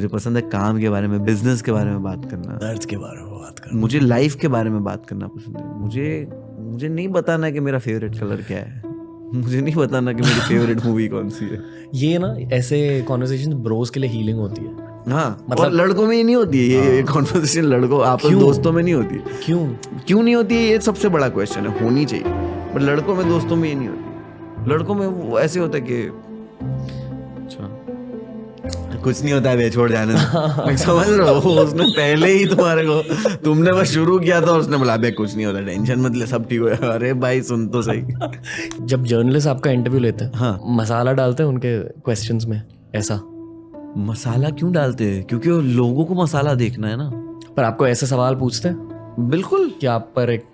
मुझे पसंद है काम के बारे में, बिजनेस के बारे में बात करना, दर्द के बारे में बात करना, मुझे लाइफ के बारे में बात करना पसंद है। मुझे नहीं बताना कि मेरा फेवरेट कलर क्या है, मुझे नहीं बताना कि मेरी फेवरेट मूवी कौन सी है। ये ना ऐसे कॉन्वर्सेशन ब्रोस के लिए हीलिंग होती है। हाँ, मतलब लड़कों में ही नहीं होती है ये कॉन्वर्सेशन, लड़कों आपस दोस्तों में नहीं होती है। क्यों नहीं होती है, ये सबसे बड़ा क्वेश्चन है। होनी चाहिए, बट लड़कों में दोस्तों में ये नहीं होती। लड़कों में वो ऐसे होता है कि अच्छा कुछ नहीं होता है, छोड़ जाने दो। समझ रहे हो, उसने पहले ही तुम्हारे को, तुमने बस शुरू किया था, उसने बोला बे कुछ नहीं होता, टेंशन मत ले, सब ठीक हो। अरे भाई सुन तो सही। जब जर्नलिस्ट आपका इंटरव्यू लेते हैं, हाँ, मसाला डालते हैं उनके क्वेश्चंस में? ऐसा मसाला क्यों डालते हैं? क्योंकि लोगों को मसाला देखना है ना। पर आपको ऐसे सवाल पूछते हैं? बिल्कुल। कि आप पर एक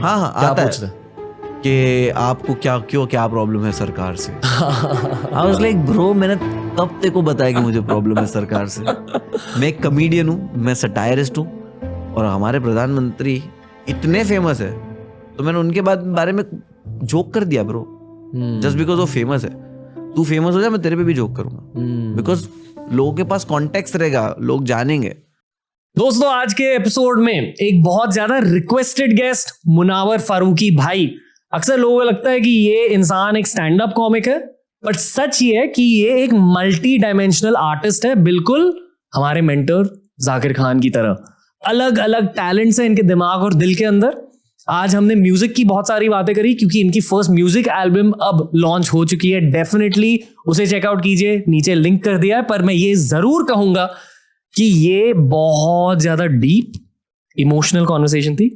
हाँ, क्या पूछते हैं कि आपको क्या प्रॉब्लम है सरकार से? I was like bro, मैंने तब तेरे को बताया कि मुझे प्रॉब्लम है सरकार से। मैं एक कॉमेडियन हूँ, मैं सटायरिस्ट हूँ, और हमारे प्रधानमंत्री इतने फेमस है तो मैंने उनके बारे में जोक कर दिया ब्रो, जस्ट बिकॉज वो फेमस है। तू फेमस हो जाए, मैं तेरे पे भी जोक करूंगा, बिकॉज लोगों के पास कॉन्टेक्स्ट रहेगा, लोग जानेंगे। दोस्तों, आज के एपिसोड में एक बहुत ज्यादा रिक्वेस्टेड गेस्ट मुनावर फारूकी भाई। अक्सर लोगों को लगता है कि ये इंसान एक स्टैंड अप कॉमिक है, बट सच ये है कि ये एक मल्टी डायमेंशनल आर्टिस्ट है, बिल्कुल हमारे मेंटर जाकिर खान की तरह। अलग अलग टैलेंट्स हैं इनके दिमाग और दिल के अंदर। आज हमने म्यूजिक की बहुत सारी बातें करी, क्योंकि इनकी फर्स्ट म्यूजिक एल्बम अब लॉन्च हो चुकी है। डेफिनेटली उसे चेकआउट कीजिए, नीचे लिंक कर दिया है। पर मैं ये जरूर कहूंगा कि ये बहुत ज्यादा डीप इमोशनल कॉन्वर्सेशन थी।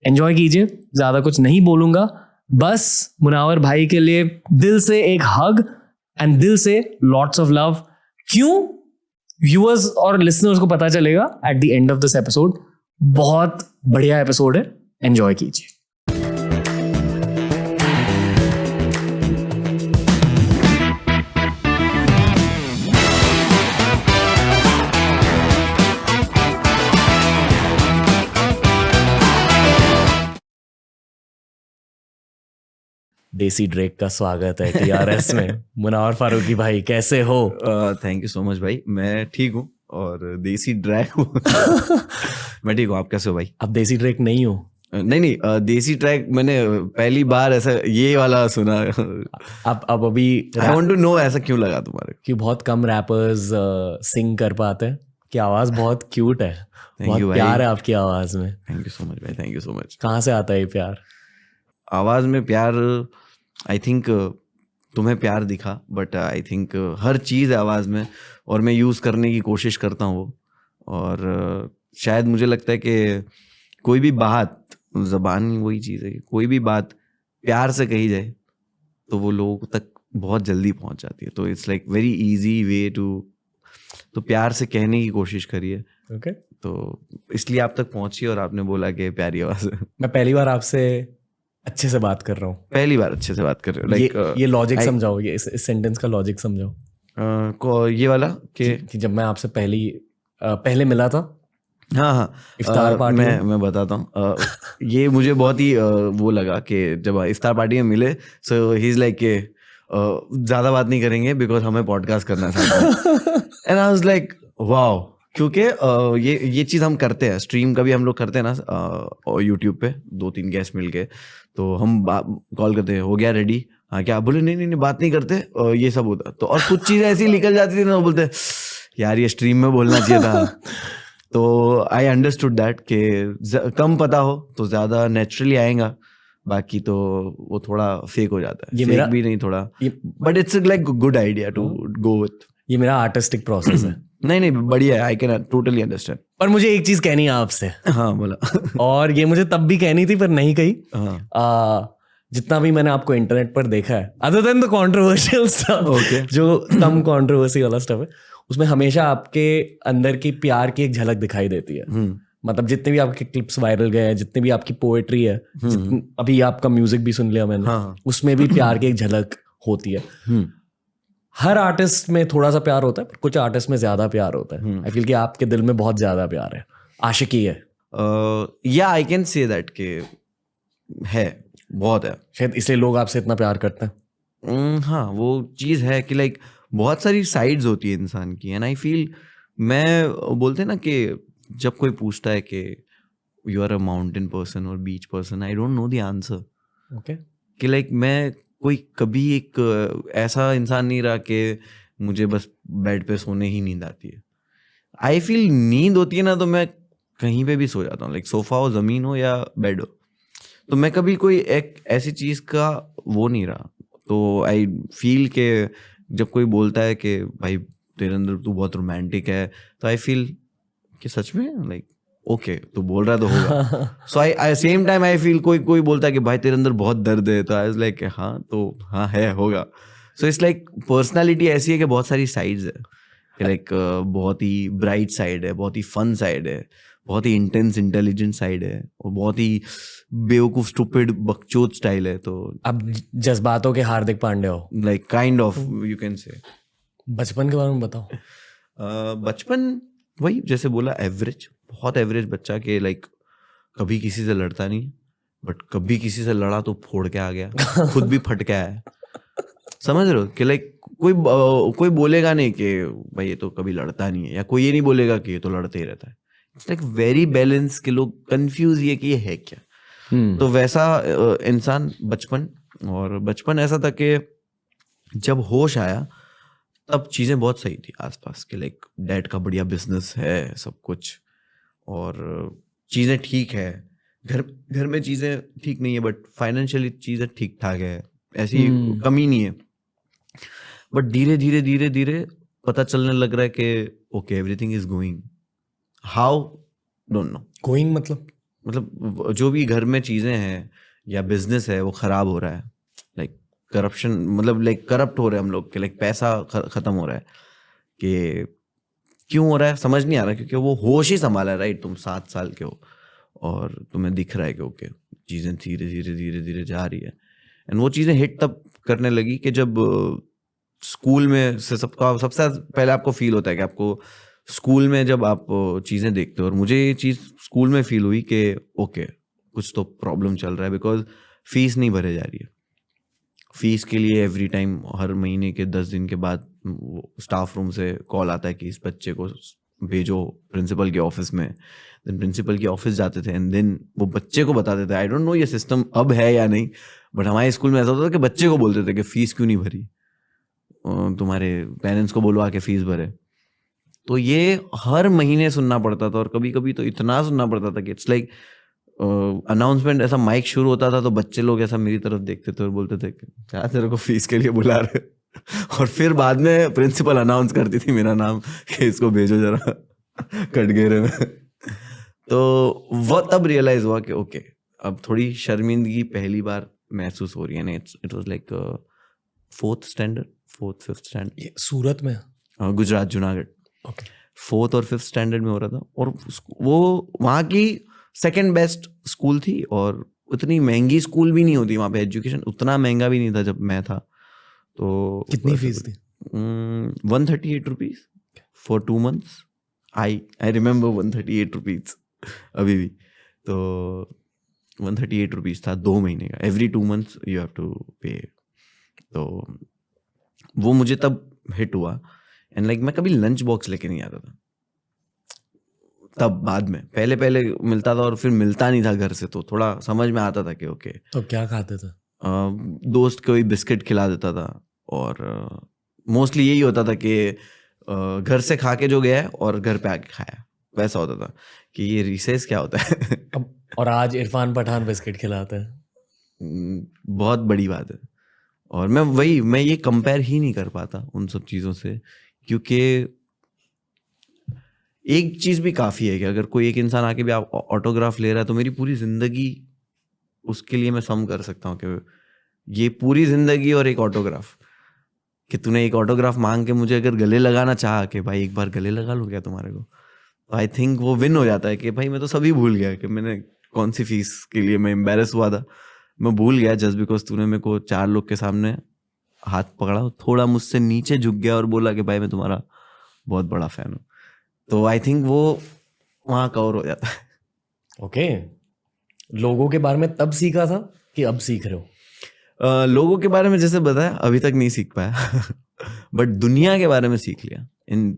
एंजॉय कीजिए, ज्यादा कुछ नहीं बोलूंगा, बस मुनावर भाई के लिए दिल से एक हग एंड दिल से लॉट्स ऑफ लव। क्यों व्यूअर्स और लिसनर्स को पता चलेगा at the end of this episode. बहुत बढ़िया एपिसोड है, एंजॉय कीजिए। देसी ड्रेक का स्वागत है टीआरएस में। मुनावर फारूकी भाई, कैसे हो? थैंक यू सो मच भाई, मैं ठीक हूँ, और देसी ड्रैक हूँ। मैं ठीक हूँ, आप कैसे हो भाई? आप देसी ड्रेक नहीं हो? नहीं, देसी ट्रैक मैंने पहली बार ऐसा ये वाला सुना। आप अब अभी आई वांट टू नो, ऐसा क्यों लगा तुम्हारे? कि बहुत कम रैपर्स सिंग कर पाते हैं, कि आवाज बहुत क्यूट है, बहुत प्यार है आपकी आवाज में। थैंक यू सो मच भाई, थैंक यू सो मच। कहाँ से आता है ये प्यार? आवाज में प्यार, आई थिंक तुम्हें प्यार दिखा, बट आई थिंक हर चीज़ है आवाज में, और मैं यूज़ करने की कोशिश करता हूँ वो। और शायद मुझे लगता है कि कोई भी बात, ज़बान वही चीज़ है कि कोई भी बात प्यार से कही जाए तो वो लोगों तक बहुत जल्दी पहुंच जाती है। तो it's like very easy way to, तो प्यार से कहने की कोशिश करिए। ओके, तो इसलिए आप तक पहुंची, और आपने बोला कि प्यारी आवाज़ है। मैं पहली बार आपसे अच्छे से बात कर रहा हूँ। पहली बार अच्छे से बात कर रहे हो? लाइक ये लॉजिक समझाओ, ये इस सेंटेंस का लॉजिक समझाओ। ये वाला कि जब मैं आपसे पहले मिला था, हाँ, इफ्तार पार्टी मैं बताता हूँ। ये मुझे बहुत ही वो लगा कि जब इफ्तार पार्टी में मिले, सो ही इज लाइक के ज़्यादा बात नहीं करेंगे बिकॉज हमें पॉडकास्ट करना था। And I was like wow, क्योंकि ये चीज़ हम करते हैं, स्ट्रीम कभी हम लोग करते हैं ना यूट्यूब पे, 2-3 गेस्ट मिल के, तो हम कॉल करते हैं, हो गया रेडी? हाँ क्या? बोले नहीं बात नहीं करते, ये सब होता। तो और कुछ चीज़ें ऐसी निकल जाती थी ना, वो बोलते यार ये स्ट्रीम में बोलना चाहिए था। तो आई अंडरस्टूड दैट कि कम पता हो तो ज़्यादा नेचुरली आएगा, बाकी तो वो थोड़ा फेक हो जाता है। फेक भी नहीं थोड़ा, but it's like good idea to go with. ये मेरा आर्टिस्टिक प्रोसेस है। नहीं बढ़िया है, आई कैन टोटली अंडरस्टैंड। पर मुझे एक चीज कहनी है आपसे। हाँ बोला। और ये मुझे तब भी कहनी थी पर नहीं कही। हाँ। जितना भी मैंने आपको इंटरनेट पर देखा है, other than the controversial stuff, जो कम कंट्रोवर्सी वाला स्टफ है, उसमें हमेशा आपके अंदर की प्यार की एक झलक दिखाई देती है। मतलब जितने भी आपके क्लिप्स वायरल गए हैं, जितने भी आपकी पोएट्री है, अभी आपका म्यूजिक भी सुन लिया मैंने, हाँ। उसमें भी प्यार की एक झलक होती है। हर आर्टिस्ट में थोड़ा सा प्यार होता है, पर कुछ आर्टिस्ट में ज्यादा प्यार होता है। आई फील कि आपके दिल में बहुत ज्यादा प्यार है, आशिकी है। या आई कैन से दैट के है, बहुत है, शायद इसलिए लोग आपसे इतना प्यार करते हैं। हाँ वो चीज़ है कि लाइक बहुत सारी साइड्स होती है इंसान की, एंड आई फील मैं बोलते हैं ना कि जब कोई पूछता है कि you are a mountain person और beach person, I don't know the answer. Okay. कि लाइक मैं कोई कभी एक ऐसा इंसान नहीं रहा कि मुझे बस बेड पे सोने ही नींद आती है. आई फील नींद होती है ना तो मैं कहीं पे भी सो जाता हूँ, लाइक सोफा हो, जमीन हो या बेड हो. तो मैं कभी कोई एक ऐसी चीज का वो नहीं रहा. तो आई फील के जब कोई बोलता है कि भाई तेरे अंदर तू बहुत रोमांटिक है, तो आई फील कि सच में लाइक ओके तू बोल रहा तो होगा. सो आई सेम टाइम आई फील कोई बोलता है कि भाई तेरे अंदर बहुत दर्द है, तो आई वाज लाइक हाँ तो हाँ है होगा. सो इट्स लाइक पर्सनालिटी ऐसी है कि बहुत सारी साइड्स है. लाइक बहुत ही ब्राइट साइड है, बहुत ही फन साइड है, बहुत ही इंटेंस इंटेलिजेंट साइड है, और बहुत ही बेवकूफ स्टूपिड बकचोद स्टाइल है. तो अब जज्बातों के हार्दिक पांडे हो. Like kind of you can say. बचपन के बारे में बताओ. बचपन वही जैसे बोला, एवरेज, बहुत एवरेज बच्चा के लाइक कभी किसी से लड़ता नहीं, बट कभी किसी से लड़ा तो फोड़ के आ गया, खुद भी फट के आया. समझ रहे हो कि लाइक कोई बोलेगा नहीं कि भाई ये तो कभी लड़ता नहीं है, या कोई ये नहीं बोलेगा कि ये तो लड़ते ही रहता है. इट्स लाइक वेरी बैलेंस के लोग कंफ्यूज ये कि ये है क्या. तो वैसा इंसान बचपन. और बचपन ऐसा था कि जब होश आया तब चीज़ें बहुत सही थी आसपास के. लाइक डैड का बढ़िया बिजनेस है, सब कुछ, और चीज़ें ठीक है. घर में चीज़ें ठीक नहीं है बट फाइनेंशियली चीज़ें ठीक ठाक है, ऐसी कमी नहीं है. बट धीरे धीरे धीरे धीरे पता चलने लग रहा है कि okay everything is going, how don't know. Going मतलब जो भी घर में चीज़ें हैं या बिजनेस है वो ख़राब हो रहा है. लाइक करप्शन, मतलब लाइक करप्ट हो रहे हैं हम लोग के. लाइक पैसा ख़त्म हो रहा है. कि क्यों हो रहा है समझ नहीं आ रहा, क्योंकि वो होश ही संभाला है. राइट, तुम 7 साल के हो और तुम्हें दिख रहा है कि ओके चीज़ें धीरे धीरे धीरे धीरे जा रही है. एंड वो चीज़ें हिट तब करने लगी कि जब स्कूल में से सबसे पहले आपको फील होता है कि आपको स्कूल में जब आप चीज़ें देखते हो. और मुझे ये चीज़ स्कूल में फील हुई कि ओके कुछ तो प्रॉब्लम चल रहा है, बिकॉज फीस नहीं भरे जा रही है. फीस के लिए एवरी टाइम हर महीने के 10 दिन के बाद स्टाफ रूम से कॉल आता है कि इस बच्चे को भेजो प्रिंसिपल के ऑफिस में. देन प्रिंसिपल के ऑफिस जाते थे एंड देन वो बच्चे को बताते थे. आई डोंट नो ये सिस्टम अब है या नहीं, बट हमारे स्कूल में ऐसा होता था कि बच्चे को बोलते थे कि फीस क्यों नहीं भरी, तुम्हारे पेरेंट्स को बोलो आके फीस भरे. तो ये हर महीने सुनना पड़ता था, और कभी कभी तो इतना सुनना पड़ता था कि इट्स लाइक अनाउंसमेंट, ऐसा माइक शुरू होता था तो बच्चे लोग ऐसा मेरी तरफ देखते थे और बोलते थे क्या तेरे को फीस के लिए बुला रहे. और फिर बाद में प्रिंसिपल अनाउंस करती थी मेरा नाम कि इसको भेजो जरा कटघरे में. तो वो तब रियलाइज हुआ कि ओके अब थोड़ी शर्मिंदगी पहली बार महसूस हो रही है. It was like 4th standard, 4th 5th standard. Surat में? गुजरात, जूनागढ़. ओके. 4th और 5th स्टैंडर्ड में हो रहा था. और वो वहाँ की सेकंड बेस्ट स्कूल थी, और उतनी महंगी स्कूल भी नहीं होती वहाँ पे. एजुकेशन उतना महंगा भी नहीं था जब मैं था. तो कितनी फीस थी? 138 rupees for 2 months. I remember 138 rupees अभी भी. तो 138 रुपीज था 2 महीने का. Every 2 months you have to pay. तो वो मुझे तब हिट हुआ. एंड लाइक मैं कभी लंच बॉक्स लेके नहीं आता था तब. बाद में पहले मिलता था और फिर मिलता नहीं था घर से, तो थोड़ा समझ में आता था कि ओके. तो क्या खाते थे? दोस्त कोई बिस्किट खिला देता था, और मोस्टली यही होता था कि घर से खा के जो गया है और घर पे आके खाया, वैसा होता था कि ये रिसेस क्या होता है. और आज इरफान पठान बिस्किट खिलाते हैं. बहुत बड़ी बात है. और मैं ये कंपेयर ही नहीं कर पाता उन सब चीज़ों से, क्योंकि एक चीज़ भी काफ़ी है कि अगर कोई एक इंसान आके भी आप ऑटोग्राफ ले रहा है तो मेरी पूरी ज़िंदगी उसके लिए मैं सम कर सकता हूँ कि ये पूरी ज़िंदगी और एक ऑटोग्राफ, कि तूने एक ऑटोग्राफ मांग के मुझे अगर गले लगाना चाहा कि भाई एक बार गले लगा लूँ क्या तुम्हारे को, तो आई थिंक वो विन हो जाता है कि भाई मैं तो सभी भूल गया कि मैंने कौन सी फीस के लिए मैं एम्बेरस हुआ था. मैं भूल गया जस्ट बिकॉज तूने मेरे को 4 लोग के सामने हाथ पकड़ा, थोड़ा मुझसे नीचे झुक गया और बोला कि भाई मैं तुम्हारा बहुत बड़ा फैन हूँ. तो आई थिंक वो वहाँ कवर हो जाता है. ओके. लोगों के बारे में तब सीखा था कि अब सीख रहे हो? लोगों के बारे में जैसे बताया अभी तक नहीं सीख पाया बट दुनिया के बारे में सीख लिया इन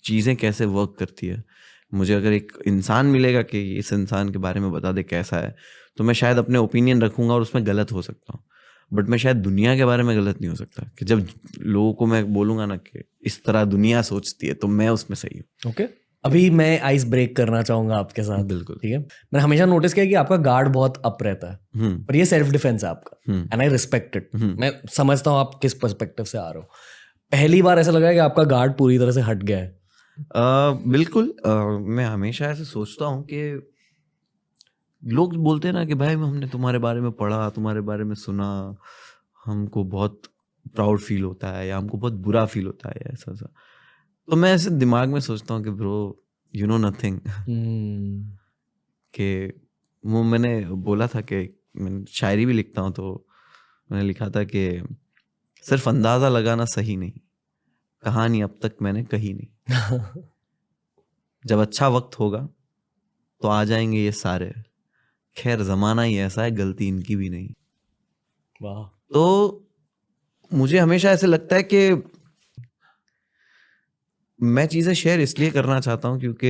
चीज़ें कैसे वर्क करती है। मुझे अगर एक इंसान मिलेगा कि इस इंसान के बारे में बता दे कैसा है, तो मैं शायद अपने ओपिनियन रखूंगा और उसमें गलत हो सकता हूँ, बट मैं शायद दुनिया के बारे में गलत नहीं हो सकता। कि जब लोगों को मैं बोलूंगा ना कि इस तरह दुनिया सोचती है, तो मैं उसमें सही हूँ। ओके, अभी मैं आइस ब्रेक करना चाहूंगा आपके साथ। बिल्कुल। ठीक है, मैंने हमेशा नोटिस किया कि आपका गार्ड बहुत अप रहता है, पर ये सेल्फ डिफेंस है आपका, एंड आई रिस्पेक्ट इट। मैं समझता हूँ आप किस पर्सपेक्टिव से आ रहे हो। पहली बार ऐसा लगा है कि आपका गार्ड पूरी तरह से हट गया है? बिल्कुल। मैं हमेशा ऐसे सोचता हूँ कि लोग बोलते हैं ना कि भाई हमने तुम्हारे बारे में पढ़ा, तुम्हारे बारे में सुना, हमको बहुत प्राउड फील होता है या हमको बहुत बुरा फील होता है ऐसा ऐसा। तो मैं ऐसे दिमाग में सोचता हूँ कि ब्रो यू नो नथिंग। कि वो मैंने बोला था कि मैं शायरी भी लिखता हूँ, तो मैंने लिखा था कि सिर्फ अंदाज़ा लगाना सही नहीं, कहानी अब तक मैंने कही नहीं। जब अच्छा वक्त होगा तो आ जाएंगे ये सारे, खैर ज़माना ही ऐसा है, गलती इनकी भी नहीं। वाह। तो मुझे हमेशा ऐसे लगता है कि मैं चीज़ें शेयर इसलिए करना चाहता हूँ क्योंकि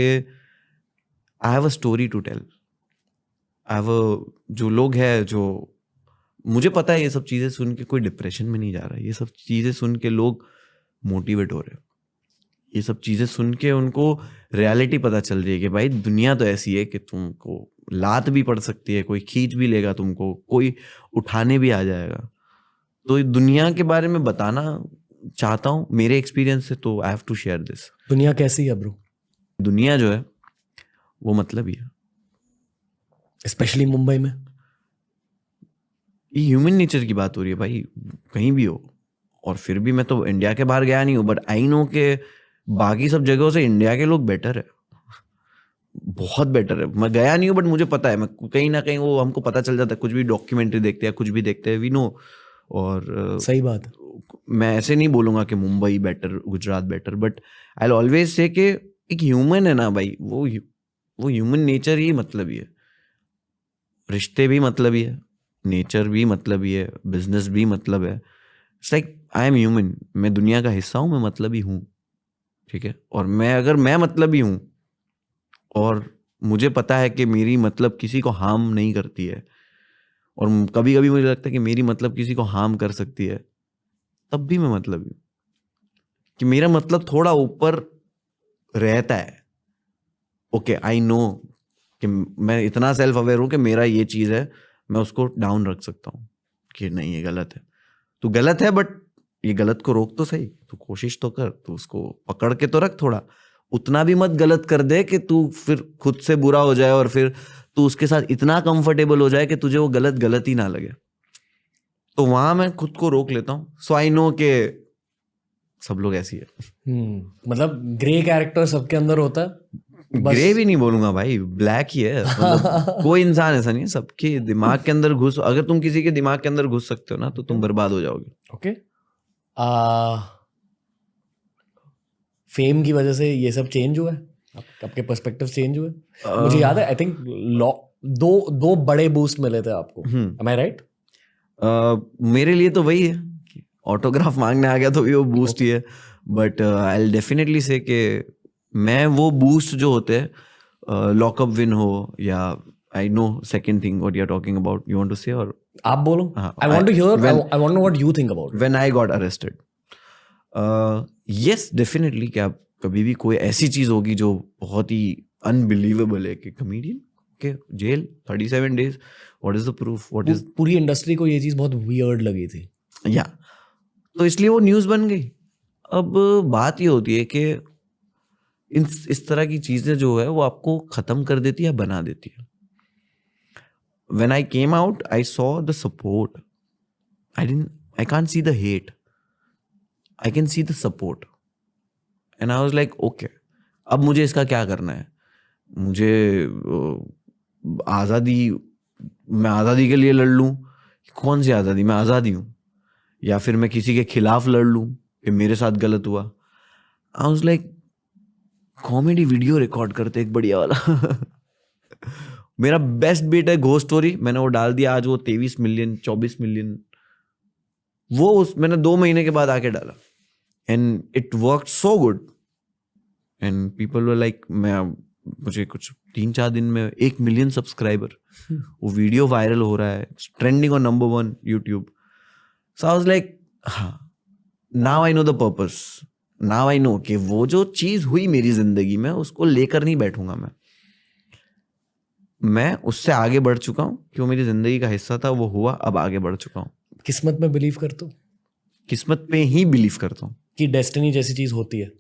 I have a story to tell. I have जो लोग हैं, जो मुझे पता है ये सब चीज़ें सुन के कोई डिप्रेशन में नहीं जा रहा है, ये सब चीज़ें सुन के लोग मोटिवेट हो रहे हैं, ये सब चीज़ें सुन के उनको रियलिटी पता चल रही है कि भाई दुनिया तो ऐसी है कि तुमको लात भी पड़ सकती है, कोई खींच भी लेगा तुमको, कोई उठाने भी आ जाएगा। तो दुनिया के बारे में बताना चाहता हूँ मेरे एक्सपीरियंस से, तो I have to share this. दुनिया कैसी है ब्रो? दुनिया जो है वो मतलब ही है, स्पेशली मुंबई में। ये ह्यूमन नेचर की बात हो रही है भाई, कहीं भी हो। और फिर भी मैं तो इंडिया के बाहर गया नहीं हूँ, बट आई नो के बाकी सब जगहों से इंडिया के लोग बेटर है, बहुत बेटर है। मैं गया नहीं हूँ बट मुझे पता है, मैं कहीं ना कहीं वो हमको पता चल जाता है, कुछ भी डॉक्यूमेंट्री देखते हैं, कुछ भी देखते हैं, वी नो। और सही बात। मैं ऐसे नहीं बोलूंगा कि Mumbai better, Gujarat better, but I will always say कि एक ह्यूमन है ना भाई, वो ह्यूमन नेचर ही मतलब ही है। रिश्ते भी मतलब ही है, नेचर भी मतलब ही है, बिजनेस भी मतलब है। It's like I am human, मैं दुनिया का हिस्सा हूँ, मैं मतलब ही हूँ, ठीक है। और मैं मतलब ही हूँ, और मुझे पता है कि मेरी मतलब किसी को हार्म नहीं करती है, और कभी कभी मुझे लगता है कि मेरी मतलब किसी को हार्म कर सकती है, तब भी मैं मतलब हूँ कि मेरा मतलब थोड़ा ऊपर रहता है। ओके, आई नो कि मैं इतना सेल्फ अवेयर हूँ कि मेरा ये चीज़ है, मैं उसको डाउन रख सकता हूँ कि नहीं ये गलत है, तो गलत है, बट ये गलत को रोक तो सही, तो कोशिश तो कर, तो उसको पकड़ के तो रख थोड़ा। उतना भी मत गलत कर दे कि तू फिर खुद से बुरा हो जाए और फिर तू उसके साथ इतना कंफर्टेबल हो जाए कि तुझे वो गलत ही ना लगे। तो वहां मैं खुद को रोक लेता हूँ। सो आई नो कि सब लोग ऐसी है। मतलब ग्रे कैरेक्टर सबके अंदर होता है। ग्रे भी नहीं बोलूंगा भाई, ब्लैक ही है। मतलब कोई इंसान ऐसा नहीं है, सबके दिमाग के अंदर घुस, अगर तुम किसी के दिमाग के अंदर घुस सकते हो ना, तो तुम बर्बाद हो जाओगे। ओके। फेम की वजह से ये सब चेंज हुआ है, आपके पर्सपेक्टिव चेंज हुए? मुझे याद है, आई थिंक दो बड़े बूस्ट मिले थे आपको, एम आई राइट? मेरे लिए तो वही है, ऑटोग्राफ मांगने आ गया तो भी वो बूस्ट ही है, बट आई विल डेफिनेटली से कि मैं वो बूस्ट जो होते हैं, लॉकअप विन हो, या I know second thing what you are talking about, you want to say, और आप बोलो। I want to hear, I want to know what you think about when I got arrested. Yes definitely, कि आप कभी भी कोई ऐसी चीज होगी जो बहुत ही अनबिलीवेबल है कि कॉमेडियन के jail 37 days, what is the proof, what is, पूरी इंडस्ट्री को ये चीज बहुत वियर्ड लगी थी। या तो इसलिए वो न्यूज़ बन गई। अब बात ये होती है कि इस तरह की चीज़ें जो है वो आपको ख़त्म कर देती है, बना देती है। When I came out, I saw the support. I can't see the hate. I can see the support. And I was like, okay, अब मुझे इसका क्या करना है? मुझे आज़ादी, मैं आज़ादी के लिए लड़ लूँ, कौन सी आज़ादी, मैं आज़ादी हूँ, या फिर मैं किसी के खिलाफ लड़ लूँ कि मेरे साथ गलत हुआ। आई was like, comedy video record करते एक बढ़िया वाला मेरा बेस्ट बीट है घोस्ट स्टोरी, मैंने वो डाल दिया, आज वो 23 मिलियन 24 मिलियन, वो मैंने 2 महीने के बाद आके डाला, and it worked so good, and people were like, मुझे कुछ 3-4 दिन में 1 मिलियन सब्सक्राइबर, वो वीडियो वायरल हो रहा है, trending on number 1 YouTube. So I was like, हाँ, now I know the purpose. Now I know कि वो जो चीज हुई मेरी जिंदगी में उसको लेकर नहीं बैठूंगा मैं उससे आगे बढ़ चुका हूँ कि वो मेरी जिंदगी का हिस्सा था, वो हुआ, अब आगे बढ़ चुका हूँ. किस्मत में बिलीव करते हो? किस्मत पे ही बिलीव करता हूँ कि डेस्टिनी जैसी चीज होती है?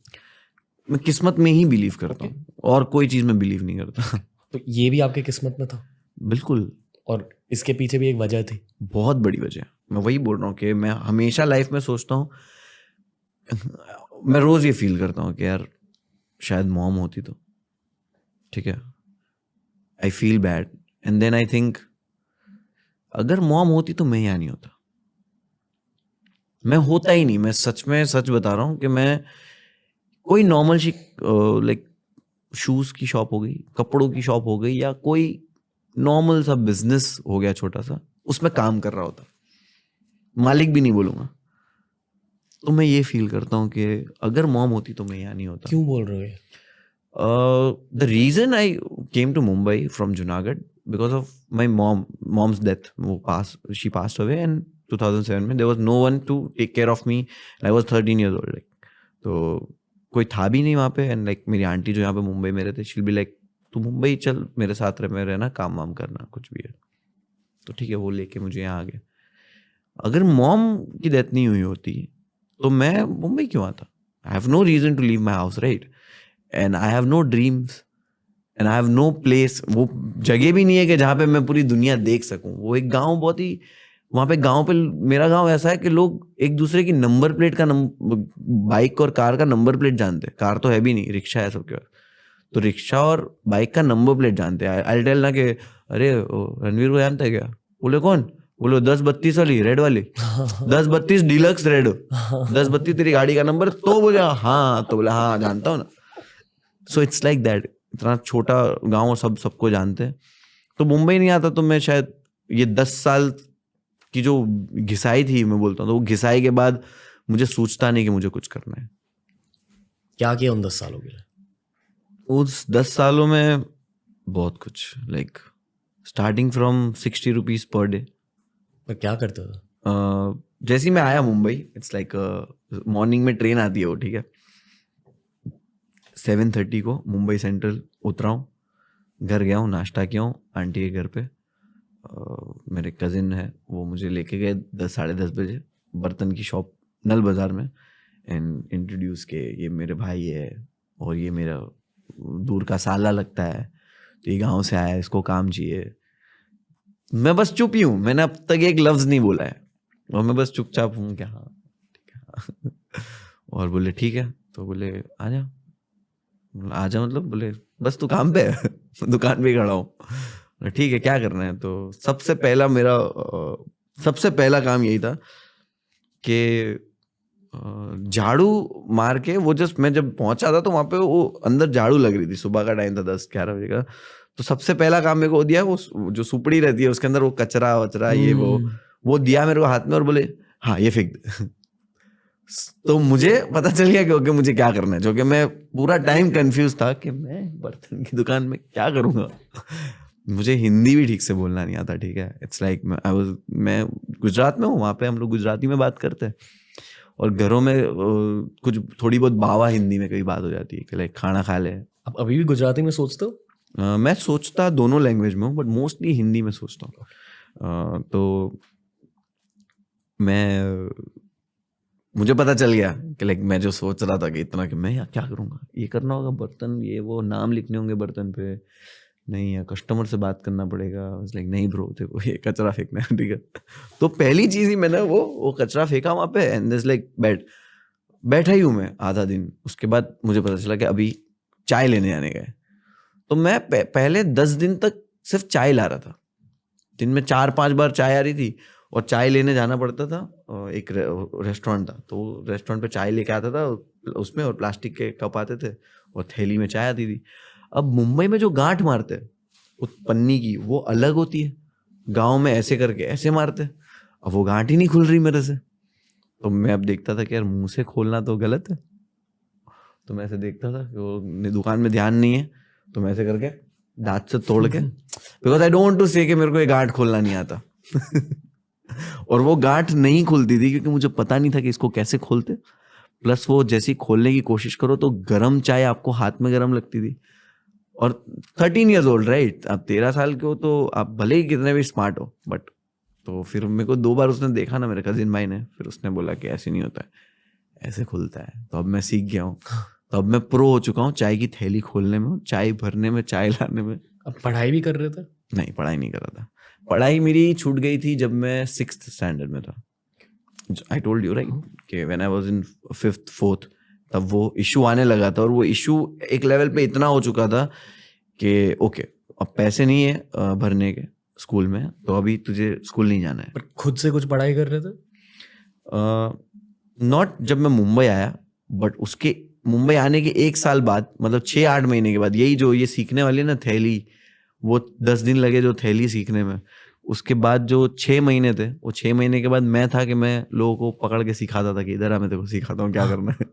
मैं किस्मत में ही बिलीव करता हूँ, और कोई चीज में बिलीव नहीं करता. तो ये भी आपके किस्मत में था? बिल्कुल. और इसके पीछे भी एक वजह थी? बहुत बड़ी वजह. मैं वही बोल रहा हूँ कि मैं हमेशा लाइफ में सोचता हूँ, मैं रोज ये फील करता हूँ कि यार शायद मॉम होती तो, ठीक है, I feel bad. And then I think अगर मॉम होती तो मैं यहाँ नहीं होता. मैं होता ही नहीं. मैं सच में सच बता रहा हूँ कि मैं कोई नॉर्मल सी लाइक शूज की शॉप हो गई, कपड़ों की शॉप हो गई, या कोई नॉर्मल सा बिजनेस हो गया छोटा सा, उसमें काम कर रहा होता. मालिक भी नहीं बोलूंगा. तो मैं ये फील करता हूँ कि अगर मॉम होती तो मैं यहाँ नहीं होता. क्यों बोल रहे हो? The reason I came to Mumbai from Junagadh because of my mom's death. She passed away in 2007 में. There was no one to take care of me. I was 13 years old. तो कोई था भी नहीं वहाँ पे. एंड लाइक मेरी आंटी जो यहाँ पे मुंबई में रहते, she'll be like, तू मुंबई चल, मेरे साथ रहना, काम वाम करना, कुछ भी है. तो ठीक है, वो लेके मुझे यहाँ आ गया. अगर मॉम की डेथ नहीं हुई होती तो मैं मुंबई क्यों आता? I have no reason to leave my house, right? And I have no dreams and I have no place. वो जगह भी नहीं है कि जहाँ पे मैं पूरी दुनिया देख सकूं. वो एक गांव, बहुत ही वहाँ पे गांव पे, मेरा गांव ऐसा है कि लोग एक दूसरे की नंबर प्लेट का बाइक और कार का नंबर प्लेट जानते हैं. कार तो है भी नहीं, रिक्शा है सबके पास. तो रिक्शा और बाइक का नंबर प्लेट जानते हैं. आई टेल ना कि अरे रणवीर को जानता है क्या? बोले कौन? बोलो 1032 वाली रेड वाली, 1032 डीलक्स रेड, 1032 तेरी गाड़ी का नंबर. तो बोले हाँ, तो बोले हाँ जानता हूँ ना. सो इट्स लाइक दैट. इतना छोटा गांव और सबको जानते हैं. तो मुंबई नहीं आता तो मैं शायद ये 10 साल की जो घिसाई थी, मैं बोलता हूँ, तो वो घिसाई के बाद मुझे सोचता नहीं कि मुझे कुछ करना है. क्या किया उन 10 सालों के लिए? उस 10 सालों में बहुत कुछ, like starting from 60 rupees per day. पर क्या करते थे? जैसे ही मैं आया मुंबई, इट्स लाइक मॉर्निंग में ट्रेन आती है वो, ठीक है, 7:30 को मुंबई सेंट्रल उतरा हूँ, घर गया हूँ, नाश्ता किया हूँ आंटी के घर पे. मेरे कजिन है, वो मुझे लेके गए 10-10:30 बजे बर्तन की शॉप नल बाज़ार में. एंड इंट्रोड्यूस के ये मेरे भाई है और ये मेरा दूर का साला लगता है, तो ये गांव से आया है, इसको काम चाहिए. मैं बस चुप ही हूँ, मैंने अब तक एक लफ्ज़ नहीं बोला है, और मैं बस चुपचाप हूँ कि हाँ ठीक है. और बोले ठीक है, तो बोले आ जा, मतलब बोले बस तू काम पे है, दुकान पे खड़ा हूँ. ठीक है, क्या करना है? तो सबसे पहला काम यही था कि झाड़ू मार के, वो जस्ट मैं जब पहुंचा था तो वहां पे वो अंदर झाड़ू लग रही थी, सुबह का टाइम था 10-11 बजे का. तो सबसे पहला काम मेरे को दिया, वो जो सुपड़ी रहती है उसके अंदर वो कचरा वचरा ये वो दिया मेरे को हाथ में, और बोले हाँ ये फेंक दे. तो मुझे पता चल गया कि मुझे क्या करना है, जो कि मैं पूरा टाइम कंफ्यूज था कि मैं बर्तन की दुकान में क्या करूंगा. मुझे हिंदी भी ठीक से बोलना नहीं आता, ठीक है. इट्स लाइक मैं गुजरात में हूँ, वहाँ पे हम लोग गुजराती में बात करते हैं, और घरों में कुछ थोड़ी बहुत बावा हिंदी में कई बात हो जाती है कि लाइक खाना खा ले. आप अभी भी गुजराती में सोचते हो? मैं सोचता दोनों लैंग्वेज में हूँ, बट मोस्टली हिंदी में सोचता हूँ. तो मुझे पता चल गया कि लाइक मैं जो सोच रहा था कि इतना कि मैं यार क्या करूँगा, ये करना होगा, बर्तन ये वो नाम लिखने होंगे बर्तन पे, नहीं है कस्टमर से बात करना पड़ेगा. लाइक नहीं ब्रो, देखो ये कचरा फेंकना है, ठीक है. तो पहली चीज ही मैंने वो कचरा फेंका वहाँ पे. एंड दिस लाइक बैठा ही हूँ मैं आधा दिन. उसके बाद मुझे पता चला कि अभी चाय लेने जाने गए. तो मैं पहले 10 दिन तक सिर्फ चाय ला रहा था. दिन में 4-5 बार चाय आ रही थी, और चाय लेने जाना पड़ता था. एक रेस्टोरेंट था, तो रेस्टोरेंट पे चाय लेके आता था उसमें, और प्लास्टिक के कप आते थे और थैली में चाय आती थी. अब मुंबई में जो गांठ मारते हैं उस पन्नी की, वो अलग होती है. गांव में ऐसे करके ऐसे मारते. अब वो गांठ ही नहीं खुल रही मेरे से. तो मैं अब देखता था कि यार मुंह से खोलना तो गलत है, तो मैं ऐसे देखता था कि वो दुकान में ध्यान नहीं है, तो मैं ऐसे करके दांत से तोड़ के, because I don't want to say कि मेरे को ये गांठ खोलना नहीं आता और वो गांठ नहीं खुलती थी क्योंकि मुझे पता नहीं था कि इसको कैसे खोलते। प्लस वो जैसी खोलने की कोशिश करो तो गरम चाय आपको हाथ में गरम लगती थी, और 13 years old राइट, आप 13 साल के हो तो आप भले ही कितने भी स्मार्ट हो, बट तो फिर मेरे को 2 बार उसने देखा ना, मेरे कजिन भाई ने, फिर उसने बोला कि ऐसे नहीं होता है, ऐसे खुलता है। तो अब मैं सीख गया हूँ, तो अब मैं प्रो हो चुका हूँ चाय की थैली खोलने में, चाय भरने में, चाय लाने में। अब पढ़ाई भी कर रहे थे? नहीं, पढ़ाई नहीं कर रहा था। पढ़ाई मेरी छूट गई थी जब मैं 6th स्टैंडर्ड में था। आई टोल्ड यू राइट कि when I was in 5th 4th, तब वो इशू आने लगा था, और वो इशू एक लेवल पे इतना हो चुका था कि ओके अब पैसे नहीं है भरने के स्कूल में, तो अभी तुझे स्कूल नहीं जाना है। पर खुद से कुछ पढ़ाई कर रहे थे? नॉट जब मैं मुंबई आया, बट उसके मुंबई आने के 1 साल बाद, मतलब 6-8 महीने के बाद, यही जो ये सीखने वाली ना थैली, वो 10 दिन लगे जो थैली सीखने में, उसके बाद जो 6 महीने थे, वो 6 महीने के बाद मैं था कि मैं लोगों को पकड़ के सिखाता था कि इधर आ, मैं तेरे को सिखाता हूँ क्या करना है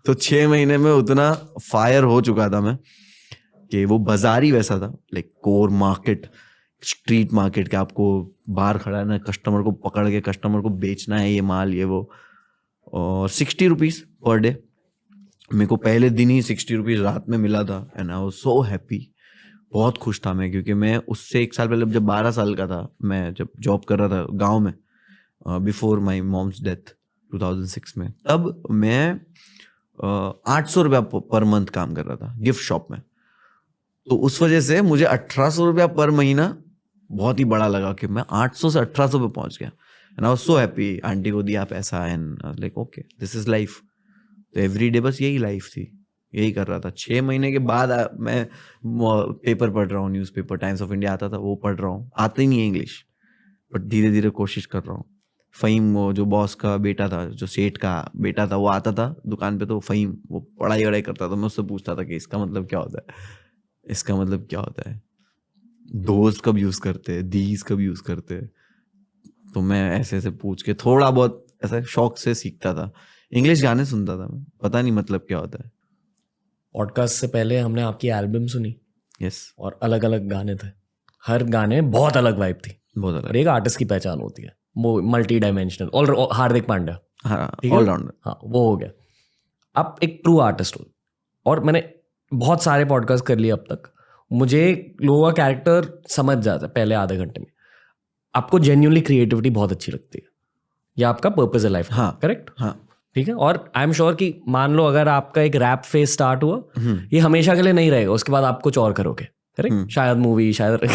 तो 6 महीने में उतना फायर हो चुका था मैं कि वो बाजार ही वैसा था, like core market, street market के, आपको बाहर खड़ा है ना, कस्टमर को पकड़ के कस्टमर को बेचना है ये माल ये वो। और 60 रुपीज़ पर डे, मेरे को पहले दिन ही 60 रुपीज़ रात में मिला था, and I was so happy. बहुत खुश था मैं, क्योंकि मैं उससे 1 साल पहले जब 12 साल का था, मैं जब जॉब कर रहा था गांव में, बिफोर माय मॉम्स डेथ 2006 में, तब मैं 800 रुपया पर मंथ काम कर रहा था गिफ्ट शॉप में। तो उस वजह से मुझे 1800 रुपया पर महीना बहुत ही बड़ा लगा कि मैं 800 से 1800 पे पहुंच गया, and I was so happy. Aunty को दिया पैसा, and like okay this is life. तो एवरी डे बस यही लाइफ थी, यही कर रहा था। 6 महीने के बाद मैं पेपर पढ़ रहा हूँ, न्यूज़पेपर टाइम्स ऑफ इंडिया आता था वो पढ़ रहा हूँ, आता ही नहीं है इंग्लिश, बट धीरे धीरे कोशिश कर रहा हूँ। फ़हीम, वो जो बॉस का बेटा था, जो सेठ का बेटा था, वो आता था दुकान पे, तो फ़हीम वो पढ़ाई वढ़ाई करता था, मैं उससे पूछता था कि इसका मतलब क्या होता है, इसका मतलब क्या होता है, दोज कब यूज़ करते हैं, दीज कब यूज़ करते हैं। तो मैं ऐसे ऐसे पूछ के थोड़ा बहुत ऐसा शौक से सीखता था। इंग्लिश गाने सुनता था मैं, पता नहीं मतलब क्या होता है। पॉडकास्ट से पहले हमने आपकी एल्बम सुनी, यस, और अलग अलग गाने थे, हर गाने बहुत अलग वाइब थी, बहुत और अलग। एक आर्टिस्ट की पहचान होती है, वो मल्टी डायमेंशनल। और हार्दिक पांड्या, हाँ, ठीक है? ऑलराउंडर। हाँ, वो हो गया। आप एक ट्रू आर्टिस्ट हो, और मैंने बहुत सारे पॉडकास्ट कर लिए अब तक, मुझे लोगों का कैरेक्टर समझ जाता है पहले आधे घंटे में। आपको जेन्युइनली क्रिएटिविटी बहुत अच्छी लगती है, या आपका पर्पस है लाइफ का, हाँ, करेक्ट? हाँ, ठीक है। और आई एम श्योर कि मान लो अगर आपका एक रैप फेज स्टार्ट हुआ, ये हमेशा के लिए नहीं रहेगा, उसके बाद आप कुछ और करोगे, करेक्ट? शायद मूवी, शायद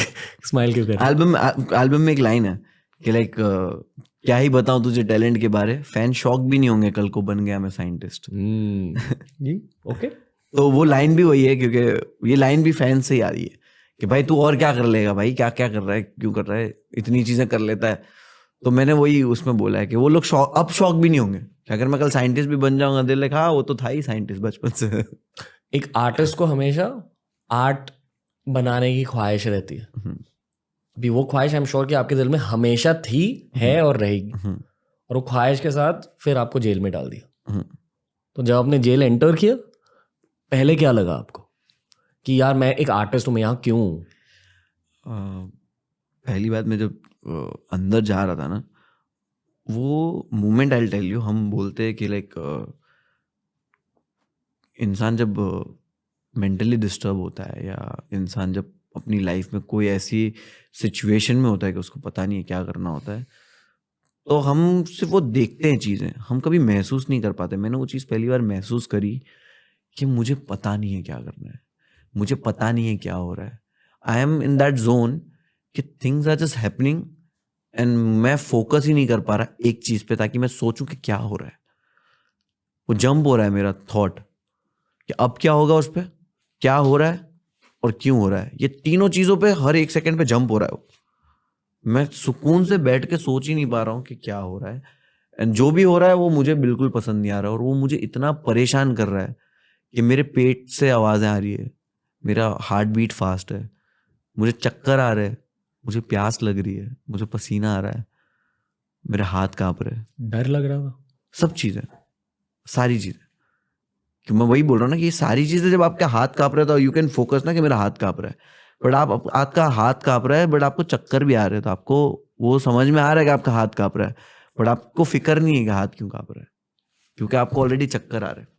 स्माइल क्यों कर। एल्बम में एक लाइन है कि लाइक क्या ही बताऊं तुझे टैलेंट के बारे, फैन शॉक भी नहीं होंगे कल को बन गया मैं साइंटिस्ट। ओके। तो वो लाइन भी वही है, क्योंकि ये लाइन भी फैन से ही आ रही है कि भाई तू और क्या कर लेगा भाई, क्या क्या कर रहा है, क्यों कर रहा है, इतनी चीजें कर लेता है। तो मैंने वही उसमें बोला है कि वो लोग अब शॉक भी नहीं होंगे कि अगर मैं कल साइंटिस्ट भी बन जाऊंगा, दिल लाइक हाँ वो तो था ही साइंटिस्ट बचपन से। एक आर्टिस्ट को हमेशा आर्ट बनाने की ख्वाहिश रहती है। अभी वो ख्वाहिश आई एम श्योर कि आपके दिल में हमेशा थी, है और रहेगी, और वो ख्वाहिश के साथ फिर आपको जेल में डाल दिया। तो जब आपने जेल एंटर किया, पहले क्या लगा आपको कि यार मैं एक आर्टिस्ट हूँ, मैं यहाँ क्यों हूँ? पहली बात, मैं जब अंदर जा रहा था ना, वो moment I will tell you, हम बोलते हैं कि लाइक इंसान जब मेंटली डिस्टर्ब होता है, या इंसान जब अपनी लाइफ में कोई ऐसी सिचुएशन में होता है कि उसको पता नहीं है क्या करना होता है, तो हम सिर्फ वो देखते हैं चीज़ें, हम कभी महसूस नहीं कर पाते। मैंने वो चीज़ पहली बार महसूस करी कि मुझे पता नहीं है क्या करना है, मुझे पता नहीं है क्या हो रहा है। I am in that zone कि things are just happening, and मैं फोकस ही नहीं कर पा रहा एक चीज़ पे ताकि मैं सोचूं कि क्या हो रहा है। वो जंप हो रहा है मेरा थॉट कि अब क्या होगा, उस पर क्या हो रहा है और क्यों हो रहा है, ये तीनों चीज़ों पे हर 1 सेकंड पे जंप हो रहा है। मैं सुकून से बैठ के सोच ही नहीं पा रहा हूँ कि क्या हो रहा है, एंड जो भी हो रहा है वो मुझे बिल्कुल पसंद नहीं आ रहा, और वो मुझे इतना परेशान कर रहा है कि मेरे पेट से आवाज़ें आ रही है, मेरा हार्ट बीट फास्ट है, मुझे चक्कर आ रहे हैं, मुझे प्यास लग रही है, मुझे पसीना आ रहा है, मेरे हाथ कांप रहे हैं, डर लग रहा था, सब चीज़ें, सारी चीज़ें, कि मैं वही बोल रहा हूँ ना कि ये सारी चीजें जब आपका हाथ कांप रहा है तो यू कैन फोकस ना कि मेरा हाथ कांप रहा है, बट आपका हाथ कांप रहा है बट आपको चक्कर भी आ रहे हैं, तो आपको वो समझ में आ रहा है कि आपका हाथ कांप रहा है, बट आपको फिक्र नहीं है कि हाथ क्यों कांप रहा है, क्योंकि आपको ऑलरेडी चक्कर आ रहे हैं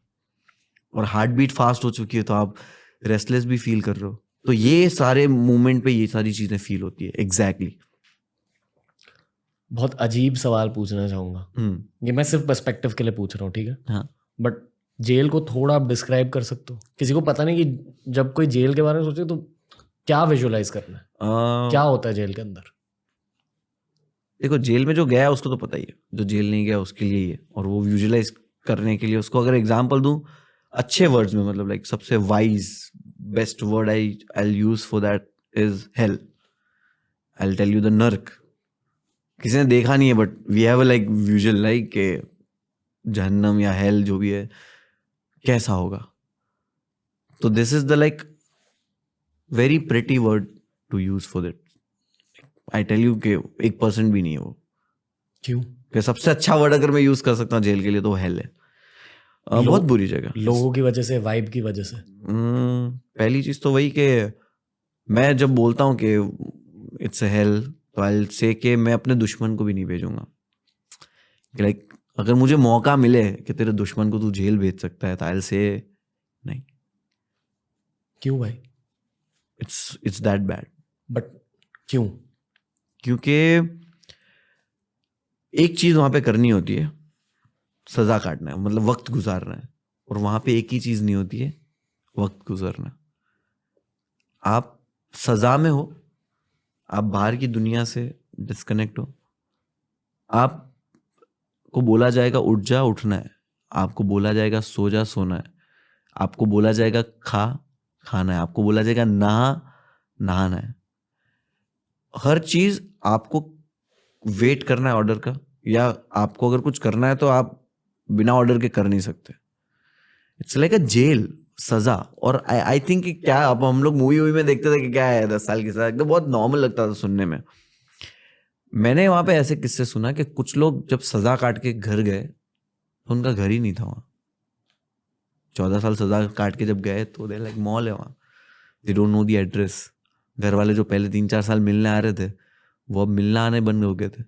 और हार्ट बीट फास्ट हो चुकी है, तो आप रेस्टलेस भी फील कर रहे हो। तो ये सारे मूवमेंट पे ये सारी चीजें फील होती है। एग्जैक्टली बहुत अजीब सवाल पूछना चाहूंगा, ये मैं सिर्फ पर्सपेक्टिव के लिए पूछ रहा हूँ, ठीक है? हाँ। बट जेल को थोड़ा आप डिस्क्राइब कर सकते हो? किसी को पता नहीं कि जब कोई जेल के बारे में सोचे तो क्या विजुअलाइज करना है, क्या होता है जेल के अंदर? देखो, जेल में जो गया है उसको तो पता ही है, जो जेल नहीं गया उसके लिए ही है, और वो विजुअलाइज करने के लिए उसको अगर एग्जांपल दूं अच्छे वर्ड्स में, मतलब लाइक सबसे wise best word I use for that is hell. I tell you the नर्क। किसी ने देखा नहीं है but we have like visual like के जहन्नम या हेल जो भी है कैसा होगा। तो this is the like very pretty word to use for that. I tell you के 1% भी नहीं है वो। क्यों? कि सबसे अच्छा वर्ड अगर मैं यूज कर सकता हूँ जेल के लिए तो हेल है। बहुत बुरी जगह, लोगों की वजह से, वाइब की वजह से। पहली चीज तो वही कि मैं जब बोलता हूँ कि इट्स हेल तो आई से कि मैं अपने दुश्मन को भी नहीं भेजूंगा। लाइक अगर मुझे मौका मिले कि तेरे दुश्मन को तू जेल भेज सकता है तो आई से नहीं। क्यों भाई? It's that bad. बट क्यों? क्योंकि एक चीज वहां पे करनी होती है, सजा काटना है, मतलब वक्त गुजारना है, और वहां पे एक ही चीज नहीं होती है, वक्त गुजारना। आप सजा में हो, आप बाहर की दुनिया से डिस्कनेक्ट हो, आपको बोला जाएगा उठ जा, उठना है, आपको बोला जाएगा सो जा, सोना है, आपको बोला जाएगा खा, खाना है, आपको बोला जाएगा नहा, नहाना है। हर चीज आपको वेट करना है ऑर्डर का, या आपको अगर कुछ करना है तो आप बिना ऑर्डर के कर नहीं सकते। इट्स लाइक अ जेल, सजा। और आई थिंक क्या अब हम लोग मूवी में देखते थे कि क्या है 10 साल की सजा, एकदम बहुत नॉर्मल लगता था सुनने में। मैंने वहां पे ऐसे किस्से सुना कि कुछ लोग जब सजा काट के घर गए तो उनका घर ही नहीं था वहां। 14 साल सजा काट के जब गए तो दे लाइक मॉल है वहां, they don't know the address. घर वाले जो पहले 3-4 साल मिलने आ रहे थे वो अब मिलना आने बंद हो गए थे।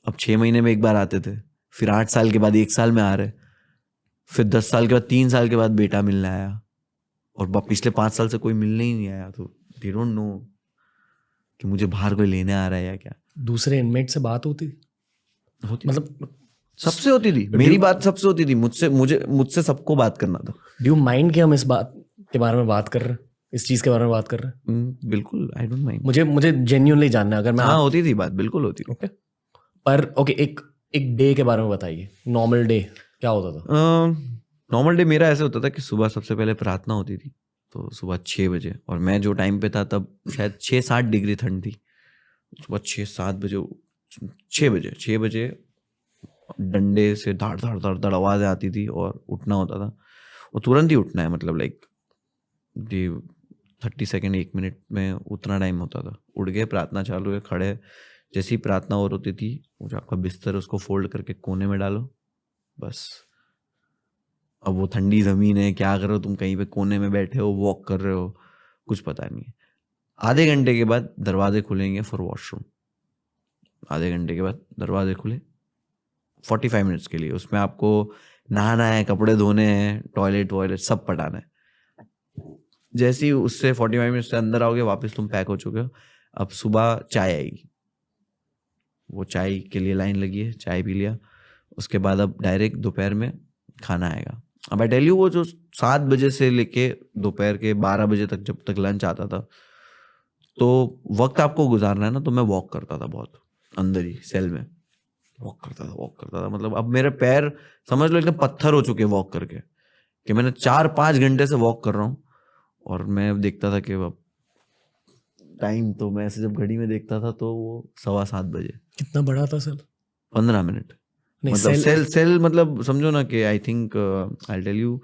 अब 6 महीने में एक बार आते थे, फिर 8 साल के बाद 1 साल में आ रहे, फिर 10 साल के बाद 3 साल के बाद बेटा मिलने आया, और पिछले 5 साल से कोई मिलने ही नहीं आया। तो दे डोंट नो कि मुझे बाहर कोई लेने आ रहा है या क्या। दूसरे इनमेट से बात होती थी? मतलब सबसे होती थी, मेरी बात सबसे होती थी, मुझसे सबको बात करना था। डू यू माइंड कि हम इस बात के बारे में बात कर रहे हैं, इस चीज के बारे में बात कर रहे हैं? बिल्कुल, आई डोंट माइंड। मुझे जेन्युइनली जानना है। अगर मैं होती थी बात, बिल्कुल होती। ओके, पर ओके, एक डे के बारे में बताइए। नॉर्मल डे क्या होता था? नॉर्मल डे मेरा ऐसे होता था कि सुबह सबसे पहले प्रार्थना होती थी, तो सुबह 6 बजे, और मैं जो टाइम पे था तब शायद 6-7 डिग्री ठंड थी। सुबह 6-7 बजे 6 बजे डंडे से धाड़ धाड़ धाड़ धाड़ आवाज़ आती थी और उठना होता था, और तुरंत ही उठना है, मतलब लाइक 30 सेकेंड 1 मिनट में उतना टाइम होता था। उठ गए, प्रार्थना चालू है, खड़े, जैसी प्रार्थना और होती थी वो जो आपका बिस्तर उसको फोल्ड करके कोने में डालो, बस। अब वो ठंडी ज़मीन है, क्या करो तुम, कहीं पे कोने में बैठे हो, वॉक कर रहे हो, कुछ पता नहीं है। आधे घंटे के बाद दरवाजे खुलेंगे फॉर वॉशरूम। आधे घंटे के बाद दरवाजे खुले 45 मिनट्स के लिए, उसमें आपको नहाना है, कपड़े धोने हैं, टॉयलेट सब पटाना है। जैसे ही उससे 45 मिनट से अंदर आओगे वापस तुम पैक हो चुके हो। अब सुबह चाय आएगी, वो चाय के लिए लाइन लगी है, चाय पी लिया, उसके बाद अब डायरेक्ट दोपहर में खाना आएगा। अब आई टेल यू, वो जो 7 बजे से लेके दोपहर के 12 बजे तक जब तक लंच आता था, तो वक्त आपको गुजारना है ना, तो मैं वॉक करता था बहुत, अंदर ही सेल में वॉक करता था। मतलब अब मेरे पैर समझ लो एकदम पत्थर हो चुके वॉक करके, कि मैंने 4-5 घंटे से वॉक कर रहा हूँ। और मैं देखता था कि अब टाइम, तो मैं ऐसे जब घड़ी में देखता था तो वो 7:15 बजे। कितना बड़ा था सेल? 15 मिनट, मतलब सेल मतलब समझो ना कि I think I tell you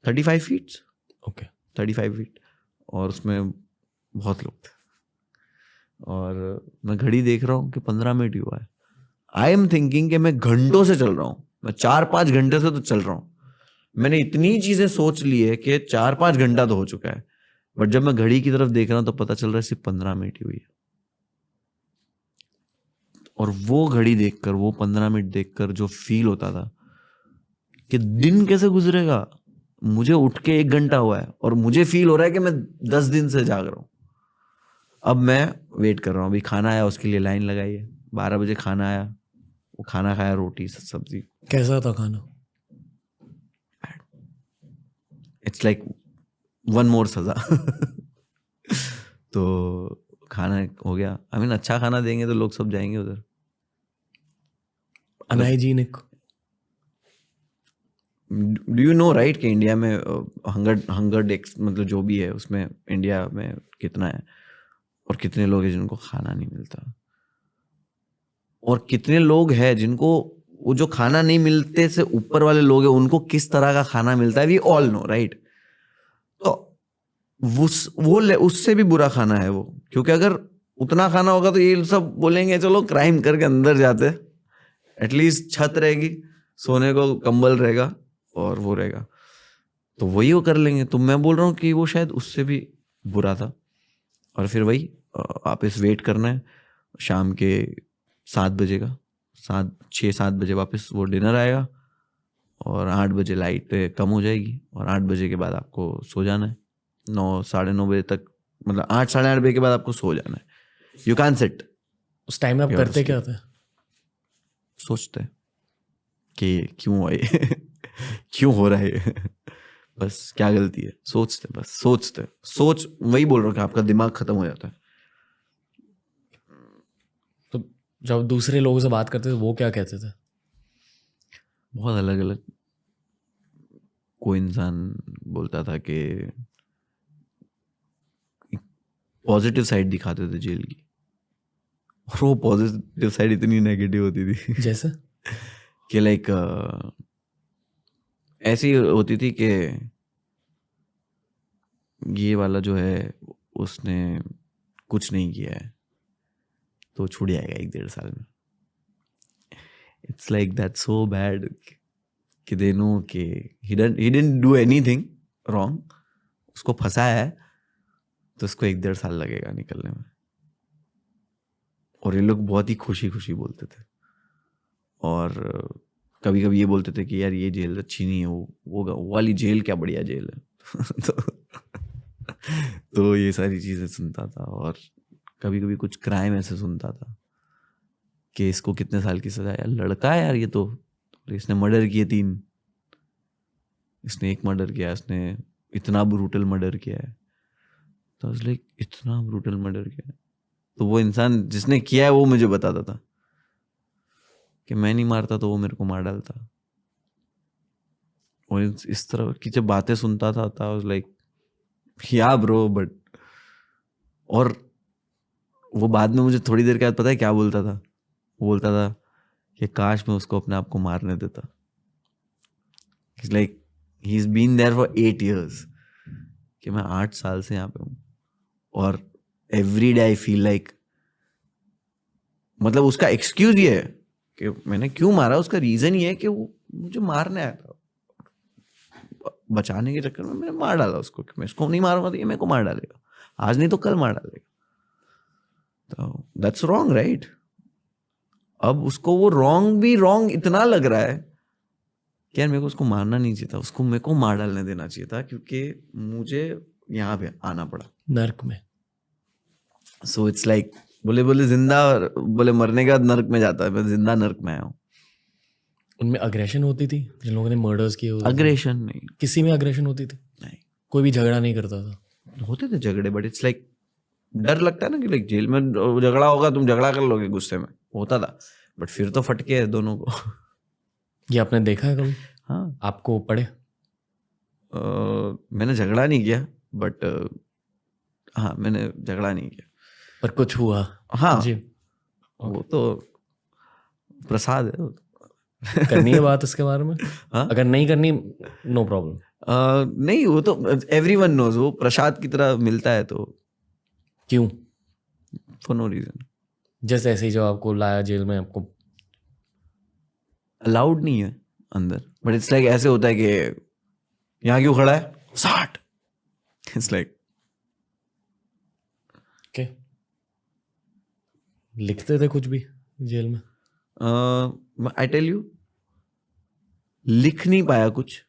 35 feet. Okay, 35 feet, और उसमें बहुत लोग थे, और मैं घड़ी देख रहा हूँ कि 15 मिनट ही हुआ है। आई एम थिंकिंग कि मैं घंटों से चल रहा हूँ, मैं 4-5 घंटे से तो चल रहा हूँ, मैंने इतनी चीजें सोच ली है कि 4-5 घंटा तो हो चुका है, बट जब मैं घड़ी की तरफ देख रहा हूँ तो पता चल रहा है सिर्फ 15 मिनट ही हुई है। और वो घड़ी देखकर, वो 15 मिनट देखकर जो फील होता था कि दिन कैसे गुजरेगा, मुझे उठ के 1 घंटा हुआ है और मुझे फील हो रहा है कि मैं 10 दिन से जाग रहा हूँ। अब मैं वेट कर रहा हूँ, अभी खाना आया उसके लिए लाइन लगाई है, 12 बजे खाना आया, वो खाना खाया, रोटी सब्जी। कैसा था खाना? इट्स लाइक वन मोर सजा। तो खाना हो गया, आई मीन अच्छा खाना देंगे तो लोग सब जाएंगे उधर। Unhygienic. Do you know right कि इंडिया में हंगर डेक्स मतलब जो भी है उसमें इंडिया में कितना है, और कितने लोग हैं जिनको खाना नहीं मिलता, और कितने लोग हैं जिनको वो जो खाना नहीं मिलते से ऊपर वाले लोग हैं उनको किस तरह का खाना मिलता है, वी ऑल नो राइट। तो उससे भी बुरा खाना है वो, क्योंकि अगर उतना खाना होगा तो ये सब बोलेंगे चलो क्राइम करके अंदर जाते, एटलीस्ट छत रहेगी, सोने को कंबल रहेगा और वो रहेगा, तो वही वो कर लेंगे। तो मैं बोल रहा हूँ कि वो शायद उससे भी बुरा था। और फिर वही वापस वेट करना है शाम के 7 बजे का, 6-7 बजे वापस वो डिनर आएगा, और 8 बजे लाइट कम हो जाएगी, और 8 बजे के बाद आपको सो जाना है। 9-9:30 बजे तक, मतलब 8-8:30 बजे के बाद आपको सो जाना है। You can sit. उस टाइम में आप करते क्या थे? सोचते कि क्यों आए, क्यों हो रहा है, बस क्या गलती है, सोचते, बस सोच। वही बोल रहा हूँ कि आपका दिमाग खत्म हो जाता है। तो जब दूसरे लोगों से बात करते थे वो क्या कहते थे? बहुत अलग अलग। कोई इंसान बोलता था कि पॉजिटिव साइड दिखाते थे जेल की, और वो पॉजिटिव साइड इतनी नेगेटिव होती थी जैसे कि लाइक ऐसी होती थी कि ये वाला जो है उसने कुछ नहीं किया है तो छूट जाएगा 1-1.5 साल में। It's like that so bad कि दे नो कि he didn't do anything wrong, उसको फंसाया है तो उसको 1-1.5 साल लगेगा निकलने में। और ये लोग बहुत ही खुशी खुशी बोलते थे, और कभी कभी ये बोलते थे कि यार ये जेल अच्छी नहीं है, वो वाली जेल क्या बढ़िया जेल है। तो ये सारी चीज़ें सुनता था, और कभी कभी कुछ क्राइम ऐसे सुनता था कि इसको कितने साल की सजा, यार लड़का है यार ये तो, इसने मर्डर किए 3, इसने 1 मर्डर किया, इसने इतना ब्रूटल मर्डर किया है। तो लाइक इतना ब्रूटल मर्डर किया है, तो वो इंसान जिसने किया है वो मुझे बताता था कि मैं नहीं मारता तो वो मेरे को मार डालता। और इस तरह की जब बातें सुनता था लाइक या ब्रो, बट और वो बाद में मुझे थोड़ी देर के बाद पता है क्या बोलता था? वो बोलता था कि काश मैं उसको अपने आप को मारने देता। Like he is been there for 8 years, कि मैं 8 साल से यहाँ पे हूँ, और every day I feel like, मतलब उसका एक्सक्यूज ये है कि मैंने क्यों मारा, उसका रीजन ये है कि वो मुझे मारने आया था, बचाने के चक्कर में मैंने मार डाला उसको, कि मैं इसको नहीं मारूंगा तो ये मेरे को मार डालेगा, आज नहीं तो कल मार डालेगा। तो दैट्स रॉन्ग राइट। अब उसको वो रॉन्ग इतना लग रहा है कि यार मेरे को उसको मारना नहीं चाहिए था, उसको मेरे को मार डालने देना चाहिए था, क्योंकि मुझे यहाँ पे आना पड़ा नर्क में। सो इट्स लाइक बोले जिंदा, बोले मरने के बाद नर्क में जाता है, मैं जिंदा नर्क में आया हूँ। उनमें अग्रेशन होती थी जिन लोगों ने मर्डर्स किए? अग्रेशन नहीं, किसी में अग्रेशन होती थी? नहीं, कोई भी झगड़ा नहीं करता था? होते थे झगड़े, बट इट्स लाइक डर लगता है ना कि लाइक जेल में झगड़ा होगा, तुम झगड़ा कर लोगे गुस्से में, होता था, बट फिर तो फटके है दोनों को। ये आपने देखा है कभी? हाँ, आपको पड़े? मैंने झगड़ा नहीं किया, बट हाँ मैंने झगड़ा नहीं किया, पर कुछ हुआ? हाँ जी। वो तो प्रसाद है। करनी है बात इसके बारे में? हाँ? अगर नहीं करनी नो प्रॉब्लम। नहीं, वो तो एवरीवन नोज, वो प्रसाद की तरह मिलता है, तो क्यों? For no reason. जैसे ऐसे ही जब आपको लाया जेल में, आपको अलाउड नहीं है अंदर, बट इट्स लाइक ऐसे होता है कि यहाँ क्यों खड़ा है 60. It's like okay. लिखते थे कुछ भी जेल में? आई टेल यू, लिख नहीं पाया कुछ,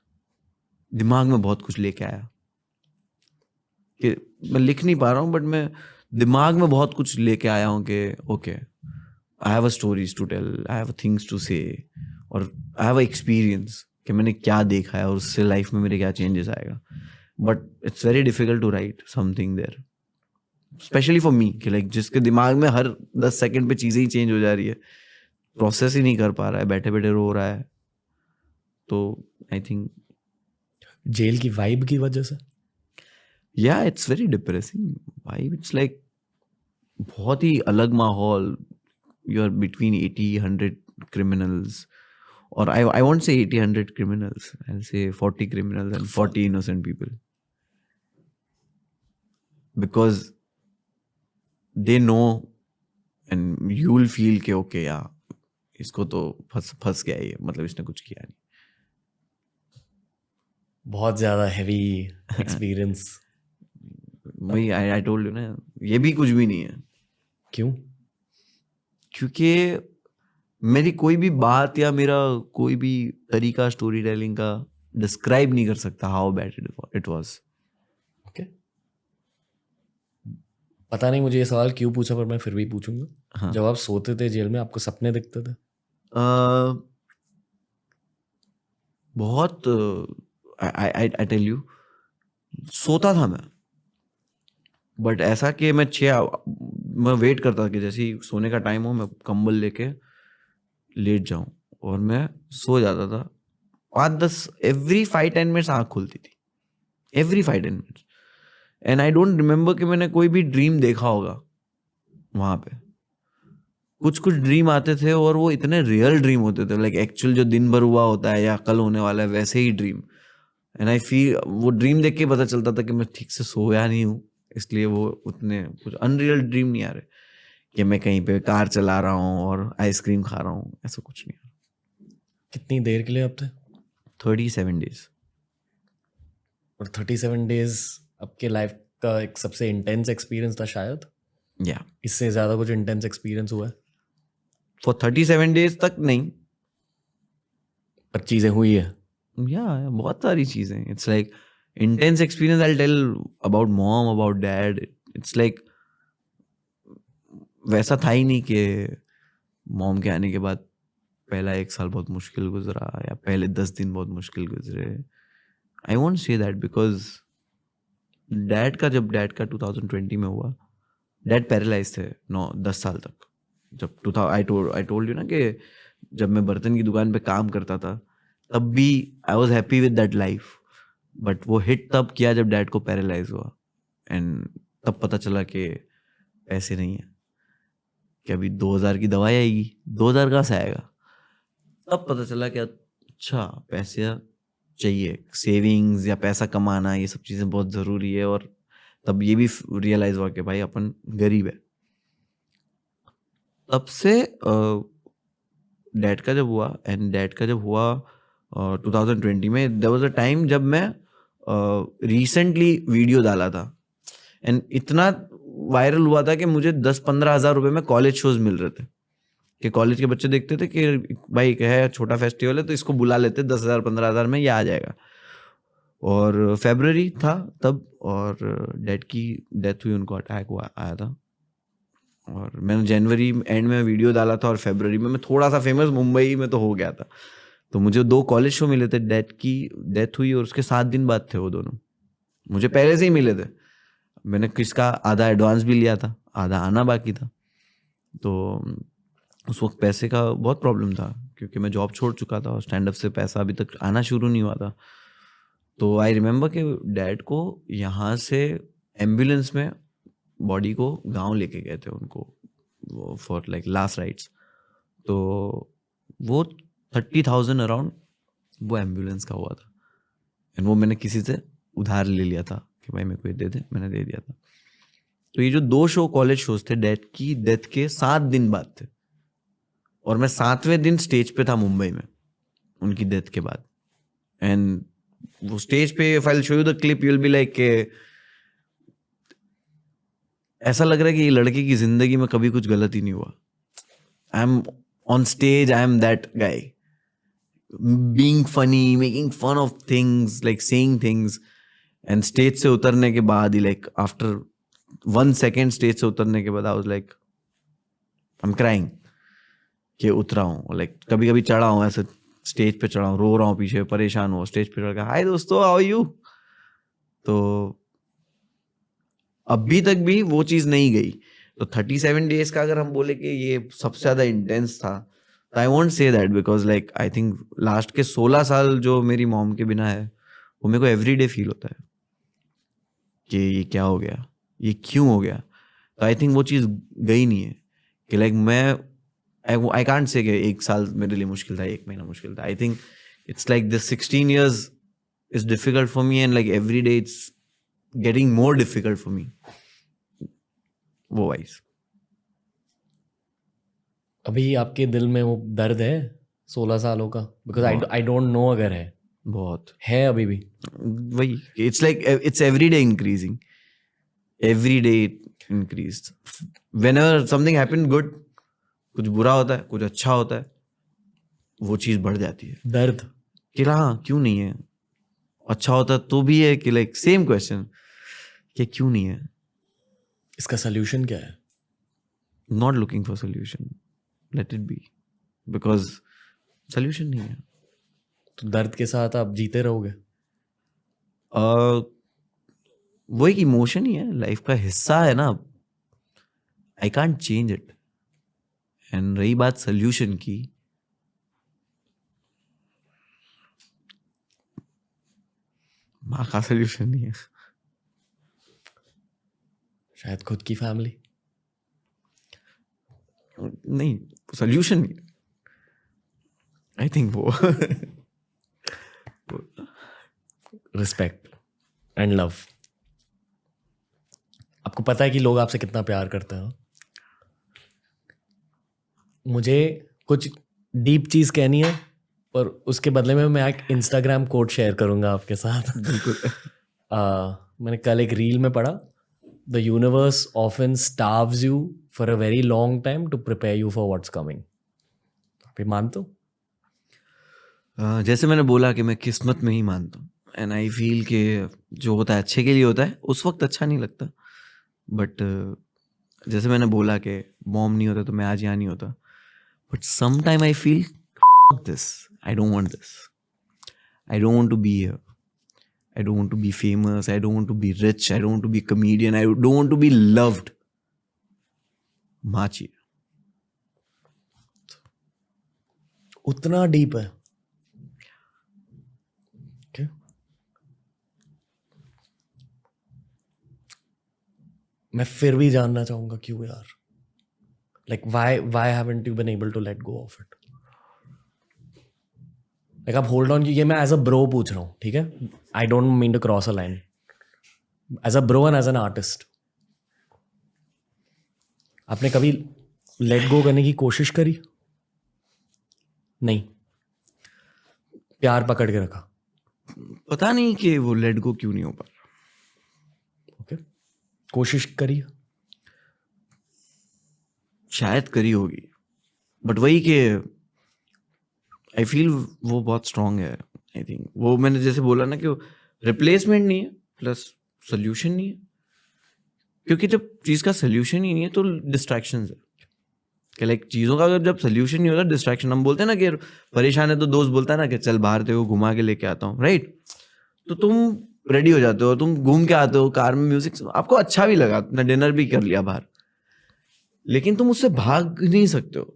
दिमाग में बहुत कुछ लेके आया. कि मैं लिख नहीं पा रहा हूँ बट मैं दिमाग में बहुत कुछ लेके आया हूँ कि okay, I have a stories to tell, I have things to say, और आई हैव अ एक्सपीरियंस कि मैंने क्या देखा है और उससे लाइफ में मेरे क्या चेंजेस आएगा. But it's very difficult to write something there, specially for me, कि लाइक जिसके दिमाग में हर 10 सेकंड पे चीज़ें ही चेंज हो जा रही है, प्रोसेस ही नहीं कर पा रहा है, बैठे बैठे रो रहा है. तो आई थिंक जेल की वाइब की वजह से, या it's very depressing vibe. It's like बहुत ही अलग माहौल. यू आर बिटवीन 80-100 क्रिमिनल्स, और I won't say 80-100 criminals, I'll say 40 criminals and 40 innocent people, because they know and you'll feel कि okay यार, इसको तो फंस गया ये, मतलब इसने कुछ किया नहीं. बहुत ज्यादा हैवी एक्सपीरियंस. वही I told you ना, ये भी कुछ भी नहीं है. क्यों? क्योंकि मेरी कोई भी बात या मेरा कोई भी तरीका स्टोरी टेलिंग का डिस्क्राइब नहीं कर सकता how bad it was. Okay, पता नहीं मुझे ये सवाल क्यों पूछा, पर मैं फिर भी पूछूंगा. हाँ. जब आप सोते थे जेल में, आपको सपने दिखते थे? बहुत आई टेल यू, सोता था मैं, बट ऐसा कि मैं वेट करता कि जैसे ही सोने का टाइम हो मैं कंबल लेके लेट जाऊं, और मैं सो जाता था. 5-10 एवरी 5-10 मिनट्स आँख खुलती थी, every 5-10 minutes. And I don't remember कि मैंने कोई भी ड्रीम देखा होगा वहाँ पे. कुछ कुछ ड्रीम आते थे और वो इतने रियल ड्रीम होते थे, लाइक एक्चुअल जो दिन भर हुआ होता है या कल होने वाला है वैसे ही ड्रीम. एंड आई फील वो ड्रीम देख के पता चलता था कि मैं ठीक से सोया नहीं हूँ, इसलिए वो उतने कुछ अनरियल ड्रीम नहीं आ रहे कि मैं कहीं पे कार चला रहा हूँ और आइसक्रीम खा रहा हूँ, ऐसा कुछ नहीं. कितनी देर के लिए आप थे? 37 days. और 37 डेज आपके लाइफ का एक सबसे इंटेंस एक्सपीरियंस था शायद? या इससे ज़्यादा कुछ इंटेंस एक्सपीरियंस हुआ है? फॉर 37 days तक नहीं, पर चीज़ें हुई है. या बहुत सारी चीज़ें. It's like intense experience I tell about mom, about dad. It's like वैसा था ही नहीं कि मॉम के आने के बाद पहला 1 साल बहुत मुश्किल गुजरा या पहले 10 दिन बहुत मुश्किल गुजरे. I won't say that, because जब डैड का 2020 में हुआ, डैड पैरालाइज थे 9-10 साल तक. जब आई टोल्ड यू ना कि जब मैं बर्तन की दुकान पे काम करता था तब भी I was happy with that life, but वो हिट तब किया जब डैड को पैरालाइज हुआ. एंड तब पता चला कि पैसे नहीं है, कि अभी 2000 की दवाई आएगी, 2000 कहाँ से आएगा. तब पता चला कि अच्छा पैसे चाहिए, सेविंग्स या पैसा कमाना, ये सब चीज़ें बहुत ज़रूरी है. और तब ये भी रियलाइज़ हुआ कि भाई अपन गरीब है. तब से डैड का जब हुआ 2020 में, देयर वाज अ टाइम जब मैं रिसेंटली वीडियो डाला था एंड इतना वायरल हुआ था कि मुझे 10-15 हज़ार रुपये में कॉलेज शोज मिल रहे थे. कि कॉलेज के बच्चे देखते थे कि भाई क्या है, छोटा फेस्टिवल है तो इसको बुला लेते, 10,000-15,000 में ये आ जाएगा. और फरवरी था तब, और डैड की डेथ हुई, उनको अटैक आया था. और मैंने जनवरी एंड में वीडियो डाला था और फरवरी में मैं थोड़ा सा फेमस मुंबई में तो हो गया था. तो मुझे 2 कॉलेज शो मिले थे. डैड की डेथ हुई और उसके 7 दिन बाद थे वो दोनों. मुझे पहले से ही मिले थे. मैंने किसका आधा एडवांस भी लिया था, आधा आना बाकी था. तो उस वक्त पैसे का बहुत प्रॉब्लम था क्योंकि मैं जॉब छोड़ चुका था और स्टैंड अप से पैसा अभी तक आना शुरू नहीं हुआ था. तो आई रिमेम्बर कि डैड को यहाँ से एम्बुलेंस में बॉडी को गांव लेके गए थे उनको फॉर लाइक लास्ट राइट्स. तो वो 30,000 अराउंड वो एम्बुलेंस का हुआ था. एंड वो मैंने किसी से उधार ले लिया था कि भाई मेरे को ये दे दे, मैंने दे दिया था. तो ये जो 2 शो कॉलेज शोज थे डैड की डेथ के 7 दिन बाद थे, और मैं 7वें दिन स्टेज पे था मुंबई में उनकी डेथ के बाद. एंड वो स्टेज पे if I'll show you the clip you'll be like के ऐसा लग रहा है कि ये लड़के की जिंदगी में कभी कुछ गलत ही नहीं हुआ. I am on stage, I am that guy, being funny, making fun of things, like saying things. And stage से उतरने के बाद ही लाइक आफ्टर 1 second स्टेज से उतरने के बाद I was like I am crying कि उतरा हूँ. लाइक कभी कभी चढ़ा हूँ, ऐसे स्टेज पे चढ़ा हूँ, रो रहा हूँ, पीछे परेशान हूँ, स्टेज पे चढ़ के हाय दोस्तों हाउ आर यू. तो अभी तक भी वो चीज़ नहीं गई. तो 37 days का अगर हम बोले कि ये सबसे ज़्यादा इंटेंस था, तो I won't say that because like I think last के 16 साल जो मेरी मॉम के बिना है, वो मेरे को एवरीडे फील होता है कि ये क्या हो गया, ये क्यों हो गया. तो आई थिंक वो चीज़ गई नहीं है कि लाइक मैं आई कांट से कि 1 साल मेरे लिए मुश्किल था, 1 महीना मुश्किल था. आई think it's like this 16 years is difficult for me and like every day it's getting more difficult for me. वो वाइज अभी आपके दिल में वो दर्द है 16 सालों का? बिकॉज आई डोंट नो अगर है. बहुत है अभी भी वही. It's like it's every day increasing, every day increase. Whenever something happen good, कुछ बुरा होता है, कुछ अच्छा होता है, वो चीज़ बढ़ जाती है. दर्द कि हाँ क्यों नहीं है, अच्छा होता तो भी है कि लाइक सेम क्वेश्चन कि क्यों नहीं है. इसका सोल्यूशन क्या है? Not looking for solution, let it be, because solution नहीं है. तो दर्द के साथ आप जीते रहोगे? वो एक इमोशन ही है, लाइफ का हिस्सा है ना. I can't change it. And रही बात सोल्यूशन की, माँ का सोल्यूशन नहीं है. शायद खुद की फैमिली? नहीं, सोल्यूशन नहीं. आई थिंक वो रिस्पेक्ट एंड लव. आपको पता है कि लोग आपसे कितना प्यार करते हैं. मुझे कुछ डीप चीज कहनी है, पर उसके बदले में मैं एक इंस्टाग्राम कोड शेयर करूंगा आपके साथ. मैंने कल एक रील में पढ़ा, the universe often starves you for a very long time to prepare you for what's coming. आप ये मानते हो? जैसे मैंने बोला कि मैं किस्मत में ही मानता हूँ. एंड आई फील कि जो होता है अच्छे के लिए होता है. उस वक्त अच्छा नहीं लगता, बट जैसे मैंने बोला कि मॉम नहीं होता तो मैं आज यहाँ नहीं होता. But some time I feel this, I don't want this, I don't want to be here, I don't want to be famous, I don't want to be rich, I don't want to be a comedian, I don't want to be loved. माँ चाहिए. उतना deep है? okay. मैं फिर भी जानना चाहूंगा क्यों यार. Like why haven't you been able to let go of it? Like आप होल्ड ऑन. ये मैं एज अ ब्रो पूछ रहा हूँ, ठीक है? I don't mean to cross a line. As a bro and as an artist, आपने कभी लेट गो करने की कोशिश करी? नहीं, प्यार पकड़ के रखा? पता नहीं कि वो लेट गो क्यों नहीं हो पा रहा. ओके, कोशिश करी? शायद करी होगी, बट वही कि आई फील वो बहुत स्ट्रांग है. आई थिंक वो मैंने जैसे बोला ना कि रिप्लेसमेंट नहीं है प्लस सोल्यूशन नहीं है. क्योंकि जब चीज़ का सोल्यूशन ही नहीं है तो डिस्ट्रैक्शंस है. कि लाइक चीज़ों का अगर जब सोल्यूशन नहीं होता, डिस्ट्रैक्शन. हम बोलते हैं ना कि परेशान है तो दोस्त बोलता है ना कि चल बाहर तेरे को घुमा के लेके आता हूँ, राइट? तो तुम रेडी हो जाते हो, तुम घूम के आते हो, कार में म्यूजिक, आपको अच्छा भी लगा, तुमने डिनर भी कर लिया बाहर, लेकिन तुम उससे भाग नहीं सकते हो.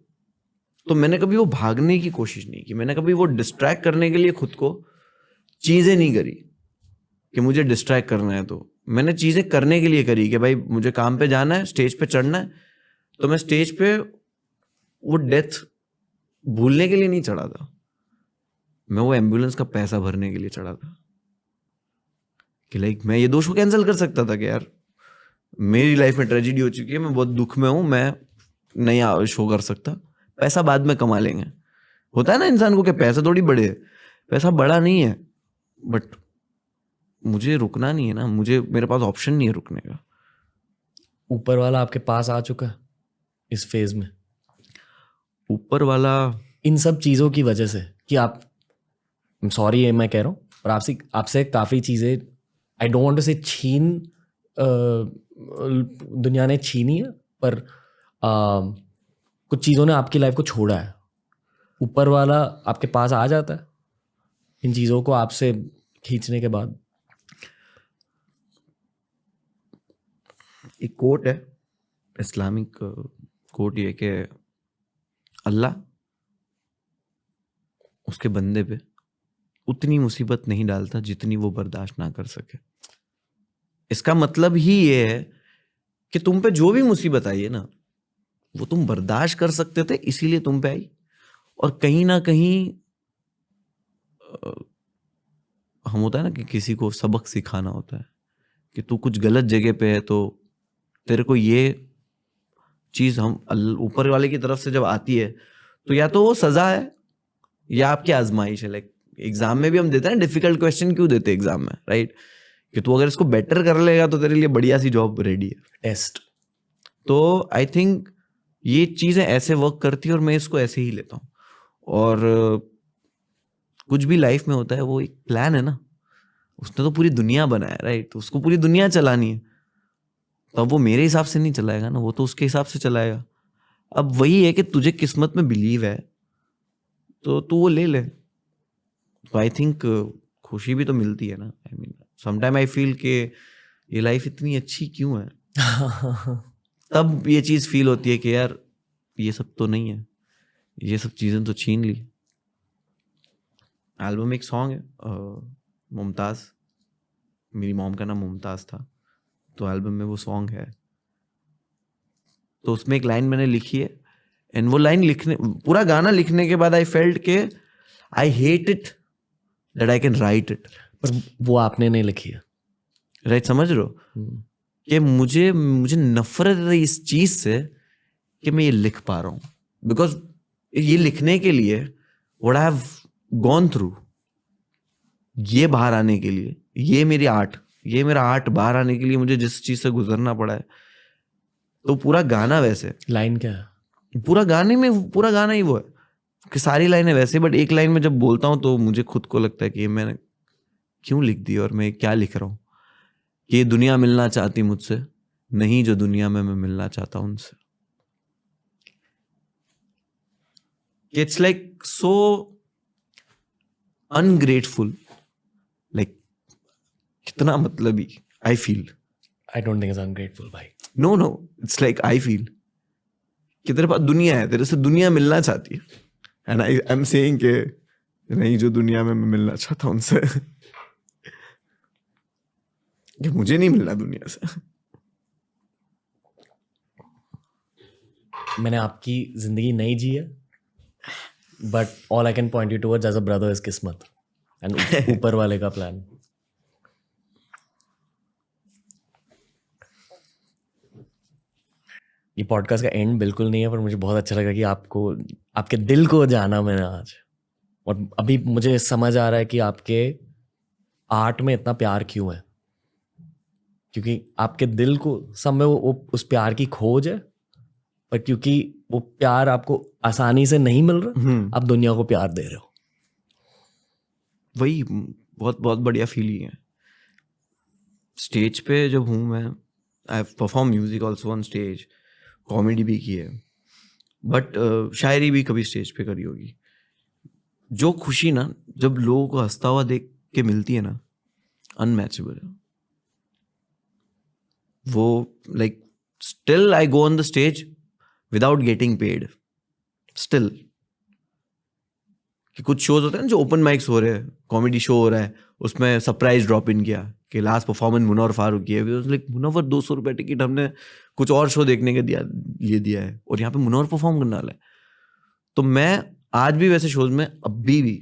तो मैंने कभी वो भागने की कोशिश नहीं की, मैंने कभी वो डिस्ट्रैक्ट करने के लिए खुद को चीज़ें नहीं करी कि मुझे डिस्ट्रैक्ट करना है. तो मैंने चीज़ें करने के लिए करी कि भाई मुझे काम पे जाना है, स्टेज पे चढ़ना है. तो मैं स्टेज पे वो डेथ भूलने के लिए नहीं चढ़ा था, मैं वो एम्बुलेंस का पैसा भरने के लिए चढ़ा था. कि लाइक मैं ये 2 शो कैंसिल कर सकता था कि यार मेरी लाइफ में ट्रेजेडी हो चुकी है, मैं बहुत दुख में हूँ, मैं नहीं शो कर सकता, पैसा बाद में कमा लेंगे. होता है ना इंसान को कि पैसा थोड़ी बड़े है. पैसा बड़ा नहीं है, बट मुझे रुकना नहीं है ना, मेरे पास ऑप्शन नहीं है रुकने का। ऊपर वाला आपके पास आ चुका है इस फेज में, ऊपर वाला इन सब चीज़ों की वजह से कि आप, सॉरी ये मैं कह रहा हूँ, पर आपसे काफ़ी चीज़ें आई डोंट वांट टू से छीन दुनिया ने छीनी है, पर कुछ चीज़ों ने आपकी लाइफ को छोड़ा है। ऊपर वाला आपके पास आ जाता है इन चीज़ों को आपसे खींचने के बाद। एक कोट है, इस्लामिक कोट, ये कि अल्लाह उसके बंदे पे उतनी मुसीबत नहीं डालता जितनी वो बर्दाश्त ना कर सके। इसका मतलब ही ये है कि तुम पे जो भी मुसीबत आई है ना, वो तुम बर्दाश्त कर सकते थे, इसीलिए तुम पे आई। और कहीं ना कहीं हम होता है ना कि किसी को सबक सिखाना होता है कि तू कुछ गलत जगह पे है, तो तेरे को ये चीज हम ऊपर वाले की तरफ से जब आती है तो या तो वो सजा है या आपकी आजमाइश है। लाइक एग्जाम में भी हम देते हैं ना, डिफिकल्ट क्वेश्चन क्यों देते हैं एग्जाम में, राइट? कि तू अगर इसको बेटर कर लेगा तो तेरे लिए बढ़िया सी जॉब रेडी है, टेस्ट। तो आई थिंक ये चीजें ऐसे वर्क करती है और मैं इसको ऐसे ही लेता हूँ। और कुछ भी लाइफ में होता है वो एक प्लान है ना, उसने तो पूरी दुनिया बनाया, राइट? तो उसको पूरी दुनिया चलानी है, तो अब वो मेरे हिसाब से नहीं चलाएगा ना, वो तो उसके हिसाब से चलाएगा। अब वही है कि तुझे किस्मत में बिलीव है तो तू वो ले ले। तो आई थिंक खुशी भी तो मिलती है ना। I mean sometime I feel कि ये लाइफ इतनी अच्छी क्यों है, तब ये चीज फील होती है कि यार ये सब तो नहीं है, ये सब चीजें तो छीन ली। एल्बम में एक सॉन्ग है मुमताज, मेरी मॉम का नाम मुमताज था, तो एल्बम में वो सॉन्ग है, तो उसमें एक लाइन मैंने लिखी है। एंड वो लाइन लिखने, पूरा गाना लिखने के बाद आई फेल्ट के I hate it that I can write it. पर वो आपने नहीं लिखी है, राइट? समझ रहे हो कि मुझे नफरत है इस चीज से कि मैं ये लिख पा रहा हूँ, बिकॉज ये लिखने के लिए what I have gone through, ये बाहर आने के लिए, ये मेरा आर्ट बाहर आने के लिए मुझे जिस चीज से गुजरना पड़ा है, तो पूरा गाना वैसे। लाइन क्या है? पूरा गाना ही वो है कि सारी लाइनें वैसे, बट एक लाइन में जब बोलता हूँ तो मुझे खुद को लगता है कि ये मैंने क्यों लिख दी और मैं क्या लिख रहा हूँ। कि ये दुनिया मिलना चाहती मुझसे नहीं जो दुनिया में मैं मिलना चाहता हूं उनसे। It's like so ungrateful, like कितना मतलब ही I feel. I don't think it's ungrateful भाई। No it's like I feel कि तेरे पास दुनिया है, तेरे से दुनिया मिलना चाहती है, एंड आई एम सेइंग कि नहीं जो दुनिया में मैं मिलना चाहता हूं उनसे कि मुझे नहीं मिलना दुनिया से। मैंने आपकी जिंदगी नहीं जी है, but all I can point you towards as a brother is किस्मत एंड ऊपर वाले का प्लान। ये पॉडकास्ट का एंड बिल्कुल नहीं है, पर मुझे बहुत अच्छा लगा कि आपको, आपके दिल को जाना मैंने आज, और अभी मुझे समझ आ रहा है कि आपके आर्ट में इतना प्यार क्यों है, क्योंकि आपके दिल को सब में वो उस प्यार की खोज है, पर क्योंकि वो प्यार आपको आसानी से नहीं मिल रहा, आप दुनिया को प्यार दे रहे हो। वही बहुत बहुत बढ़िया फीलिंग है। स्टेज पे जब हूँ मैं, I perform music also on stage, comedy भी की है, बट शायरी भी कभी स्टेज पे करी होगी। जो खुशी ना जब लोगों को हंसता हुआ देख के मिलती है ना, अनमैचेबल है वो। Like still I go on the stage without getting paid still. कि कुछ शोज होते हैं ना जो ओपन माइक्स हो रहे हैं, कॉमेडी शो हो रहा है, उसमें सरप्राइज ड्रॉप इन किया कि लास्ट परफॉर्मेंस मुनव्वर फारूक की है। लाइक मुनव्वर 200 रुपये टिकट हमने कुछ और शो देखने के दिया है, और यहाँ पे मुनव्वर परफॉर्म करने वाला है। तो मैं आज भी वैसे शोज में अभी भी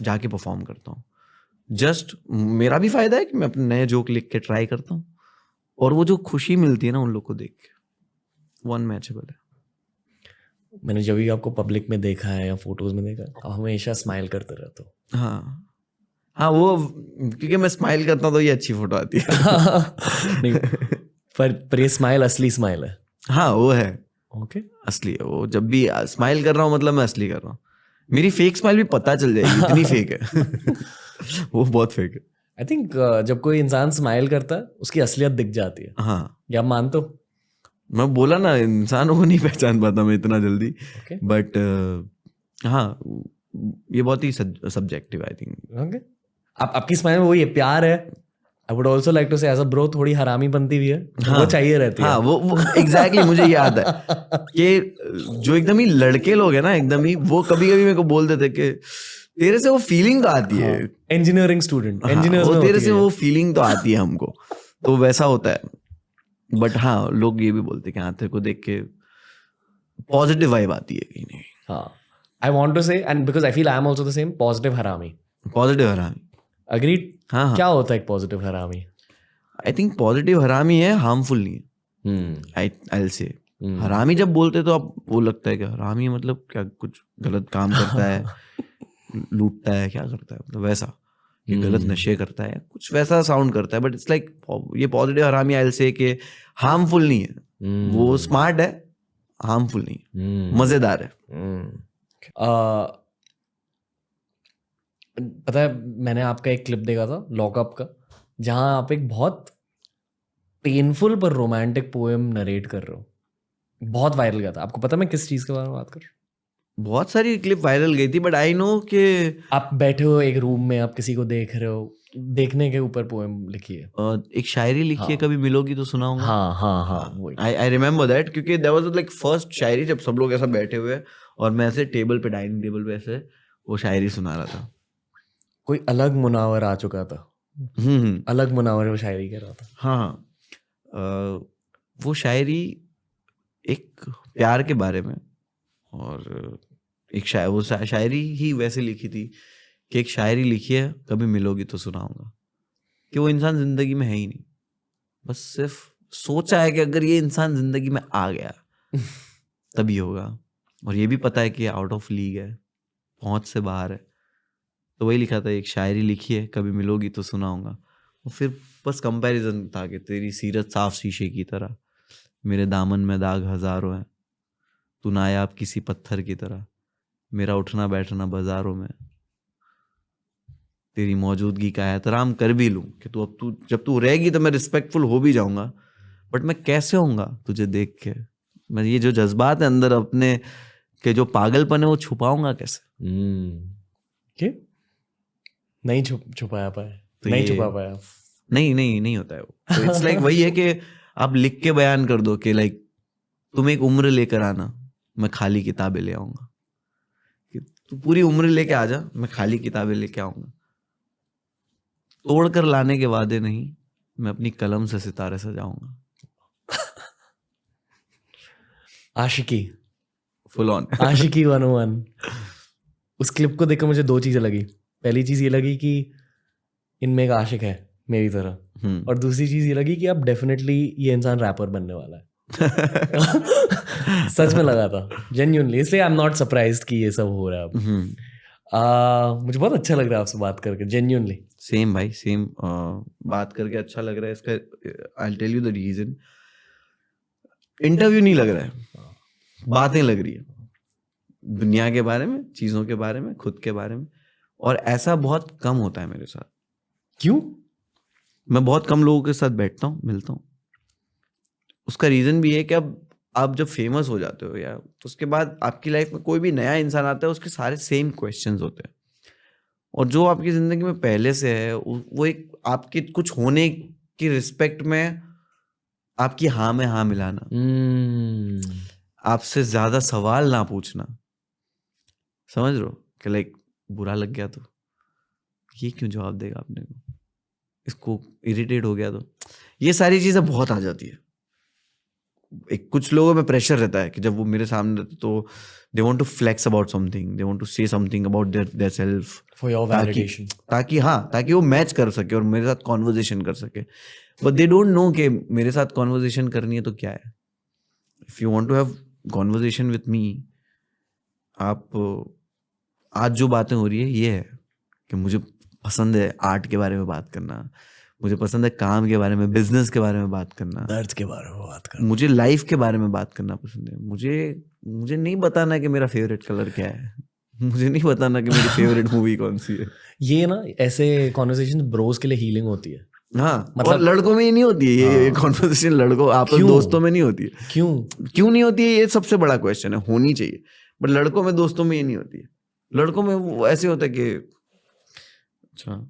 जाके परफॉर्म करता हूँ। जस्ट मेरा भी फायदा है कि मैं अपने नए जोक लिख के ट्राई करता हूँ, और वो जो खुशी मिलती है ना उन लोग को देख के, वो अनमैचेबल है। मैंने जब भी आपको पब्लिक में देखा है या फोटोज में देखा है, आप हमेशा स्माइल करते रहते हो। हाँ, हाँ वो क्योंकि मैं स्माइल करता हूँ तो ये अच्छी फोटो आती है। नहीं, पर ये स्माइल असली स्माइल है। हाँ वो है, ओके, असली है वो। जब भी स्माइल कर रहा हूँ मतलब मैं असली कर रहा हूँ। मेरी फेक स्माइल भी पता चल जाएगी, इतनी फेक है। वो बहुत फेक है। आई थिंक जब कोई इंसान स्माइल करता है उसकी असलियत दिख जाती है। हाँ क्या आप मानते हो? मैं बोला ना, इंसानों को नहीं पहचान पाता मैं इतना जल्दी। ओके, बट हाँ ये बहुत ही सब्जेक्टिव आई थिंक। ओके। आपकी स्माइल में वही है, प्यार है। I would also like to say as a bro थोड़ी हरामी बनती भी है, वो चाहिए रहती है। हाँ वो एग्जैक्टली मुझे याद है कि जो एकदम ही लड़के लोग हैं ना, एकदम ही वो कभी कभी मेरे को बोल देते कि तेरे से वो फीलिंग तो आती है। इंजीनियरिंग स्टूडेंट, हाँ, इंजीनियर्स वो में तेरे होती से है। वो फीलिंग तो आती है हमको, तो वैसा होता है। बट हाँ लोग ये भी बोलते हैं कि हाँ तेरे को देख के पॉजिटिव वाइब आती है कहीं नहीं। हाँ, आई वांट टू से, and because I feel I am also the same, positive हरामी। पॉजिटिव हरामी, अग्रीड। हाँ हाँ। क्या होता है एक पॉजिटिव हरामी? आई थिंक पॉजिटिव हरामी है, हार्मफुल नहीं है। आई विल से हरामी जब बोलते तो आप वो लगता है कि हरामी मतलब क्या, कुछ गलत काम करता है, लूटता है, क्या करता है, मतलब वैसा कि गलत नशे करता है, कुछ वैसा साउंड करता है। बट इट्स लाइक ये पॉजिटिव हरामी आई विल से कि हार्मफुल नहीं है। वो स्मार्ट है, हार्मफुल नहीं है, मजेदार है। पता है, मैंने आपका एक क्लिप देखा था लॉकअप का, जहां आप एक बहुत पेनफुल पर रोमांटिक पोएम नरेट कर रहे हो। बहुत वायरल गया था। आपको पता है मैं किस चीज के बारे में बात कर रहा हूँ? बहुत सारी क्लिप वायरल गई थी, बट आई नो कि आप बैठे हो एक रूम में, आप किसी को देख रहे हो, देखने के ऊपर पोएम लिखी है। एक शायरी लिखी है, कभी मिलोगी तो सुनाऊंगा। हाँ हाँ हाँ, वही। आई रिमेम्बर दैट, क्योंकि दैट वाज लाइक फर्स्ट शायरी जब सब लोग ऐसा बैठे हुए और मैं ऐसे टेबल पे, डाइनिंग टेबल पे ऐसे वो शायरी सुना रहा था। कोई अलग मुनावर आ चुका था, अलग मुनावर वो शायरी कर रहा था। हाँ हाँ। वो शायरी एक प्यार के बारे में, और एक वो शायरी ही वैसे लिखी थी कि एक शायरी लिखी है, कभी मिलोगी तो सुनाऊंगा, कि वो इंसान जिंदगी में है ही नहीं, बस सिर्फ सोचा है कि अगर ये इंसान जिंदगी में आ गया तभी होगा। और ये भी पता है कि आउट ऑफ लीग है, पहुंच से बाहर है। तो वही लिखा था, एक शायरी लिखी है, कभी मिलोगी तो सुनाऊंगा। और फिर बस कंपैरिजन था कि तेरी सीरत साफ शीशे की तरह, मेरे दामन में दाग हजारों हैं, तू नायाब किसी पत्थर की तरह, मेरा उठना बैठना बाजारों में, तेरी मौजूदगी का एहतराम कर भी लूं कि तू जब तू रहेगी तो मैं रिस्पेक्टफुल हो भी जाऊंगा, बट मैं कैसे होऊंगा तुझे देख के, मैं ये जो जज्बात है अंदर अपने के, जो पागलपन है, वो छुपाऊंगा कैसे? क्या नहीं छुपाया पाया, तो नहीं ये छुपा पाया। नहीं होता है वो। तो इट्स लाइक वही है कि आप लिख के बयान कर दो कि लाइक तुम एक उम्र लेकर आना, मैं खाली किताबें ले आऊंगा, कि तू पूरी उम्र लेके आ जा, मैं खाली किताबें लेके आऊंगा, तोड़ कर लाने के वादे नहीं, मैं अपनी कलम से सितारे सजाऊंगा। आशिकी, फुल ऑन आशिकी 101। उस क्लिप को देखकर मुझे दो चीजें लगी। पहली चीज ये लगी कि इनमें एक आशिक है मेरी तरह, और दूसरी चीज ये लगी कि अब डेफिनेटली ये इंसान रैपर बनने वाला है। सच में लगा था जेन्युइनली, इसलिए आई एम नॉट सरप्राइज्ड कि ये सब हो रहा है अब। मुझे बहुत अच्छा लग रहा है आपसे बात करके, जेन्युइनली। सेम भाई, सेम। बात करके अच्छा लग रहा है। इसका I will tell you the reason. Interview नहीं लग रहा है, बातें लग रही है दुनिया के बारे में, चीजों के बारे में, खुद के बारे में। और ऐसा बहुत कम होता है मेरे साथ। क्यों? मैं बहुत कम लोगों के साथ बैठता हूँ, मिलता हूँ। उसका रीजन भी है कि अब आप जब फेमस हो जाते हो या तो उसके बाद आपकी लाइफ में कोई भी नया इंसान आता है, उसके सारे सेम क्वेश्चंस होते हैं, और जो आपकी जिंदगी में पहले से है वो एक आपके कुछ होने की रिस्पेक्ट में आपकी हाँ में हाँ मिलाना, आपसे ज्यादा सवाल ना पूछना, समझ रहे हो? कि लाइक बुरा लग गया तो ये क्यों जवाब देगा आपने को, इसको इरिटेट हो गया तो, ये सारी चीजें बहुत आ जाती है। एक कुछ लोगों में प्रेशर रहता है कि जब वो मेरे सामने रहते तो they want to flex about something, they want to say something about their self for your validation, ताकि वो मैच कर सके और मेरे साथ कॉन्वर्जेशन कर सके। बट दे डोंट नो कि मेरे साथ कॉन्वर्जेशन करनी है तो क्या है। If you want to have conversation with me, आप आज जो बातें हो रही है ये है कि मुझे पसंद है आर्ट के बारे में बात करना, मुझे पसंद है काम के बारे में, बिजनेस के बारे में बात करना, दर्द के बारे में बात करना, मुझे लाइफ के बारे में बात करना पसंद है। मुझे नहीं बताना कि मेरा फेवरेट कलर क्या है, मुझे नहीं बताना कि मेरी फेवरेट मूवी कौन सी है। ये ना ऐसे कॉन्वर्सेशन ब्रोस के लिए हीलिंग होती है। हाँ, मतलब लड़कों में ही नहीं होती है ये कॉन्वर्सेशन, लड़कों आपस दोस्तों में नहीं होती है। क्यों नहीं होती है, ये सबसे बड़ा क्वेश्चन है। होनी चाहिए, बट लड़कों में दोस्तों में ये नहीं होती है। लड़कों में वो ऐसे होता है कि अच्छा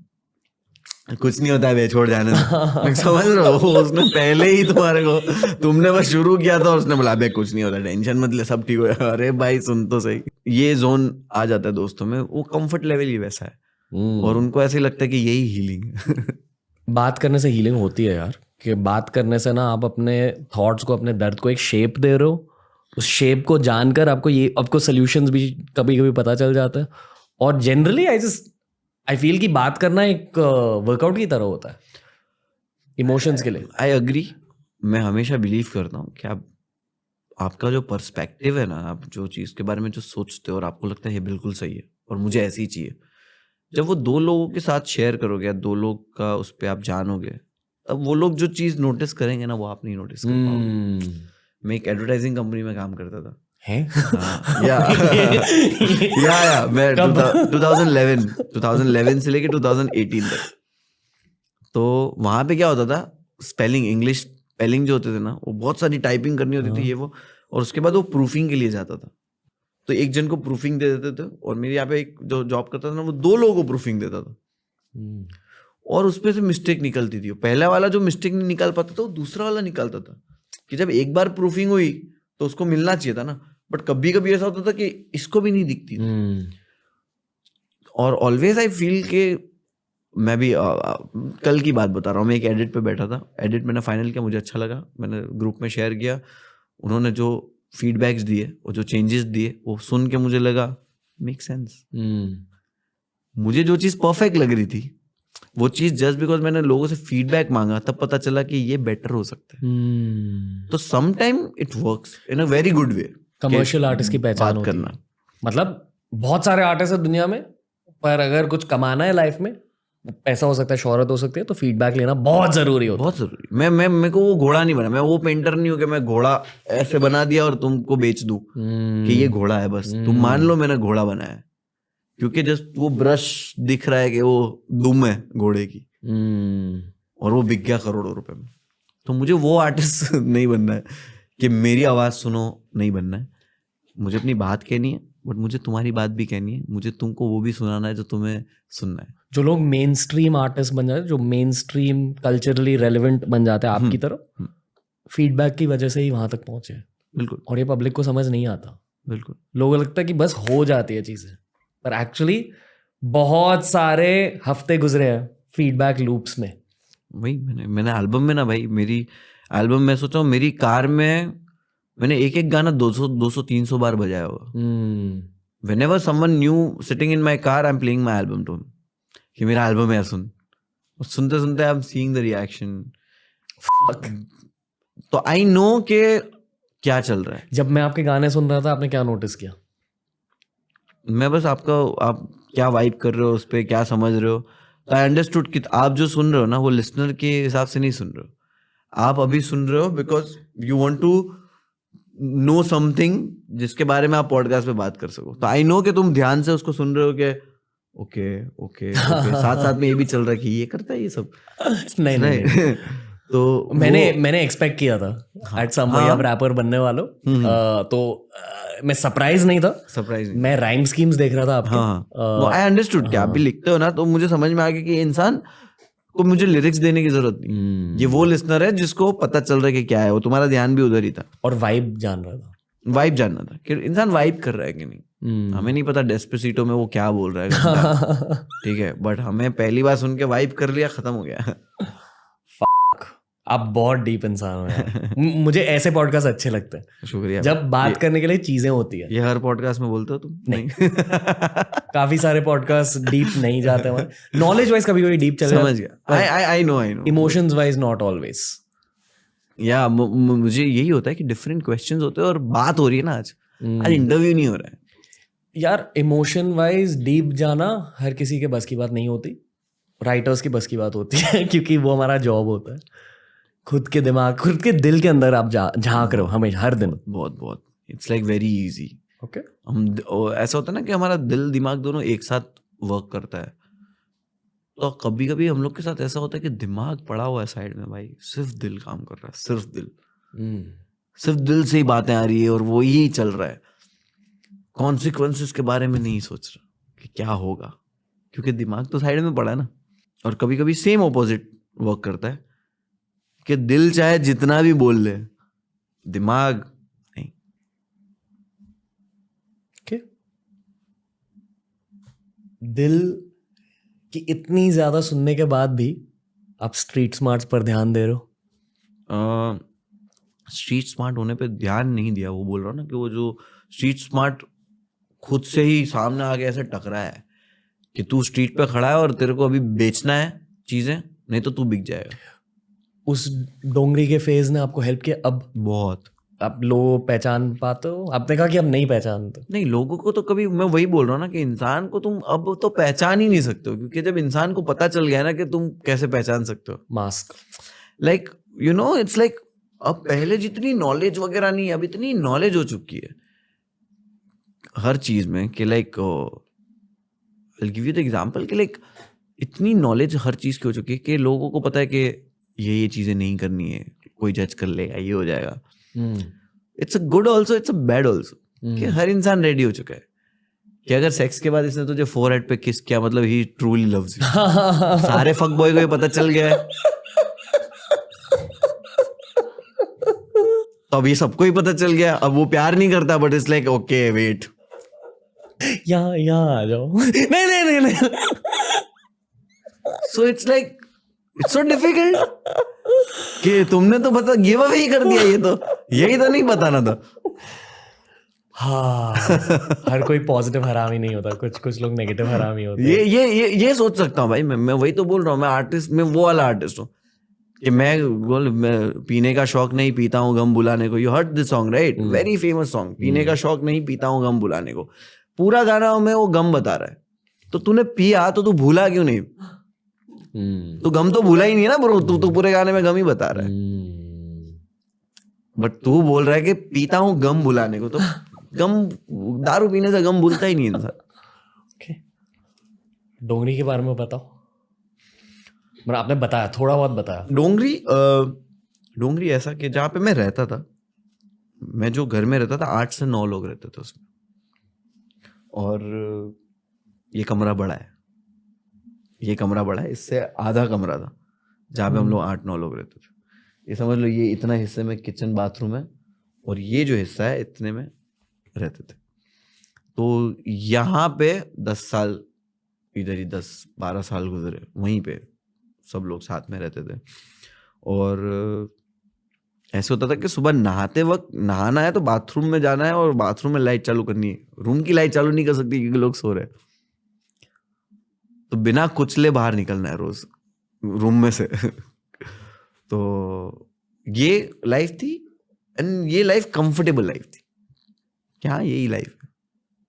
कुछ नहीं होता है बे, छोड़ जाने दो। समझ रहे हो, उसने पहले ही तुम्हारे को, तुमने बस शुरू किया था, उसने बोला बे कुछ नहीं होता, टेंशन मत ले, सब ठीक हो जाएगा। अरे भाई सुन तो सही, ये जोन आ जाता है दोस्तों में, वो कंफर्ट लेवल ही वैसा है और उनको ऐसे लगता है कि यही हीलिंग है। बात करने से हीलिंग होती है यार, कि बात करने से ना आप अपने थॉट्स को, अपने दर्द को एक शेप दे रहे हो। उस शेप को जानकर आपको सॉल्यूशंस भी कभी कभी पता चल जाता है। और जनरली आई फील कि बात करना एक वर्कआउट की तरह होता है इमोशंस के लिए। I agree. मैं हमेशा बिलीव करता हूँ कि आपका जो पर्सपेक्टिव है ना, आप जो चीज़ के बारे में जो सोचते हो और आपको लगता है ये बिल्कुल सही है और मुझे ऐसे ही चाहिए, जब वो दो लोगों के साथ शेयर करोगे या दो लोग का उस पर आप जानोगे, तब वो लोग जो चीज़ नोटिस करेंगे ना, वो आप नहीं नोटिस कर पाओगे। मैं एक एडवर्टाइजिंग कंपनी में काम करता था। मैं 2011 से लेके 2018 तक। तो वहां पे क्या होता था, स्पेलिंग, इंग्लिश स्पेलिंग जो होते थे ना, वो बहुत सारी टाइपिंग करनी होती थी ये वो, और उसके बाद वो प्रूफिंग के लिए जाता था। तो एक जन को प्रूफिंग दे देते थे और मेरे यहाँ पे एक जो जॉब करता था ना, वो 2 लोगों को प्रूफिंग देता था और उसपे से मिस्टेक निकलती थी। पहला वाला जो मिस्टेक नहीं निकाल पाता था, वो दूसरा वाला निकालता था। कि जब एक बार प्रूफिंग हुई तो उसको मिलना चाहिए था ना, बट कभी कभी ऐसा होता था कि इसको भी नहीं दिखती थी। और ऑलवेज आई फील के मैं भी कल की बात बता रहा हूँ, मैं एक एडिट पे बैठा था, एडिट मैंने फाइनल किया, मुझे अच्छा लगा, मैंने ग्रुप में शेयर किया। उन्होंने जो फीडबैक्स दिए और जो चेंजेस दिए, वो सुन के मुझे लगा मेक सेंस। मुझे जो चीज़ परफेक्ट लग रही थी, वो चीज़ जस्ट बिकॉज मैंने लोगों से फीडबैक मांगा, तब पता चला कि ये बेटर हो सकता है। तो some time it works in a very good way. Commercial artist की पहचान होती है। मतलब बहुत सारे आर्टिस्ट है दुनिया में, पर अगर कुछ कमाना है लाइफ में, पैसा हो सकता है, शोहरत हो सकती है, तो फीडबैक लेना बहुत जरूरी होता है। बहुत जरूरी। मैं मेरे को वो घोड़ा नहीं बना, मैं वो पेंटर नहीं हूँ कि मैं घोड़ा ऐसे बना दिया और तुमको बेच दूं कि ये घोड़ा है, बस तुम मान लो मैंने घोड़ा बनाया। क्योंकि जस्ट वो ब्रश दिख रहा है कि वो दुम है घोड़े की और वो बिक गया करोड़ों रुपए में। तो मुझे वो आर्टिस्ट नहीं बनना है कि मेरी आवाज सुनो, नहीं बनना है। मुझे अपनी बात कहनी है, बट मुझे तुम्हारी बात भी कहनी है, मुझे तुमको वो भी सुनाना है जो तुम्हें सुनना है। जो लोग मेन स्ट्रीम आर्टिस्ट बन जाते हैं, जो मेन स्ट्रीम कल्चरली रेलेवेंट बन जाते हैं आपकी तरह, फीडबैक की वजह से ही वहां तक पहुंचे। बिल्कुल। और ये पब्लिक को समझ नहीं आता। बिल्कुल। लोगों को लगता है कि बस हो जाती है चीजें, पर एक्चुअली बहुत सारे हफ्ते गुजरे हैं फीडबैक लूप्स में। वही मैंने एल्बम में ना भाई, मेरी एल्बम में सोचा हूँ, मेरी कार में मैंने एक एक गाना 200-300 बार बजाया होगा। Whenever someone new sitting in my car, I'm playing my album to him कि मेरा एल्बम है, सुन। और सुनते सुनते I'm seeing the reaction। तो I know कि क्या चल रहा है। जब मैं आपके गाने सुन रहा था, आपने क्या नोटिस किया? मैं बस आप क्या वाइब कर रहे हो, उस पर क्या समझ रहे हो। तो आई अंडरस्टूड कि आप जो सुन रहे हो ना, वो लिसनर के हिसाब से नहीं सुन रहे हो। आप अभी सुन रहे हो because you want to know something जिसके बारे में आप पॉडकास्ट में बात कर सको। तो आई नो कि तुम ध्यान से उसको सुन रहे हो कि ओके साथ साथ में ये भी चल रहा है कि ये करता है ये सब। नहीं। तो मैंने एक्सपेक्ट किया था एट सम पॉइंट आप रैपर बनने वालों, तो मैं सरप्राइज नहीं था। सरप्राइज मैं राइम स्कीम्स देख रहा था आपके। आई अंडरस्टूड कि आप भी लिखते हो ना, तो मुझे समझ में आ गया कि इंसान को मुझे लिरिक्स देने की जरूरत नहीं। ये वो लिसनर है जिसको पता चल रहा है कि क्या है, वो तुम्हारा ध्यान भी उधर ही था। और वाइब जान रहा था, वाइब जानना था कि इंसान वाइब कर रहा है कि नहीं। हमें नहीं पता डेस्पेसिटो में वो क्या बोल रहा है, ठीक है, बट हमें पहली बार सुन के वाइब कर लिया, खत्म हो गया। आप बहुत डीप इंसान हो यार। मुझे ऐसे पॉडकास्ट अच्छे लगते हैं। शुक्रिया। जब बात करने के लिए चीजें होती है। ये हर पॉडकास्ट में बोलते हो तुम? नहीं। काफी सारे पॉडकास्ट डीप नहीं जाते हैं। नॉलेज वाइज कभी कभी डीप चले, समझ गया। I know emotions wise not always. या मुझे यही होता है कि डिफरेंट क्वेश्चंस होते हैं और बात हो रही है ना, आज इंटरव्यू नहीं हो रहा है यार। इमोशन वाइज डीप जाना हर किसी के बस की बात नहीं होती। राइटर्स की बस की बात होती है क्योंकि वो हमारा जॉब होता है। खुद के दिमाग, खुद के दिल के अंदर आप झांक रहे हो हमेशा, हर दिन। बहुत बहुत it's like very easy. Okay, ऐसा होता है ना कि हमारा दिल दिमाग दोनों एक साथ वर्क करता है। तो कभी कभी हम लोग के साथ ऐसा होता है कि दिमाग पड़ा हुआ है साइड में भाई, सिर्फ दिल काम कर रहा है, सिर्फ दिल, सिर्फ दिल से ही बातें आ रही है और वो ही चल रहा है। कॉन्सिक्वेंसेस के बारे में नहीं सोच रहा कि क्या होगा, क्योंकि दिमाग तो साइड में पड़ा है ना। और कभी कभी सेम ऑपोजिट वर्क करता है कि दिल चाहे जितना भी बोल ले, दिमाग नहीं। okay. दिल की इतनी ज्यादा सुनने के बाद भी आप स्ट्रीट स्मार्ट्स पर ध्यान दे रहे हो। स्ट्रीट स्मार्ट होने पे ध्यान नहीं दिया, वो बोल रहा हूँ ना कि वो जो स्ट्रीट स्मार्ट खुद से ही सामने आके ऐसे टकरा है कि तू स्ट्रीट पे खड़ा है और तेरे को अभी बेचना है चीजें, नहीं तो तू बिक जाएगा। उस डोंगरी के फेज ने आपको हेल्प किया? अब बहुत आप लोग पहचान पाते हो? आपने कहा कि अब नहीं पहचानते। नहीं, लोगों को तो कभी, मैं वही बोल रहा हूँ ना कि इंसान को तुम अब तो पहचान ही नहीं सकते हो, क्योंकि जब इंसान को पता चल गया ना कि तुम कैसे पहचान सकते हो। Mask, like you know, it's like अब पहले जितनी नॉलेज वगैरह नहीं है, अब इतनी नॉलेज हो चुकी है हर चीज में कि like I give you the example कि लाइक इतनी नॉलेज हर चीज की हो चुकी है कि लोगों को पता है कि ये चीजें नहीं करनी है, कोई जज कर लेगा, ये हो जाएगा। It's a good also, it's a bad also कि हर इंसान रेडी हो चुका है कि अगर सेक्स के बाद इसने तुझे फोरहेड पे किस किया, मतलब ही ट्रूली लव्स यू। सारे फक बॉय को ये पता चल गया है, तो अब ये सबको ही पता चल गया। अब वो प्यार नहीं करता, but it's like okay wait, यहाँ आ जाओ। नहीं नहीं नहीं नहीं। So it's like it's so difficult कि तुमने तो पता गिव अवे ही कर दिया, ये तो यही तो नहीं बताना था। हाँ, हर कोई पॉजिटिव हरामी नहीं होता, कुछ कुछ लोग नेगेटिव हरामी होते हैं। ये सोच सकता हूँ भाई, मैं वही तो बोल रहा हूँ, मैं आर्टिस्ट, मैं वो वाला आर्टिस्ट हूँ कि मैं पीने का शौक नहीं, पीता हूँ गम बुलाने को। You heard this song right, very famous song, पीने का शौक नहीं, पीता हूँ गम बुलाने को। पूरा गाना में वो गम बता रहा है, तो तूने पिया तो तू भूला क्यों नहीं? तू गम तो भूला ही नहीं है ना ब्रो, तू पूरे गाने में गम ही बता रहा है, बट तू बोल रहा है कि पीता हूँ गम बुलाने को। तो गम, दारू पीने से गम भूलता ही नहीं इंसान। डोंगरी के बारे में बताओ। मतलब आपने बताया, थोड़ा बहुत बताया। डोंगरी ऐसा कि जहाँ पे मैं रहता था, मैं जो घर में रहता था 8 से 9 लोग रहते थे उसमें, और ये कमरा बड़ा है, ये कमरा बड़ा है, इससे आधा कमरा था जहाँ पे हम लोग 8-9 लोग रहते थे। ये समझ लो, ये इतना हिस्से में किचन बाथरूम है और ये जो हिस्सा है इतने में रहते थे। तो यहाँ पे 10 साल, इधर ही 10-12 साल गुजरे, वहीं पे सब लोग साथ में रहते थे। और ऐसे होता था कि सुबह नहाते वक्त, नहाना है तो बाथरूम में जाना है और बाथरूम में लाइट चालू करनी है, रूम की लाइट चालू नहीं कर सकती क्योंकि लोग सो रहे हैं, तो बिना कुचले बाहर निकलना है रोज रूम में से। तो ये लाइफ थी, एंड ये लाइफ कंफर्टेबल लाइफ थी, क्या यही लाइफ है,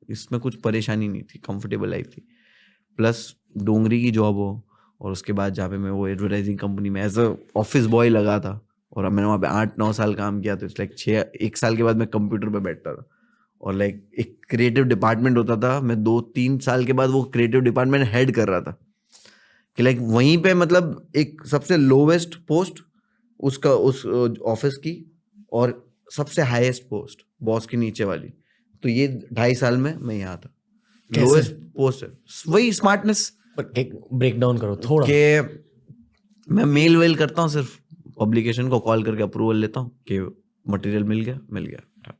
इसमें कुछ परेशानी नहीं थी, कंफर्टेबल लाइफ थी। प्लस डोंगरी की जॉब हो, और उसके बाद जहाँ पे मैं वो एडवर्टाइजिंग कंपनी में एज अ ऑफिस बॉय लगा था, और अब मैंने वहाँ पे 8-9 साल काम किया, तो इट्स लाइक 1 साल के बाद मैं कंप्यूटर पे बैठता था, और लाइक एक क्रिएटिव डिपार्टमेंट होता था, मैं 2-3 साल के बाद वो क्रिएटिव डिपार्टमेंट हेड कर रहा था, कि लाइक वहीं पे मतलब एक सबसे लोवेस्ट पोस्ट उसका, उस ऑफिस की, और सबसे हाईएस्ट पोस्ट बॉस के नीचे वाली। तो ये 2.5 साल में मैं यहाँ था, लोवेस्ट पोस्ट है। वही स्मार्टनेस, ब्रेक डाउन करो थोड़ा। कि मैं मेल वेल करता हूँ, सिर्फ पब्लिकेशन को कॉल करके अप्रूवल लेता हूँ कि मटेरियल मिल गया।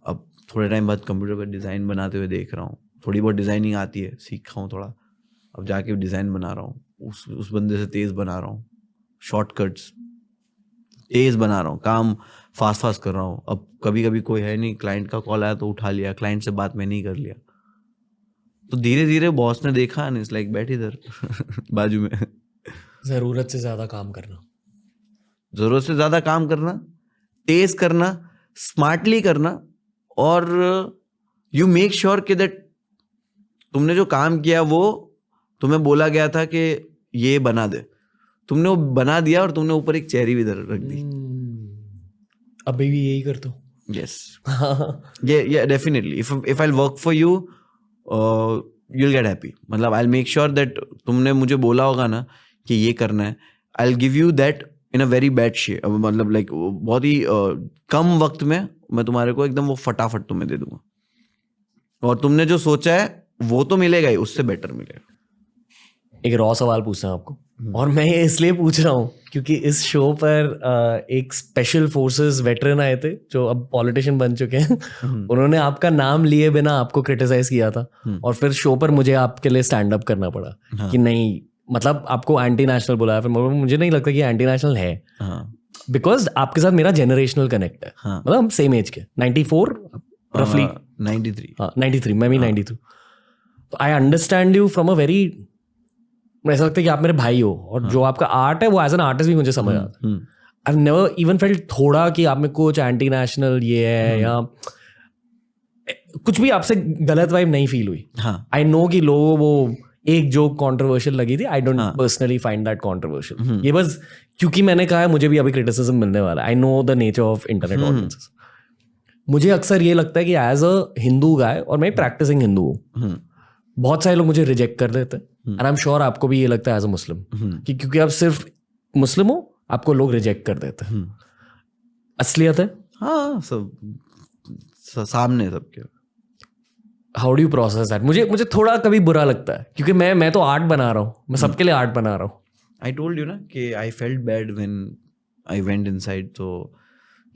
अब थोड़े टाइम बाद कंप्यूटर पर डिज़ाइन बनाते हुए देख रहा हूँ, थोड़ी बहुत डिज़ाइनिंग आती है, सीखा हूँ थोड़ा, अब जाके डिज़ाइन बना रहा हूँ, उस बंदे से तेज़ बना रहा हूँ, शॉर्टकट्स तेज़ बना रहा हूँ, काम फास्ट कर रहा हूँ। अब कभी कभी कोई है नहीं, क्लाइंट का कॉल आया तो उठा लिया, क्लाइंट से बात मैंने ही कर लिया। तो धीरे धीरे बॉस ने देखा, नहीं इट्स लाइक बैठ इधर बाजू में। ज़रूरत से ज़्यादा काम करना, ज़रूरत से ज़्यादा काम करना, तेज़ करना, स्मार्टली करना, और यू मेक श्योर कि दैट तुमने जो काम किया वो तुम्हें बोला गया था कि ये बना दे, तुमने वो बना दिया और तुमने ऊपर एक चेरी भी इधर रख दी। अभी भी यही करते हो? Yes. Yeah, definitely. If I'll work for you, you'll get happy. मतलब I'll make sure that तुमने मुझे बोला होगा ना कि ये करना है, I'll give you that in a very bad shape. मतलब like बहुत ही कम वक्त में मैं तुम्हारे को एकदम वो फटाफट तुम्हें दे दूंगा, और तुमने जो सोचा है वो तो मिलेगा ही, उससे बेटर मिलेगा। एक रॉ सवाल पूछना है आपको, और मैं ये इसलिए पूछ रहा हूँ क्योंकि इस शो पर एक स्पेशल फोर्सेस वेटरन आए थे जो अब पॉलिटिशियन बन चुके हैं। उन्होंने आपका नाम लिए बिना आपको क्रिटिसाइज किया था, और फिर शो पर मुझे आपके लिए स्टैंड अप करना पड़ा कि नहीं, मतलब आपको एंटी नेशनल बुलाया। फिर मुझे नहीं लगता कि एंटी नेशनल है, बिकॉज आपके साथ मेरा जेनरेशनल कनेक्ट है। मतलब हम सेम एज के, 94 रफली, 93, मैं भी 92। तो I understand you from a very, ऐसा लगता है कि आप मेरे भाई हो, और जो आपका आर्ट है वो एज एन आर्टिस्ट भी मुझे समझ आता है। आई नेवर इवन फेल्ट थोड़ा कि आप में कुछ एंटी नेशनल ये है या कुछ भी आपसे गलत वाइब नहीं फील हुई। आई नो कि लोगों वो एक जोक कंट्रोवर्शियल लगी थी, I don't personally find that controversial. ये बस क्योंकि मैंने कहा है मुझे भी अभी क्रिटिसिज्म मिलने वाला है, आई know the nature of internet audiences. मुझे अक्सर ये लगता है कि एज अ हिंदू गाय, और मैं प्रैक्टिसिंग हिंदू हूँ, बहुत सारे लोग मुझे रिजेक्ट कर देते हैं, एंड आई एम श्योर आपको भी ये लगता है एज अ मुस्लिम कि क्योंकि आप सिर्फ मुस्लिम हो आपको लोग रिजेक्ट कर देते हैं। असलियत है हाँ, सब सामने सबके। How do you process that? मुझे थोड़ा कभी बुरा लगता है क्योंकि मैं तो आर्ट बना रहा हूँ, मैं सबके लिए आर्ट बना रहा हूँ। आई टोल्ड यू ना कि I felt bad when I went inside, तो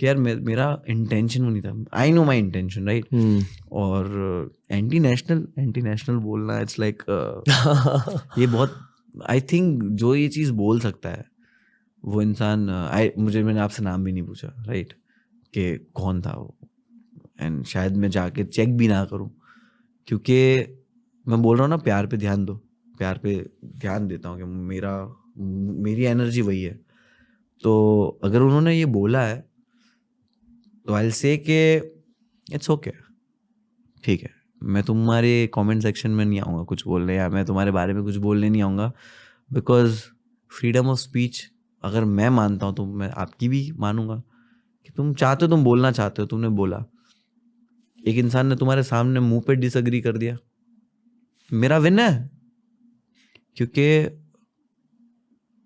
कि यार मेरा इंटेंशन वो नहीं था। I know my intention, right? और एंटी नेशनल बोलना, इट्स लाइक ये बहुत, आई थिंक जो ये चीज़ बोल सकता है वो इंसान, मैंने आपसे नाम भी नहीं पूछा, राइट, कि कौन था वो, एंड शायद मैं जाके चेक भी ना करूं, क्योंकि मैं बोल रहा हूँ ना, प्यार पे ध्यान दो, प्यार पे ध्यान देता हूँ कि मेरी एनर्जी वही है। तो अगर उन्होंने ये बोला है तो आई विल से कि इट्स ओके, ठीक है, मैं तुम्हारे कमेंट सेक्शन में नहीं आऊँगा कुछ बोलने, या मैं तुम्हारे बारे में कुछ बोलने नहीं आऊँगा, बिकॉज फ्रीडम ऑफ स्पीच अगर मैं मानता हूँ तो मैं आपकी भी मानूंगा कि तुम चाहते हो, तुम बोलना चाहते हो, तुमने बोला। एक इंसान ने तुम्हारे सामने मुंह पे डिसएग्री कर दिया, मेरा विन है, क्योंकि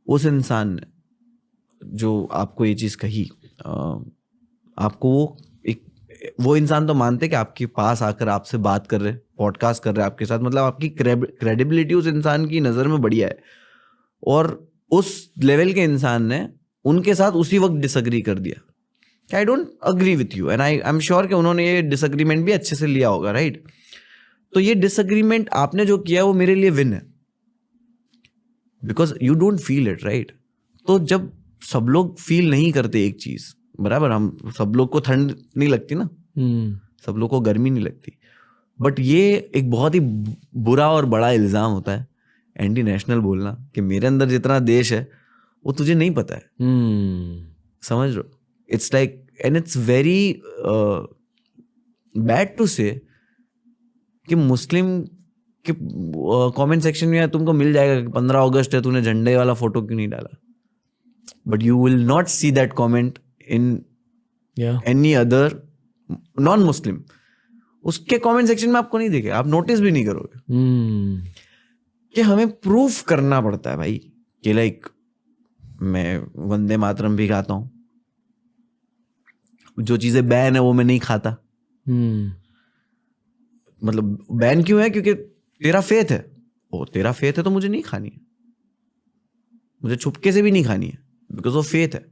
उस इंसान ने जो आपको ये चीज़ कही, आपको वो इंसान तो मानते कि आपके पास आकर आपसे बात कर रहे, पॉडकास्ट कर रहे आपके साथ, मतलब आपकी क्रेडिबिलिटी उस इंसान की नज़र में बढ़िया है, और उस लेवल के इंसान ने उनके साथ उसी वक्त डिसएग्री कर दिया कि I don't agree with you, and I am sure कि उन्होंने ये डिसएग्रीमेंट भी अच्छे से लिया होगा, राइट? तो ये डिसएग्रीमेंट आपने जो किया वो मेरे लिए विन है, because you don't feel it, right? तो जब सब लोग फील नहीं करते एक चीज़, बराबर, हम सब लोग को ठंड नहीं लगती ना, सब लोग को गर्मी नहीं लगती, बट ये एक बहुत ही बुरा और बड़ा इल्ज़ाम होता है एंटी नेशनल बोलना, कि मेरे अंदर जितना देश है वो तुझे नहीं पता है। समझ लो, it's like, and it's very bad to say कि मुस्लिम के कमेंट सेक्शन में तुमको मिल जाएगा कि 15 अगस्त है, तूने झंडे वाला फोटो क्यों नहीं डाला, but you will not see that comment in any other non Muslim. उसके कमेंट सेक्शन में आपको नहीं दिखे, आप नोटिस भी नहीं करोगे। कि हमें प्रूफ करना पड़ता है भाई कि लाइक मैं वंदे मातरम भी गाता हूँ, जो चीजें बैन है वो मैं नहीं खाता। मतलब बैन क्यों है? क्योंकि तेरा फेथ है, वो तेरा फेथ है तो मुझे नहीं खानी है, मुझे छुपके से भी नहीं खानी है, बिकॉज वो फेथ है,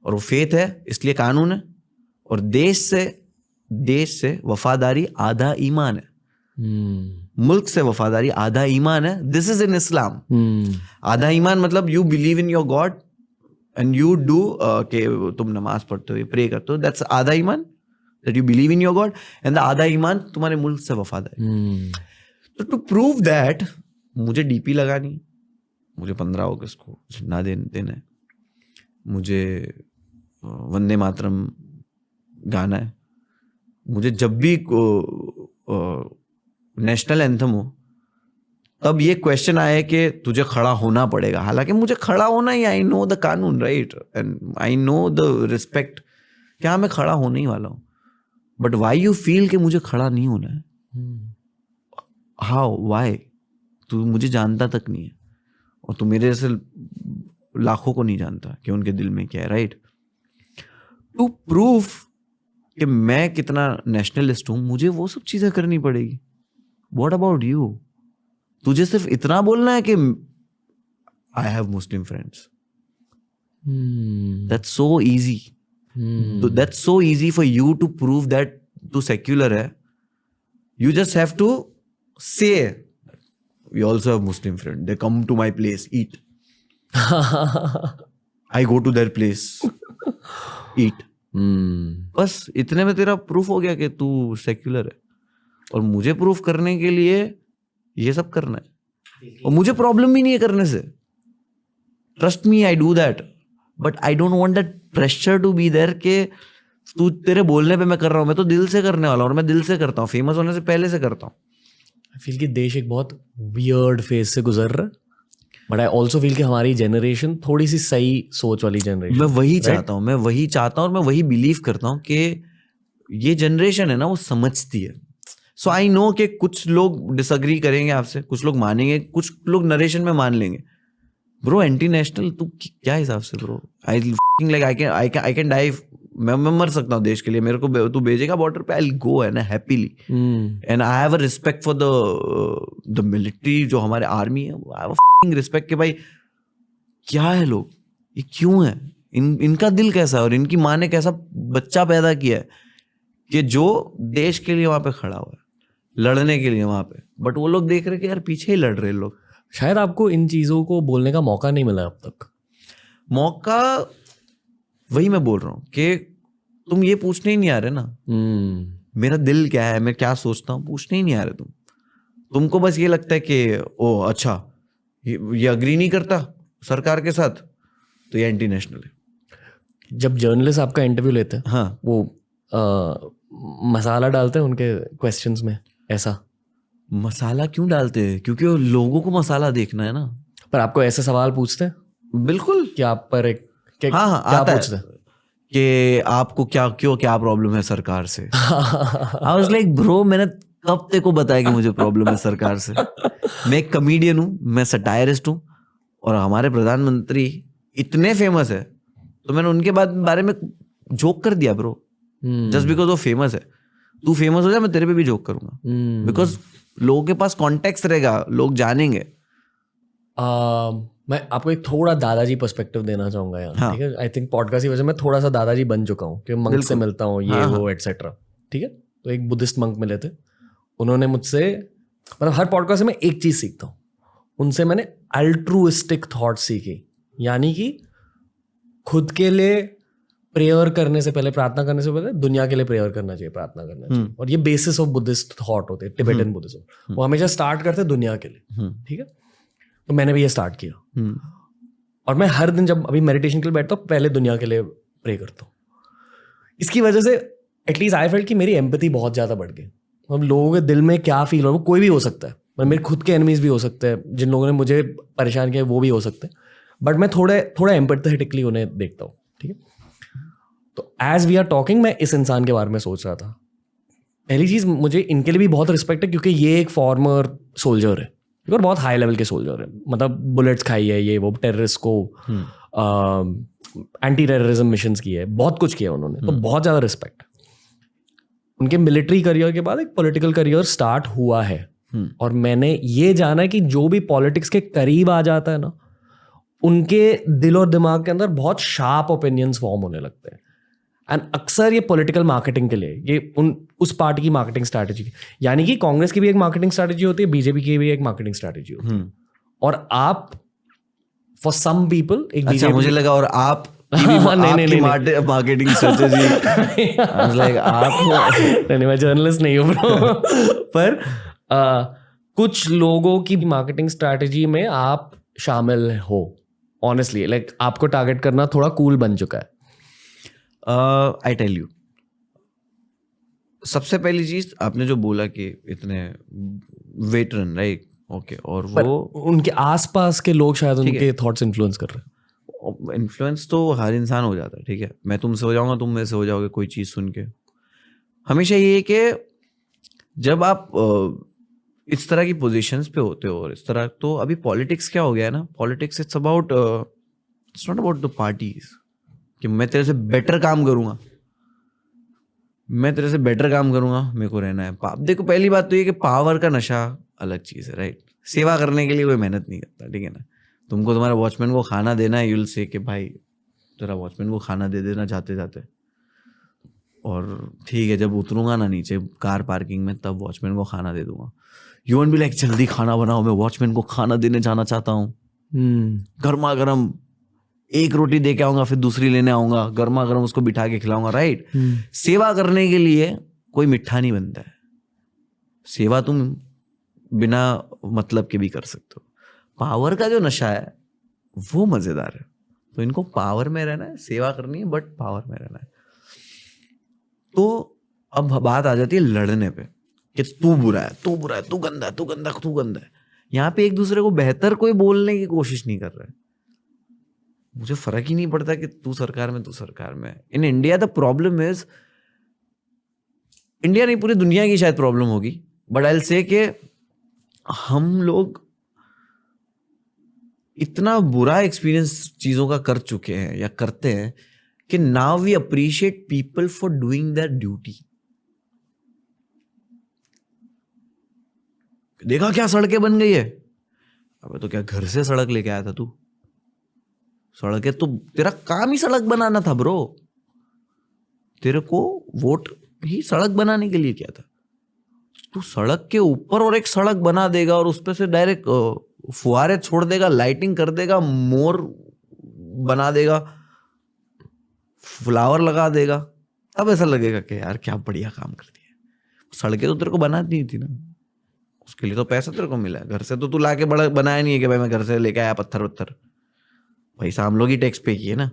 और वो फेथ है इसलिए कानून है, और देश से वफादारी आधा ईमान है, मुल्क से वफादारी आधा ईमान है। दिस इज इन इस्लाम। आधा ईमान मतलब you believe in your God and you do, के तुम नमाज पढ़ते हो, प्रे करते हो, दैट्स आधा ईमान, that you believe in your God, and the आधा ईमान तुम्हारे मुल्क से वफादारी। तो टू प्रूव दैट मुझे डीपी लगानी है, मुझे 15 अगस्त को झंडा देना है, मुझे वंदे मातरम गाना है, मुझे जब भी नेशनल एंथम हो तब ये क्वेश्चन आया कि तुझे खड़ा होना पड़ेगा, हालांकि मुझे खड़ा होना ही, आई नो द कानून right and I know the respect, क्या मैं खड़ा होने ही वाला हूँ, बट वाई यू फील कि मुझे खड़ा नहीं होना है? How, why? तू मुझे जानता तक नहीं है और तू मेरे जैसे लाखों को नहीं जानता कि उनके दिल में क्या है, राइट? टू प्रूव कि मैं कितना नेशनलिस्ट हूं, मुझे वो सब चीजें करनी पड़ेगी. What about you? तुझे सिर्फ इतना बोलना है कि I have Muslim friends. That's so easy. That's so easy for you to prove that तू सेक्युलर है. You just have to say we also have Muslim friend, they come to my place, eat. I go to their place, eat. बस इतने में तेरा proof हो गया कि तू सेक्युलर है. और मुझे प्रूफ करने के लिए ये सब करना है, और मुझे प्रॉब्लम भी नहीं है करने से. Trust me, I do that, but I don't want that pressure to be there के तू तेरे बोलने पे मैं कर रहा हूँ. मैं तो दिल से करने वाला हूँ, और मैं दिल से करता हूँ, फेमस होने से पहले से करता हूँ. आई फील कि देश एक बहुत वियर्ड फेज से गुजर रहा है, बट आई ऑल्सो फील कि हमारी जनरेशन थोड़ी सी सही सोच वाली जनरेशन. मैं वही चाहता हूँ, मैं वही चाहता हूँ, और मैं वही बिलीव करता हूँ कि ये जनरेशन है ना, वो समझती है. सो आई नो कि कुछ लोग डिसएग्री करेंगे आपसे, कुछ लोग मानेंगे, कुछ लोग नरेशन में मान लेंगे. ब्रो एंटी नेशनल तू क्या हिसाब से ब्रो? I can die. मैं मर सकता हूँ देश के लिए, मेरे को तू भेजेगा बॉर्डर पे, आई गो है ना happily. And I have a respect for the military, जो हमारे आर्मी है. आई हैव अ रिस्पेक्ट कि भाई क्या है लोग, ये क्यों है, इनका दिल कैसा है, और इनकी माँ ने कैसा बच्चा पैदा किया है कि जो देश के लिए वहां पे खड़ा हुआ है, लड़ने के लिए वहां पे. बट वो लोग देख रहे कि यार पीछे ही लड़ रहे लोग. शायद आपको इन चीजों को बोलने का मौका नहीं मिला अब तक. मौका, वही मैं बोल रहा हूँ कि तुम ये पूछने ही नहीं आ रहे ना मेरा दिल क्या है, मैं क्या सोचता हूँ, पूछने ही नहीं आ रहे. तुमको बस ये लगता है कि ओ अच्छा ये अग्री नहीं करता सरकार के साथ तो ये एंटी नेशनल है. जब जर्नलिस्ट आपका इंटरव्यू लेते हैं, हाँ, वो मसाला डालते हैं उनके क्वेश्चंस में. ऐसा मसाला क्यों डालते हैं? क्योंकि वो लोगों को मसाला देखना है ना. पर आपको ऐसे सवाल पूछते हैं? बिल्कुल. कि आप पर एक हाँ आता है कि आपको क्या प्रॉब्लम है सरकार से. आई वाज लाइक ब्रो, मैंने कब तेरे को बताया कि मुझे प्रॉब्लम है सरकार से? मैं एक कॉमेडियन हूँ, मैं सटायरिस्ट हूँ, और हमारे प्रधानमंत्री इतने फेमस है तो मैंने उनके बारे में जोक कर दिया ब्रो. जस्ट बिकॉज वो फेमस है. तू फेमस हो जाए, मैं तेरे पे भी जोक करूंगा, बिकॉज लोगों के पास कॉन्टेक्स्ट रहेगा, लोग जानेंगे. मैं आपको एक थोड़ा दादाजी पर्सपेक्टिव देना चाहूंगा यार. हाँ. ठीक है, आई थिंक पॉडकास्ट की वजह से मैं थोड़ा सा दादाजी बन चुका हूँ कि मंक से मिलता हूँ, ये वो एटसेट्रा. ठीक है, तो एक बुद्धिस्ट मंक मिले थे, उन्होंने मुझसे, मतलब हर पॉडकास्ट से मैं एक चीज सीखता हूँ उनसे. मैंने अल्ट्रुइस्टिक थॉट सीखी, यानी कि खुद के लिए प्रेयर करने से पहले, प्रार्थना करने से पहले दुनिया के लिए प्रेयर करना चाहिए, प्रार्थना करना चाहिए. और ये बेसिस ऑफ बुद्धिस्ट थॉट होते हैं, टिबेटन बुद्धिज्म. वो हमेशा स्टार्ट करते हैं दुनिया के लिए. ठीक है, तो मैंने भी ये स्टार्ट किया. और मैं हर दिन जब अभी मेडिटेशन के लिए बैठता हूँ, पहले दुनिया के लिए प्रे करता हूँ. इसकी वजह से एटलीस्ट आई फेल्ट कि मेरी एम्पैथी बहुत ज़्यादा बढ़ गई. मतलब लोगों के दिल में क्या फील हो, कोई भी हो सकता है, मेरे खुद के एनिमीज भी हो सकते हैं, जिन लोगों ने मुझे परेशान किया वो भी हो सकते हैं, बट मैं थोड़ा एम्पैथेटिकली उन्हें देखता हूँ. ठीक है, तो एज वी आर टॉकिंग, मैं इस इंसान के बारे में सोच रहा था. पहली चीज़, मुझे इनके लिए भी बहुत रिस्पेक्ट है क्योंकि ये एक फॉर्मर सोल्जर है और बहुत हाई लेवल के सोल्जर है. मतलब बुलेट्स खाई है, ये वो टेररिस्ट को एंटी टेररिज्म मिशंस किए, बहुत कुछ किया उन्होंने. तो बहुत ज़्यादा रिस्पेक्ट. उनके मिलिट्री करियर के बाद एक पॉलिटिकल करियर स्टार्ट हुआ है. और मैंने ये जाना है कि जो भी पॉलिटिक्स के करीब आ जाता है ना, उनके दिल और दिमाग के अंदर बहुत शार्प ओपिनियंस फॉर्म होने लगते हैं. एंड अक्सर ये पॉलिटिकल मार्केटिंग के लिए, ये उस पार्टी की मार्केटिंग स्ट्रैटेजी, यानी कि कांग्रेस की भी एक मार्केटिंग स्ट्रैटेजी होती है, बीजेपी की भी एक मार्केटिंग स्ट्रैटेजी होती है. और आप फॉर सम पीपल एक अच्छा, मुझे लगा और आप नहीं मार्केटिंग स्ट्रैटेजी. नहीं, मैं जर्नलिस्ट नहीं हूँ ब्रो. पर कुछ लोगों की मार्केटिंग स्ट्रैटेजी में आप शामिल हो. ऑनेस्टली लाइक आपको टारगेट करना थोड़ा कूल बन चुका है. आई टेल यू, सबसे पहली चीज आपने जो बोला कि इतने वेटरन, राइट, ओके, और पर वो उनके आसपास के लोग शायद उनके थॉट्स इन्फ्लुएंस कर रहे हैं। इन्फ्लुएंस तो हर इंसान हो जाता है, ठीक है, मैं तुमसे हो जाऊंगा, तुम मेरे से हो जाओगे कोई चीज़ सुन के। हमेशा ये है कि जब आप इस तरह की पोजीशंस पे होते हो और इस तरह, तो अभी पॉलिटिक्स क्या हो गया है ना, politics it's not about the parties कि मैं तेरे से बेटर काम करूंगा, मेरे को रहना है। देखो, पहली बात तो ये कि पावर का नशा अलग चीज़ है, राइट। सेवा करने के लिए कोई मेहनत नहीं करता, ठीक है ना। तुमको तुम्हारे वॉचमैन को खाना देना है, यूल से कि भाई तेरा वॉचमैन को खाना दे देना जाते जाते, और ठीक है जब उतरूंगा ना नीचे कार पार्किंग में तब वॉचमैन को खाना दे दूंगा। यू वोंट बी लाइक जल्दी खाना बनाओ, मैं वॉचमैन को खाना देने जाना चाहता हूँ, गर्मा गर्म एक रोटी दे के आऊंगा, फिर दूसरी लेने आऊंगा, गर्मा गर्म उसको बिठा के खिलाऊंगा, राइट। सेवा करने के लिए कोई मिठा नहीं बनता है, सेवा तुम बिना मतलब के भी कर सकते हो। पावर का जो नशा है वो मजेदार है, तो इनको पावर में रहना है, सेवा करनी है, बट पावर में रहना है। तो अब बात आ जाती है लड़ने पे कि तू बुरा है, तू बुरा है, तू गंदा है, तू गंदा, तू गंदा है। यहाँ पे एक दूसरे को बेहतर कोई बोलने की कोशिश नहीं कर रहा है। मुझे फर्क ही नहीं पड़ता कि तू सरकार में, तू सरकार में। In India the problem is, India नहीं पूरी दुनिया की शायद प्रॉब्लम होगी, बट आई विल से कि हम लोग इतना बुरा एक्सपीरियंस चीजों का कर चुके हैं या करते हैं कि now we appreciate people for doing their duty. देखा क्या सड़कें बन गई है, अबे तो क्या घर से सड़क लेके आया था तू? सड़कें तो तेरा काम ही सड़क बनाना था ब्रो, तेरे को वोट ही सड़क बनाने के लिए किया था। तू सड़क के ऊपर और एक सड़क बना देगा और उस पे से डायरेक्ट फुहारे छोड़ देगा, लाइटिंग कर देगा, मोर बना देगा, फ्लावर लगा देगा, तब ऐसा लगेगा कि यार क्या बढ़िया काम कर दिया। सड़कें तो तेरे को बनानी थी ना, उसके लिए तो पैसा तेरे को मिला है। घर से तो तू लाके बड़ा बनाया नहीं है कि भाई मैं घर से लेके आया पत्थर वत्थर, पैसा हम लोग ही टैक्स पे किए ना।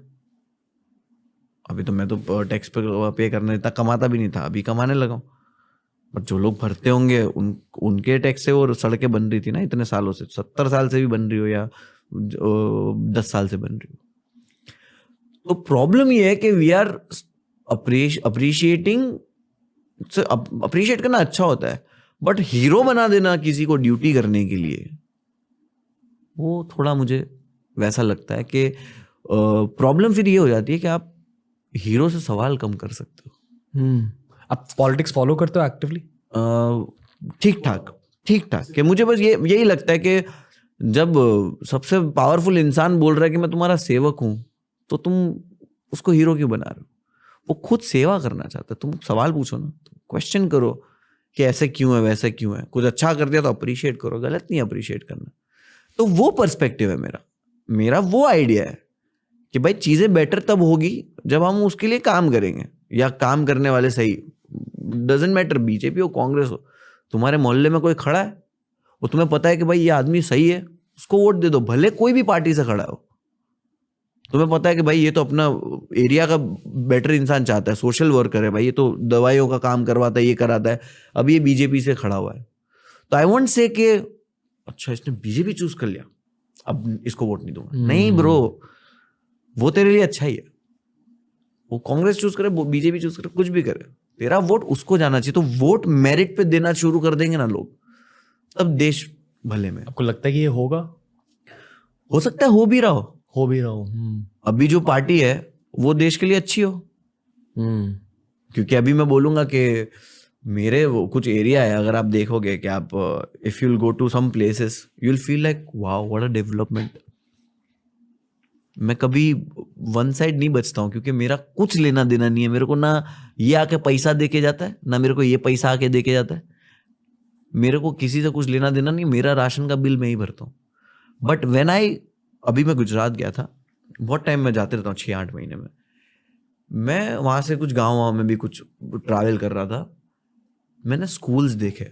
अभी तो मैं तो टैक्स पे करने इतना कमाता भी नहीं था, अभी कमाने लगा हूं। बट जो लोग भरते होंगे उनके टैक्स से वो सड़कें बन रही थी ना इतने सालों से, 70 साल से भी बन रही हो या 10 साल से बन रही हो। तो प्रॉब्लम ये है कि वी आर अप्रिशिएटिंग, अप्रिशिएट करना अच्छा होता है, बट हीरो बना देना किसी को ड्यूटी करने के लिए, वो थोड़ा मुझे वैसा लगता है कि प्रॉब्लम फिर ये हो जाती है कि आप हीरो से सवाल कम कर सकते हो। आप पॉलिटिक्स फॉलो करते हो एक्टिवली? ठीक ठाक कि मुझे बस यही लगता है कि जब सबसे पावरफुल इंसान बोल रहा है कि मैं तुम्हारा सेवक हूं, तो तुम उसको हीरो क्यों बना रहे हो? वो खुद सेवा करना चाहता है, तुम सवाल पूछो ना, क्वेश्चन करो कि ऐसे क्यों है, वैसे क्यों है। कुछ अच्छा कर दिया तो अप्रिशिएट करो, गलत नहीं अप्रिशिएट करना। तो वो पर्सपेक्टिव है मेरा वो आइडिया है कि भाई चीजें बेटर तब होगी जब हम उसके लिए काम करेंगे, या काम करने वाले सही, डजेंट मैटर बीजेपी हो कांग्रेस हो, तुम्हारे मोहल्ले में कोई खड़ा है, वो तुम्हें पता है कि भाई ये आदमी सही है, उसको वोट दे दो, भले कोई भी पार्टी से खड़ा हो। तुम्हें पता है कि भाई ये तो अपना एरिया का बेटर इंसान चाहता है, सोशल वर्कर है भाई, ये तो दवाइयों का काम करवाता है, ये कराता है, अब ये बीजेपी से खड़ा हुआ है। तो आई वोंट से कि अच्छा इसने बीजेपी चूज कर लिया अब इसको वोट नहीं दूंगा। नहीं ब्रो, वो तेरे लिए अच्छा ही है, वो कांग्रेस चूज करे, वो बीजेपी चूज करे, कुछ भी करे, तेरा वोट उसको जाना चाहिए। तो वोट मेरिट पे देना शुरू कर देंगे ना लोग, तब देश भले में। आपको लगता है कि ये होगा? हो सकता है हो भी रहा हो। अभी जो पार्टी है वो देश के लिए अच्छी हो, क्योंकि अभी मैं बोलूंगा कि मेरे वो कुछ एरिया है, अगर आप देखोगे कि आप if you will go to some places you will feel like wow what a development. मैं कभी वन साइड नहीं बचता हूँ, क्योंकि मेरा कुछ लेना देना नहीं है। मेरे को ना ये आके पैसा दे के जाता है, ना मेरे को ये पैसा आके दे के जाता है। मेरे को किसी से कुछ लेना देना नहीं, मेरा राशन का बिल मैं ही भरता हूँ। बट व्हेन अभी मैं गुजरात गया था, बहुत टाइम में जाते रहता हूँ 6-8 महीने में। मैं वहाँ से कुछ गाँव में भी कुछ ट्रैवल कर रहा था, मैंने स्कूल्स देखे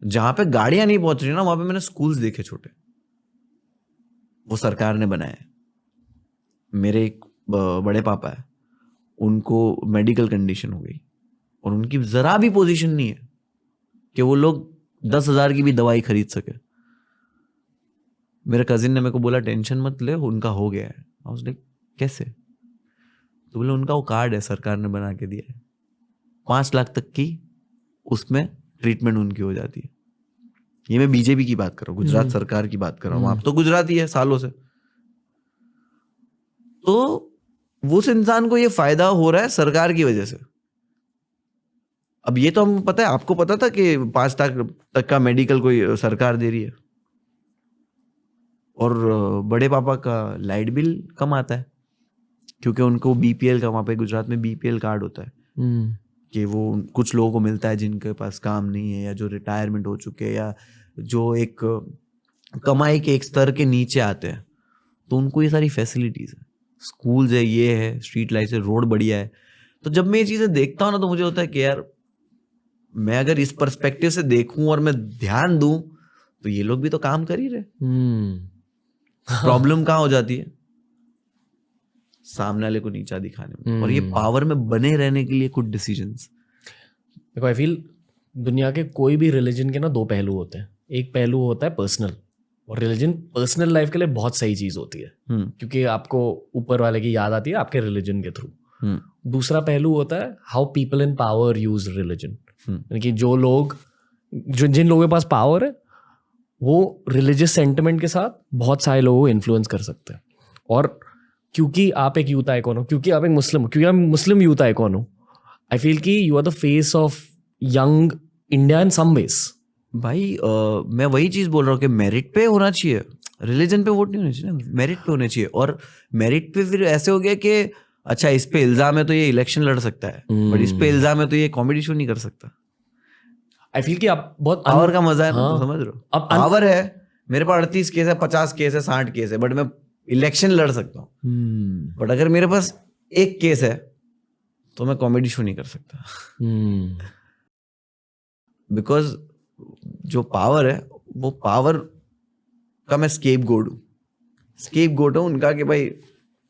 जहाँ पे गाड़ियाँ नहीं पहुँच रही ना, वहाँ पे मैंने स्कूल्स देखे छोटे, वो सरकार ने बनाए। मेरे एक बड़े पापा है, उनको मेडिकल कंडीशन हो गई और उनकी जरा भी पोजीशन नहीं है कि वो लोग 10,000 की भी दवाई खरीद सके। मेरे कजिन ने मेरे को बोला टेंशन मत ले, उनका हो गया है। आई वाज लाइक कैसे? तो बोले उनका वो कार्ड है, सरकार ने बना के दिया है, 5 लाख तक की उसमें ट्रीटमेंट उनकी हो जाती है। ये मैं बीजेपी की बात कर रहा हूँ, गुजरात सरकार की बात कर रहा हूँ। आप तो गुजराती है सालों से। तो उस इंसान को ये फायदा हो रहा है सरकार की वजह से। अब ये तो हम पता है, आपको पता था कि 5 लाख तक का मेडिकल कोई सरकार दे रही है, और बड़े पापा का लाइट बिल कम आता है क्योंकि उनको बीपीएल का, वहाँ पे गुजरात में बीपीएल कार्ड होता है कि वो कुछ लोगों को मिलता है जिनके पास काम नहीं है, या जो रिटायरमेंट हो चुके हैं, या जो एक कमाई के एक स्तर के नीचे आते हैं, तो उनको ये सारी फैसिलिटीज है, स्कूल्स है, ये है, स्ट्रीट लाइट्स है, रोड बढ़िया है। तो जब मैं ये चीजें देखता हूँ ना, तो मुझे होता है कि यार मैं अगर इस पर्सपेक्टिव से देखूं और मैं ध्यान दूं, तो ये लोग भी तो काम कर ही रहे। प्रॉब्लम कहाँ हो जाती है? सामने वाले को नीचा दिखाने में, और ये पावर में बने रहने के लिए कुछ डिसीजंस। देखो, आई फील दुनिया के कोई भी रिलीजन के ना 2 पहलू होते हैं। एक पहलू होता है पर्सनल, और रिलीजन पर्सनल लाइफ के लिए बहुत सही चीज होती है क्योंकि आपको ऊपर वाले की याद आती है आपके रिलीजन के थ्रू। दूसरा पहलू होता है how people in power use religion, यानी कि जिन लोगों के पास पावर है वो रिलीजियस सेंटिमेंट के साथ बहुत सारे लोगों को इन्फ्लुएंस कर सकते हैं। और क्योंकि आप एक यूथ आइकॉन हो, क्योंकि आप एक मुस्लिम हो, क्योंकि आप मुस्लिम यूथ आइकॉन हो, आई फील कि you are the face of young India in some ways. भाई मैं वही चीज बोल रहा हूँ कि मेरिट पे होना चाहिए, रिलीजन पे वोट नहीं होना चाहिए, मेरिट पे होने चाहिए। और मेरिट पे फिर ऐसे हो गया कि अच्छा इस पे इल्जाम है तो ये इलेक्शन लड़ सकता है, बट इस पे इल्जाम है तो ये कॉमेडी शो नहीं कर सकता। आई फील कि आप बहुत पावर का मजा है ना, तो समझ रहे हो? अब पावर है, मेरे पास 38 केस है, 50 केस है, 60 केस है, बट मैं इलेक्शन लड़ सकता हूँ। बट अगर मेरे पास 1 केस है तो मैं कॉमेडी शो नहीं कर सकता। बिकॉज जो पावर है, वो पावर का मैं स्केपगोट हूँ उनका, कि भाई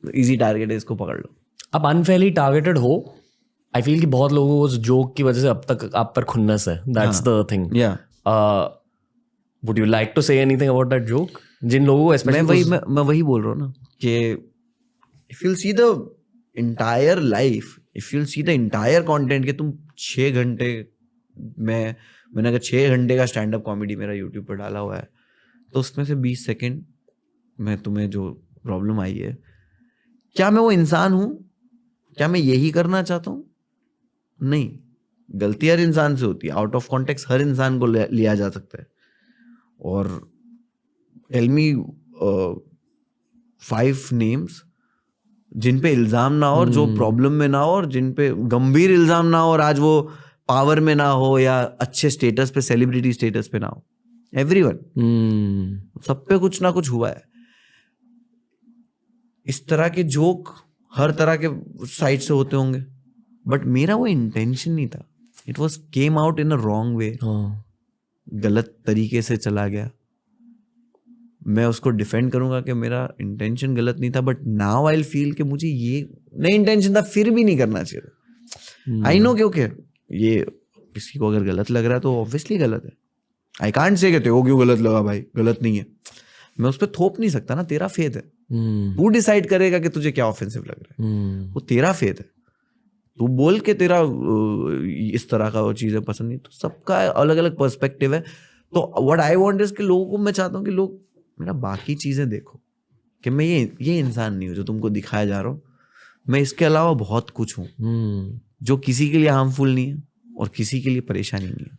इजी टारगेट है, इसको पकड़ लो। अब अनफेयरली टारगेटेड हो, आई फील कि बहुत लोगों को उस जोक की वजह से अब तक आप पर खुन्नस है। That's the thing. Would you like to say anything about that joke? जिन लोगों को मैं वही बोल रहा हूँ ना कि if you see the entire life, if you see the entire content, कि तुम 6 घंटे मैंने अगर 6 घंटे का स्टैंड अप कॉमेडी मेरा यूट्यूब पर डाला हुआ है, तो उसमें से 20 सेकेंड में तुम्हें जो प्रॉब्लम आई है, क्या मैं वो इंसान हूं? क्या मैं यही करना चाहता हूं? नहीं, गलती हर इंसान से होती है, आउट ऑफ कॉन्टेक्स्ट हर इंसान को लिया जा सकता है। और टेल मी 5 नेम्स जिन पे इल्जाम ना हो, और जो प्रॉब्लम में ना हो, और जिन पे गंभीर इल्जाम ना हो, और आज वो पावर में ना हो या अच्छे स्टेटस पे, सेलिब्रिटी स्टेटस पे ना हो। एवरीवन, सब पे कुछ ना कुछ हुआ है। इस तरह के जोक हर तरह के साइड से होते होंगे, बट मेरा वो इंटेंशन नहीं था। It was came out in a wrong way, गलत तरीके से चला गया। मैं उसको डिफेंड करूंगा कि मेरा इंटेंशन गलत नहीं था, बट नाउ आई फील कि मुझे ये नहीं इंटेंशन था, फिर भी नहीं करना चाहिए। आई नो, क्योंकि ये किसी को अगर गलत लग रहा है तो ऑब्वियसली गलत है। आई कांट से कहते हो क्यों गलत लगा, भाई गलत नहीं है। मैं उस पर थोप नहीं सकता ना, तेरा फेथ है। तू डिसाइड करेगा कि तुझे क्या ऑफेंसिव लग रहा है, वो तेरा फेथ है। तू बोल के तेरा इस तरह का वो चीजें पसंद नहीं, तो सबका अलग अलग पर्सपेक्टिव है। तो व्हाट आई वांट इज कि लोगों को, मैं चाहता हूँ कि लोग मेरा बाकी चीजें देखो, कि मैं ये इंसान नहीं हूँ जो तुमको दिखाया जा रहा हूँ। मैं इसके अलावा बहुत कुछ हूँ जो किसी के लिए हार्मफुल नहीं है और किसी के लिए परेशानी नहीं है।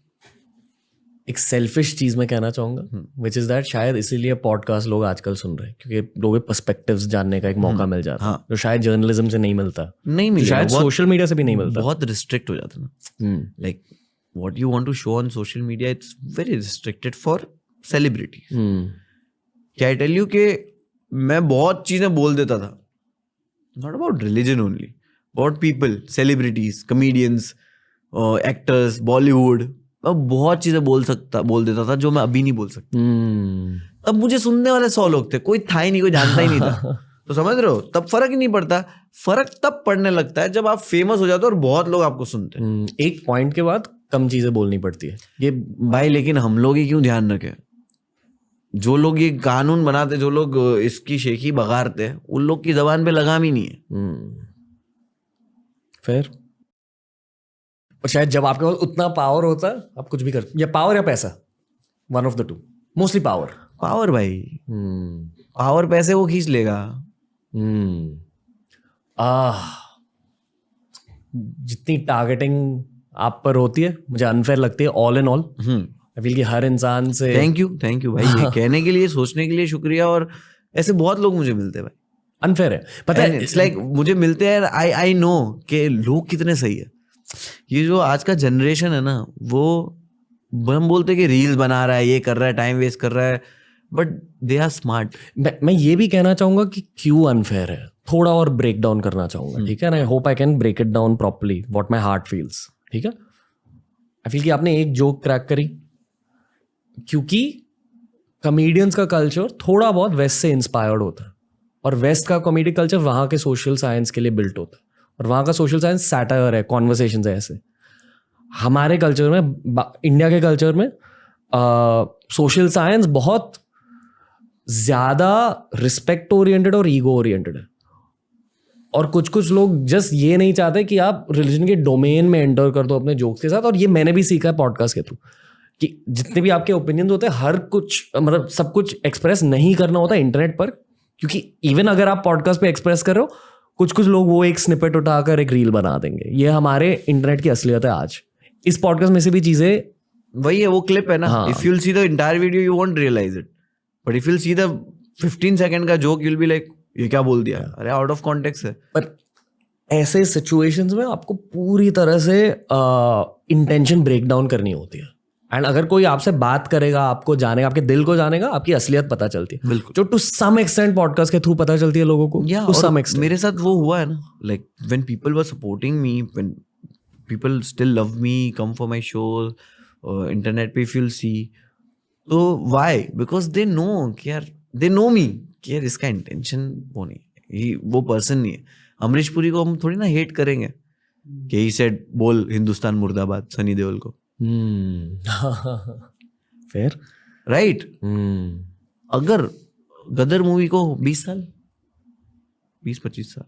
एक सेल्फिश चीज मैं कहना चाहूंगा, विच इज दैट शायद इसीलिए पॉडकास्ट लोग आजकल सुन रहे हैं, क्योंकि लोगों के पर्सपेक्टिव्स जानने का एक मौका मिल जाता है, जो शायद जर्नलिज्म से नहीं मिलता, नहीं मिलता, शायद सोशल मीडिया से भी नहीं मिलता, बहुत रिस्ट्रिक्ट हो जाता ना। Like what you want to show on social media, it's very restricted for celebrity. क्या आई टेल यू कि मैं बहुत चीजें बोल देता था, not about religion only, about people, celebrities, comedians, actors, Bollywood. मैं बहुत चीजें बोल देता था जो मैं अभी नहीं बोल सकता। तब मुझे सुनने वाले 100 लोग थे, कोई था ही नहीं, कोई जानता ही नहीं था। तो समझ रहे हो, तब फर्क ही नहीं पड़ता। फर्क तब पड़ने लगता है जब आप फेमस हो जाते हो और बहुत लोग आपको सुनते हैं। एक पॉइंट के बाद कम चीजें बोलनी पड़ती है ये भाई। लेकिन हम लोग ही क्यों ध्यान रखें? जो लोग ये कानून बनाते, जो लोग इसकी शेखी बगाड़ते हैं, उन लोग की जबान पे लगाम ही नहीं है। फिर और शायद जब आपके पास उतना पावर होता है आप कुछ भी कर, या पावर या पैसा, one of the two, mostly power. Power भाई, पावर पैसे वो खींच लेगा। जितनी टारगेटिंग आप पर होती है मुझे अनफेयर लगती है। All in all I feel कि हर इंसान से थैंक यू भाई, ये कहने के लिए, सोचने के लिए शुक्रिया। और ऐसे बहुत लोग मुझे मिलते हैं भाई। अनफेयर है, पता है, इट्स लाइक मुझे मिलते हैं, आई नो कि लोग कितने सही है। ये जो आज का जनरेशन है ना, वो हम बोलते हैं कि रील्स बना रहा है, ये कर रहा है, टाइम वेस्ट कर रहा है, बट दे आर स्मार्ट। मैं ये भी कहना चाहूंगा कि क्यों अनफेयर है, थोड़ा और ब्रेक डाउन करना चाहूंगा, ठीक है ना। I hope I can break it down properly what my heart feels, ठीक है। आई फील कि आपने एक जोक क्रैक करी, क्योंकि कॉमेडियंस का कल्चर थोड़ा बहुत वेस्ट से इंस्पायर्ड होता है, और वेस्ट का कॉमेडी कल्चर वहाँ के सोशल साइंस के लिए बिल्ट होता है, और वहाँ का सोशल साइंस सैटायर है, कॉन्वर्सेशंस है। ऐसे हमारे कल्चर में, इंडिया के कल्चर में सोशल साइंस बहुत ज़्यादा रिस्पेक्ट ओरिएंटेड और ईगो ओरिएंटेड है। और कुछ कुछ लोग जस्ट ये नहीं चाहते कि आप रिलीजन के डोमेन में एंटर कर दो अपने जोक्स के साथ। और ये मैंने भी सीखा है पॉडकास्ट के थ्रू, कि जितने भी आपके ओपिनियंस होते हैं, हर कुछ मतलब सब कुछ एक्सप्रेस नहीं करना होता इंटरनेट पर, क्योंकि इवन अगर आप पॉडकास्ट पे एक्सप्रेस कर रहे हो, कुछ कुछ लोग वो एक स्निपेट उठाकर एक रील बना देंगे। ये हमारे इंटरनेट की असलियत है आज। इस पॉडकास्ट में से भी चीजें वही है, वो क्लिप है ना। If you will see the entire video you won't realise it, but if you will see the 15 second का joke you will be like ये क्या बोल दिया, अरे आउट ऑफ कॉन्टेक्स्ट है। पर ऐसे सिचुएशंस में आपको पूरी तरह से इंटेंशन ब्रेक डाउन करनी होती है। एंड अगर कोई आपसे बात करेगा, आपको जानेगा, आपके दिल को जानेगा, आपकी असलियत पता चलती है। बिल्कुल। जो टू सम एक्सटेंट पॉडकास्ट के थ्रू पता चलती है लोगों को, टू सम एक्सटेंट। मेरे साथ वो हुआ है ना, like when people were supporting me, when people still love me, come for my shows, internet पे इफ यू विल सी, तो व्हाई? बिकॉज दे नो कि यार, दे नो मी कि यार इसका इंटेंशन वो नहीं है, ये वो पर्सन नहीं है। अमरीश पुरी को हम थोड़ी ना हेट करेंगे कि ही सेड बोल हिंदुस्तान मुर्दाबाद सनी देओल को, फिर राइट? अगर गदर मूवी को 20 साल 20-25 साल,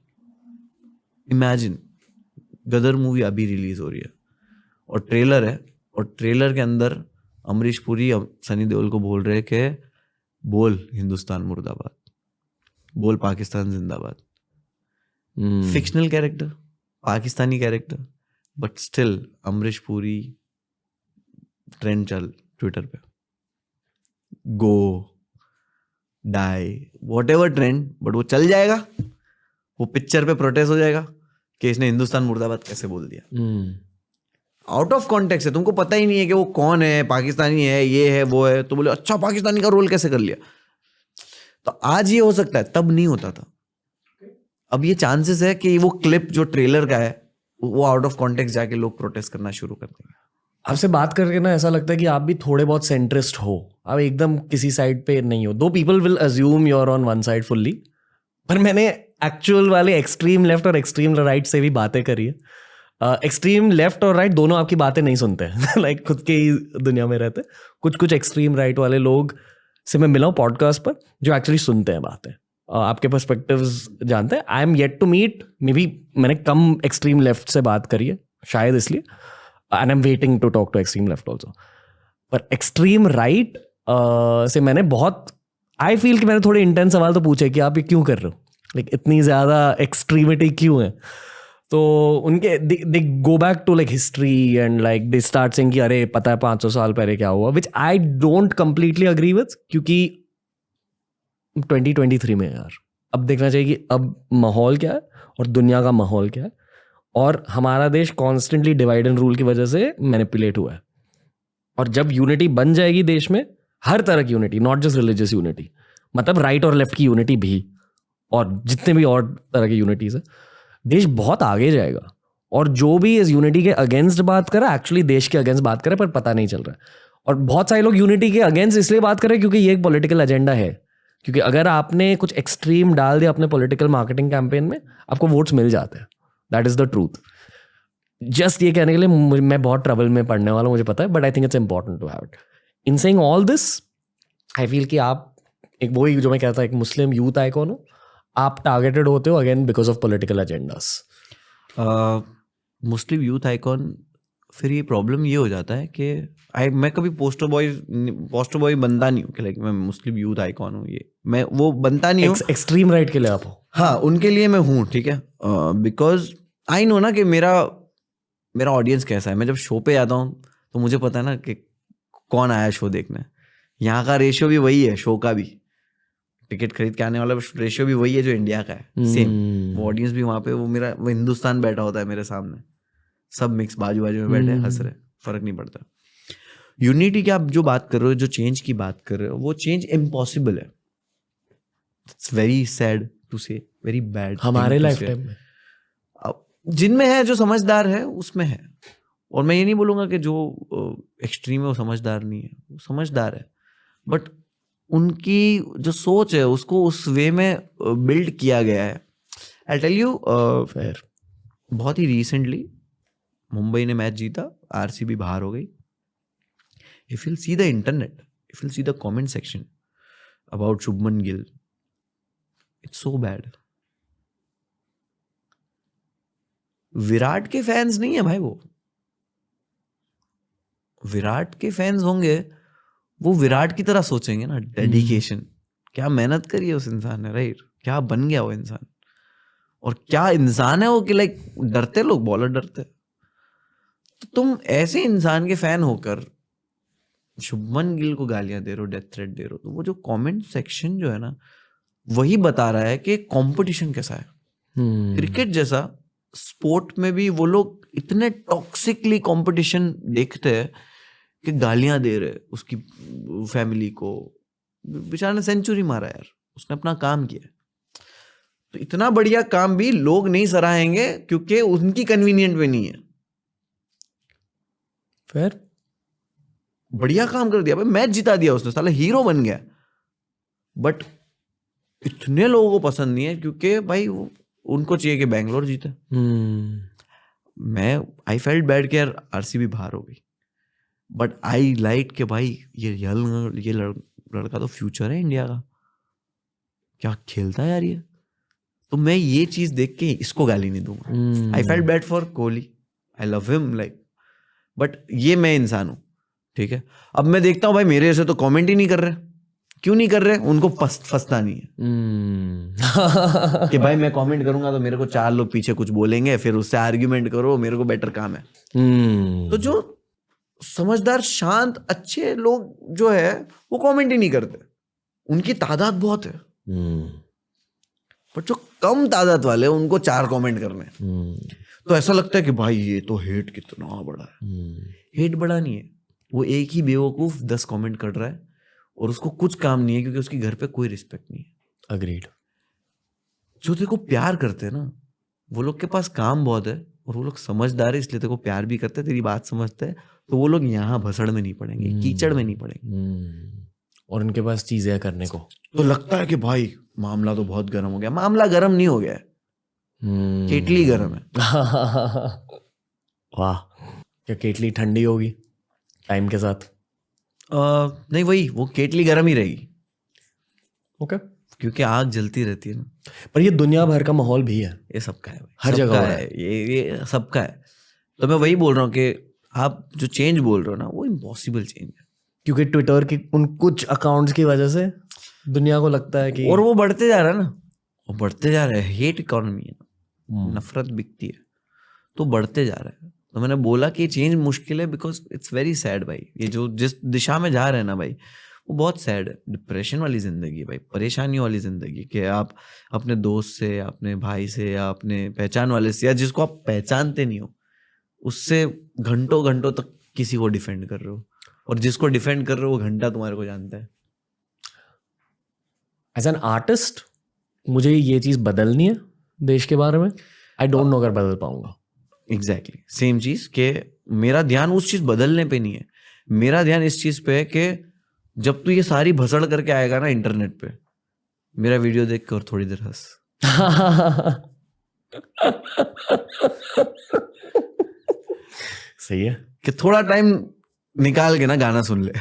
इमेजिन गदर मूवी अभी रिलीज हो रही है और ट्रेलर है, और ट्रेलर के अंदर अमरीश पुरी सनी देओल को बोल रहे कि बोल हिंदुस्तान मुर्दाबाद, बोल पाकिस्तान जिंदाबाद। Fictional character, Pakistani character, but still Amrish Puri trend चल ट्विटर पे, गो डाई व्हाटएवर ट्रेंड, बट वो चल जाएगा, वो पिक्चर पे प्रोटेस्ट हो जाएगा कि इसने हिंदुस्तान मुर्दाबाद कैसे बोल दिया। आउट ऑफ कॉन्टेक्स्ट है, तुमको पता ही नहीं है कि वो कौन है, पाकिस्तानी है, ये है, वो है, तो बोले अच्छा पाकिस्तानी का रोल कैसे कर लिया। तो आज ये हो सकता है, तब नहीं होता था। अब ये चांसेस है कि वो क्लिप जो ट्रेलर का है वो आउट ऑफ कॉन्टेक्स्ट जाके लोग प्रोटेस्ट करना शुरू कर देंगे। आपसे बात करके ना ऐसा लगता है कि आप भी थोड़े बहुत सेंट्रिस्ट हो, आप एकदम किसी साइड पे नहीं हो। Though people will assume you are on one side fully, पर मैंने एक्चुअल वाले एक्सट्रीम लेफ्ट और एक्सट्रीम राइट से भी बातें करी है। एक्सट्रीम लेफ्ट और राइट दोनों आपकी बातें नहीं सुनते हैं लाइक खुद के ही दुनिया में रहते। कुछ एक्सट्रीम राइट वाले लोग से मैं मिला हूँ पॉडकास्ट पर, जो एक्चुअली सुनते हैं बातें, आपके पर्सपेक्टिव्स जानते हैं। I am yet to meet, maybe मैंने कम एक्सट्रीम लेफ्ट से बात करी है शायद इसलिए, and I am waiting to talk to extreme left also. पर एक्सट्रीम राइट से मैंने बहुत, आई फील कि मैंने थोड़े इंटेंस सवाल तो पूछे कि आप ये क्यों कर रहे हो, लाइक इतनी ज़्यादा एक्सट्रीमिटी क्यों है। तो उनके they go back to like history and like they start saying कि अरे पता है 500 साल पहले क्या हुआ, which I don't completely agree with, क्योंकि 2023 में यार अब देखना चाहिए कि अब माहौल क्या है और दुनिया का माहौल क्या है, और हमारा देश कॉन्स्टेंटली डिवाइड एंड रूल की वजह से मैनिपुलेट हुआ है। और जब यूनिटी बन जाएगी देश में, हर तरह की unity, not just religious unity, मतलब राइट और लेफ्ट की यूनिटी भी, और जितने भी और तरह की यूनिटीज है, देश बहुत आगे जाएगा। और जो भी इस यूनिटी के अगेंस्ट बात करे, एक्चुअली देश के अगेंस्ट बात करे, पर पता नहीं चल रहा है। और बहुत सारे लोग यूनिटी के अगेंस्ट इसलिए बात करें क्योंकि ये एक पॉलिटिकल एजेंडा है, क्योंकि अगर आपने कुछ एक्सट्रीम डाल दिया अपने पॉलिटिकल मार्केटिंग कैंपेन में, आपको वोट्स मिल जाते हैं। That is the truth. Just ये कहने के लिए मैं बहुत ट्रबल में पढ़ने वाला हूँ, मुझे पता है, but I think it's important to have it. In saying all this I feel कि आप एक वही जो मैं कहता एक मुस्लिम यूथ आइकॉन हो, आप टारगेटेड होते हो again because of political agendas. Muslim youth icon, फिर ये प्रॉब्लम ये हो जाता है कि मैं कभी पोस्टर बॉय बनता नहीं हूँ कि लाइक मैं मुस्लिम यूथ आइकॉन हूँ, ये मैं वो बनता नहीं हूँ। एक्सट्रीम राइट के लिए आप हो? हाँ, उनके लिए मैं हूँ, ठीक है, बिकॉज आई नो ना कि मेरा ऑडियंस कैसा है। मैं जब शो पे आता हूँ तो मुझे पता है ना कि कौन आया शो देखने। यहाँ का रेशियो भी वही है, शो का भी टिकट खरीद के आने वाला रेशियो भी वही है जो इंडिया का है, सेम। वो ऑडियंस भी वहाँ पे वो हिंदुस्तान बैठा होता है मेरे सामने, सब मिक्स बाजू बाजू में बैठे हंस रहे, फर्क नहीं पड़ता। यूनिटी की आप जो बात कर रहे हो, जो चेंज की बात कर रहे हो, वो चेंज इम्पॉसिबल है। इट्स वेरी सैड टू से, वेरी बैड हमारे लाइफ टाइम में। जिनमें है, जो समझदार है उसमें है। और मैं ये नहीं बोलूंगा कि जो एक्सट्रीम है वो समझदार नहीं है, वो समझदार है, बट उनकी जो सोच है उसको उस वे में बिल्ड किया गया है। आई टेल यू, बहुत ही रिसेंटली मुंबई ने मैच जीता, आरसीबी बाहर हो गई। If you see the internet, if you see the comment section about Shubman Gill, it's so bad. Virat के फैंस नहीं है भाई, वो विराट के फैंस होंगे, वो विराट की तरह सोचेंगे ना। डेडिकेशन, क्या मेहनत करी है उस इंसान ने, राइट? क्या बन गया वो इंसान, और क्या इंसान है वो कि लाइक डरते लोग, बॉलर डरते। तो तुम ऐसे इंसान के फैन होकर शुभमन गिल को गालियां दे रहे हो, डेथ थ्रेट दे रहे हो, तो वो जो कमेंट सेक्शन जो है ना, वही बता रहा है कि कंपटीशन कैसा है। क्रिकेट जैसा स्पोर्ट में भी वो लोग इतने टॉक्सिकली कंपटीशन देखते हैं कि गालियां दे रहे उसकी फैमिली को। बेचारा ने सेंचुरी मारा यार, उसने अपना काम किया। तो इतना बढ़िया काम भी लोग नहीं सराहेंगे क्योंकि उनकी कन्वीनियंट में नहीं है। फिर बढ़िया काम कर दिया भाई, मैच जिता दिया उसने, साला हीरो बन गया, बट इतने लोगों को पसंद नहीं है क्योंकि भाई उनको चाहिए कि बैंगलोर जीते। आई फेल्ट बैड कि यार आरसीबी बाहर हो गई, बट आई लाइक कि भाई ये लड़का तो फ्यूचर है इंडिया का, क्या खेलता है यार ये। तो मैं ये चीज देख के इसको गाली नहीं दूंगा। I felt bad for Kohli, I love him like, but ये मैं इंसान हूं, ठीक है। अब मैं देखता हूँ भाई मेरे ऐसे तो कमेंट ही नहीं कर रहे। क्यों नहीं कर रहे? उनको फंसता नहीं है कि भाई मैं कमेंट करूंगा तो मेरे को 4 लोग पीछे कुछ बोलेंगे, फिर उससे आर्ग्यूमेंट करो, मेरे को बेटर काम है। तो जो समझदार शांत अच्छे लोग जो है वो कमेंट ही नहीं करते, उनकी तादाद बहुत है। पर जो कम तादाद वाले उनको 4 कमेंट करने, तो ऐसा लगता है कि भाई ये तो हेट कितना बड़ा है। हेट बड़ा नहीं है, वो एक ही बेवकूफ 10 कमेंट कर रहा है और उसको कुछ काम नहीं है क्योंकि उसकी घर पे कोई रिस्पेक्ट नहीं है। अग्रीड। जो तेरे को प्यार करते हैं ना, वो लोग के पास काम बहुत है और वो लोग समझदार है, इसलिए तेरे को प्यार भी करते हैं, तेरी बात समझते हैं, तो वो लोग यहाँ भसड़ में नहीं पड़ेंगे, कीचड़ में नहीं पड़ेंगे, और उनके पास चीजें करने को। तो लगता है कि भाई मामला तो बहुत गर्म हो गया। मामला गर्म नहीं हो गया है, केटली गर्म है। वाह, क्या केटली ठंडी होगी टाइम के साथ? नहीं, वही वो केटली गर्म ही रहेगी। ओके, क्योंकि आग जलती रहती है ना। पर ये दुनिया भर का माहौल भी है, ये सबका है, हर जगह है, ये सबका है। तो मैं वही बोल रहा हूँ कि आप जो चेंज बोल रहे हो ना, वो इम्पॉसिबल चेंज है, क्योंकि ट्विटर की उन कुछ अकाउंट्स की वजह से दुनिया को लगता है कि, और वो बढ़ते जा रहा है ना, वो बढ़ते जा रहा है। हेट इकोनॉमी है ना, नफरत बिकती है, तो बढ़ते जा रहा है। तो मैंने बोला कि चेंज मुश्किल है बिकॉज इट्स वेरी सैड भाई। ये जो जिस दिशा में जा रहे हैं ना भाई, वो बहुत सैड है। डिप्रेशन वाली जिंदगी भाई, परेशानियों वाली जिंदगी, कि आप अपने दोस्त से, अपने भाई से, या अपने पहचान वाले से, या जिसको आप पहचानते नहीं हो, उससे घंटों घंटों तक किसी को डिफेंड कर रहे हो, और जिसको डिफेंड कर रहे हो वो घंटा तुम्हारे को जानता है। एज एन आर्टिस्ट मुझे ये चीज बदलनी है देश के बारे में। आई डोंट नो अगर बदल पाऊंगा। एग्जैक्टली सेम चीज, के मेरा ध्यान उस चीज बदलने पे नहीं है, मेरा ध्यान इस चीज पे है कि जब तू ये सारी भसड़ करके आएगा ना इंटरनेट पे, मेरा वीडियो देख कर थोड़ी देर हंस। सही है कि थोड़ा टाइम निकाल के ना गाना सुन ले।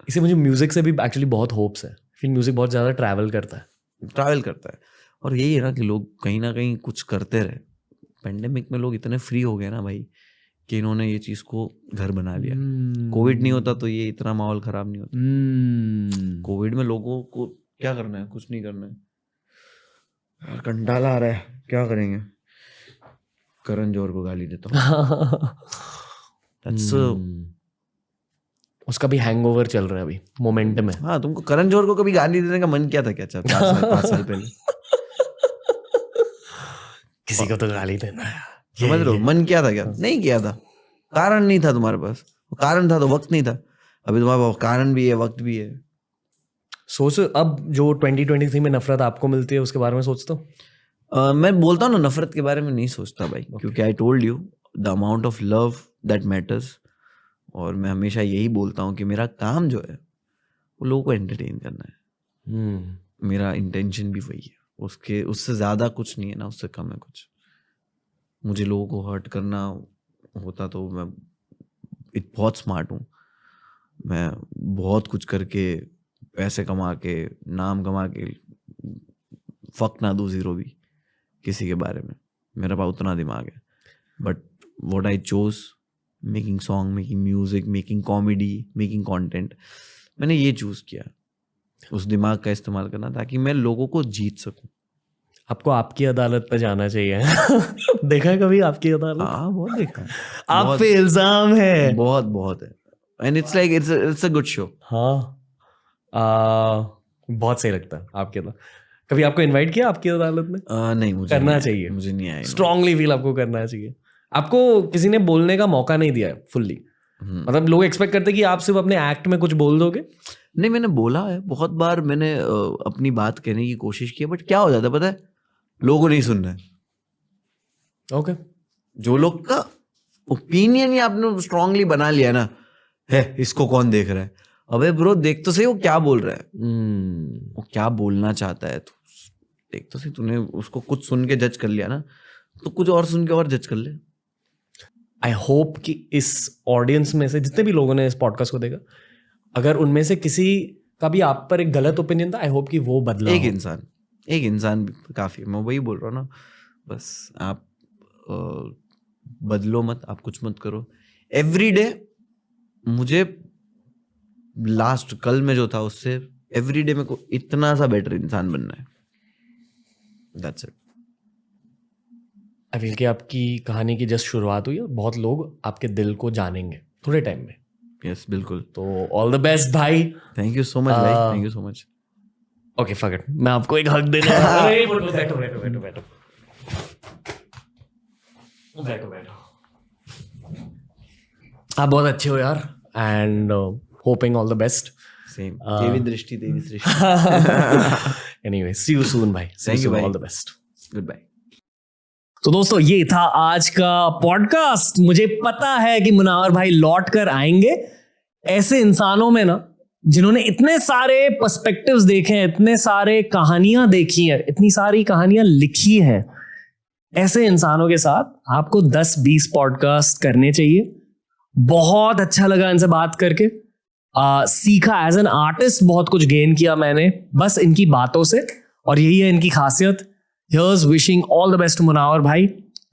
इसे मुझे म्यूजिक से भी एक्चुअली बहुत होप्स है, फिर म्यूजिक बहुत ज्यादा ट्रैवल करता है और यही है ना कि लोग कहीं ना कहीं कुछ करते रहे। पेंडेमिक में लोग इतने फ्री हो गए ना भाई कि इन्होंने ये चीज को घर बना लिया। कोविड नहीं होता तो ये इतना माहौल खराब नहीं होता। कोविड में लोगों को क्या करना है, कुछ नहीं करना है यार, कंटाला आ रहा है, क्या करेंगे, करण जौहर को गाली देता हूँ। उसका भी हैंगओवर चल रहा है अभी, मोमेंटम है। हाँ, तुमको करण जौहर को कभी गाली देने का मन किया था क्या 4 साल पहले? किसी को तो गाली देना है, समझ रहे हो? मन किया था क्या? नहीं किया था, कारण नहीं था तुम्हारे पास। कारण था तो वक्त नहीं था। अभी तुम्हारे पास कारण भी है, वक्त भी है। सोच, अब जो 2023 में नफरत आपको मिलती है उसके बारे में सोचता हूँ। मैं बोलता हूँ ना, नफरत के बारे में नहीं सोचता भाई, क्योंकि I told you the amount of love that matters. और मैं हमेशा यही बोलता हूँ कि मेरा काम जो है वो लोगों को एंटरटेन करना है। मेरा इंटेंशन भी वही है, उससे ज़्यादा कुछ नहीं है ना, उससे कम है कुछ। मुझे लोगों को हर्ट करना होता तो मैं बहुत स्मार्ट हूँ, मैं बहुत कुछ करके पैसे कमा के नाम कमा के फक ना दूँ ज़ीरो भी किसी के बारे में, मेरा पास उतना दिमाग है। But what I chose, making song, making music, making comedy, making content, मैंने ये चूज़ किया, उस दिमाग का इस्तेमाल करना ताकि मैं लोगों को जीत सकूं। आपको आपकी अदालत पे जाना चाहिए। देखा है कभी आपकी अदालत? हाँ, बहुत देखा है। आप पे इल्जाम है। बहुत है, and it's like it's a good show. हाँ, बहुत सही लगता है आपके अदालत। कभी आपको इनवाइट किया आपकी अदालत में? नहीं, मुझे करना चाहिए, मुझे नहीं आया। स्ट्रांगली फील आपको करना चाहिए। आपको किसी ने बोलने का मौका नहीं दिया है फुल्ली, मतलब लोग एक्सपेक्ट करते कि आप सिर्फ अपने एक्ट में कुछ बोल दोगे। नहीं, मैंने बोला है बहुत बार, मैंने अपनी बात कहने की कोशिश की है, बट क्या हो जाता है पता है, लोगों को नहीं सुनना है। ओके, जो लोग का ओपिनियन ही आपने स्ट्रांगली बना लिया ना, है इसको कौन देख रहा है, अबे ब्रो देख तो सही वो क्या बोल रहा है, वो क्या बोलना चाहता है, तो देख तो सही। तूने उसको कुछ सुन के जज कर लिया ना, तो कुछ और सुन के और जज कर ले। आई होप कि इस ऑडियंस में से जितने भी लोगों ने इस पॉडकास्ट को देखा, अगर उनमें से किसी का भी आप पर एक गलत ओपिनियन था, आई होप कि वो बदला। एक इंसान भी काफी, मैं वही बोल रहा हूँ ना, बस आप बदलो मत, आप कुछ मत करो। एवरी डे मुझे लास्ट कल में जो था उससे एवरी डे मेरे को इतना सा बेटर इंसान बनना है। That's it. आई फील कि आपकी कहानी की जस्ट शुरुआत हुई है, बहुत लोग आपके दिल को जानेंगे थोड़े टाइम में। यस, बिल्कुल। तो ऑल द बेस्ट भाई। थैंक यू सो मच भाई, thank you so much. Okay fuck, मैं आपको एक हक देने वाला हूं। बैठो। आप बहुत अच्छे हो यार, and hoping all the best. Same, तेरी दृष्टि। एनीवे, सी यू सून भाई। थैंक यू भाई, all the best, goodbye. तो दोस्तों ये था आज का पॉडकास्ट। मुझे पता है कि मुनावर भाई लौट कर आएंगे। ऐसे इंसानों में ना, जिन्होंने इतने सारे पर्सपेक्टिव्स देखे हैं, इतने सारे कहानियां देखी है, इतनी सारी कहानियां लिखी हैं, ऐसे इंसानों के साथ आपको 10-20 पॉडकास्ट करने चाहिए। बहुत अच्छा लगा इनसे बात करके, सीखा एज एन आर्टिस्ट, बहुत कुछ गेन किया मैंने बस इनकी बातों से, और यही है इनकी खासियत। Here's wishing all the best to Munawar भाई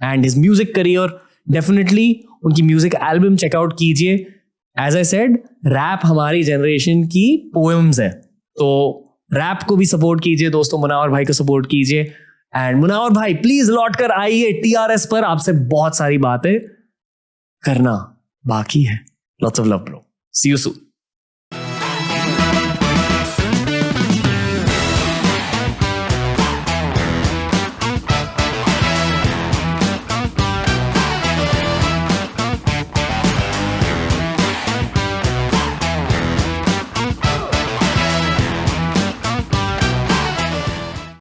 and his music career. Definitely उनकी म्यूजिक एल्बम चेकआउट कीजिए। As I said, रैप हमारी जनरेशन की पोएम्स है, तो रैप को भी सपोर्ट कीजिए दोस्तों, मुनावर भाई को सपोर्ट कीजिए। एंड मुनावर भाई प्लीज लौट कर आइए TRS पर, आपसे बहुत सारी बातें करना बाकी है। Lots of love bro. See you soon.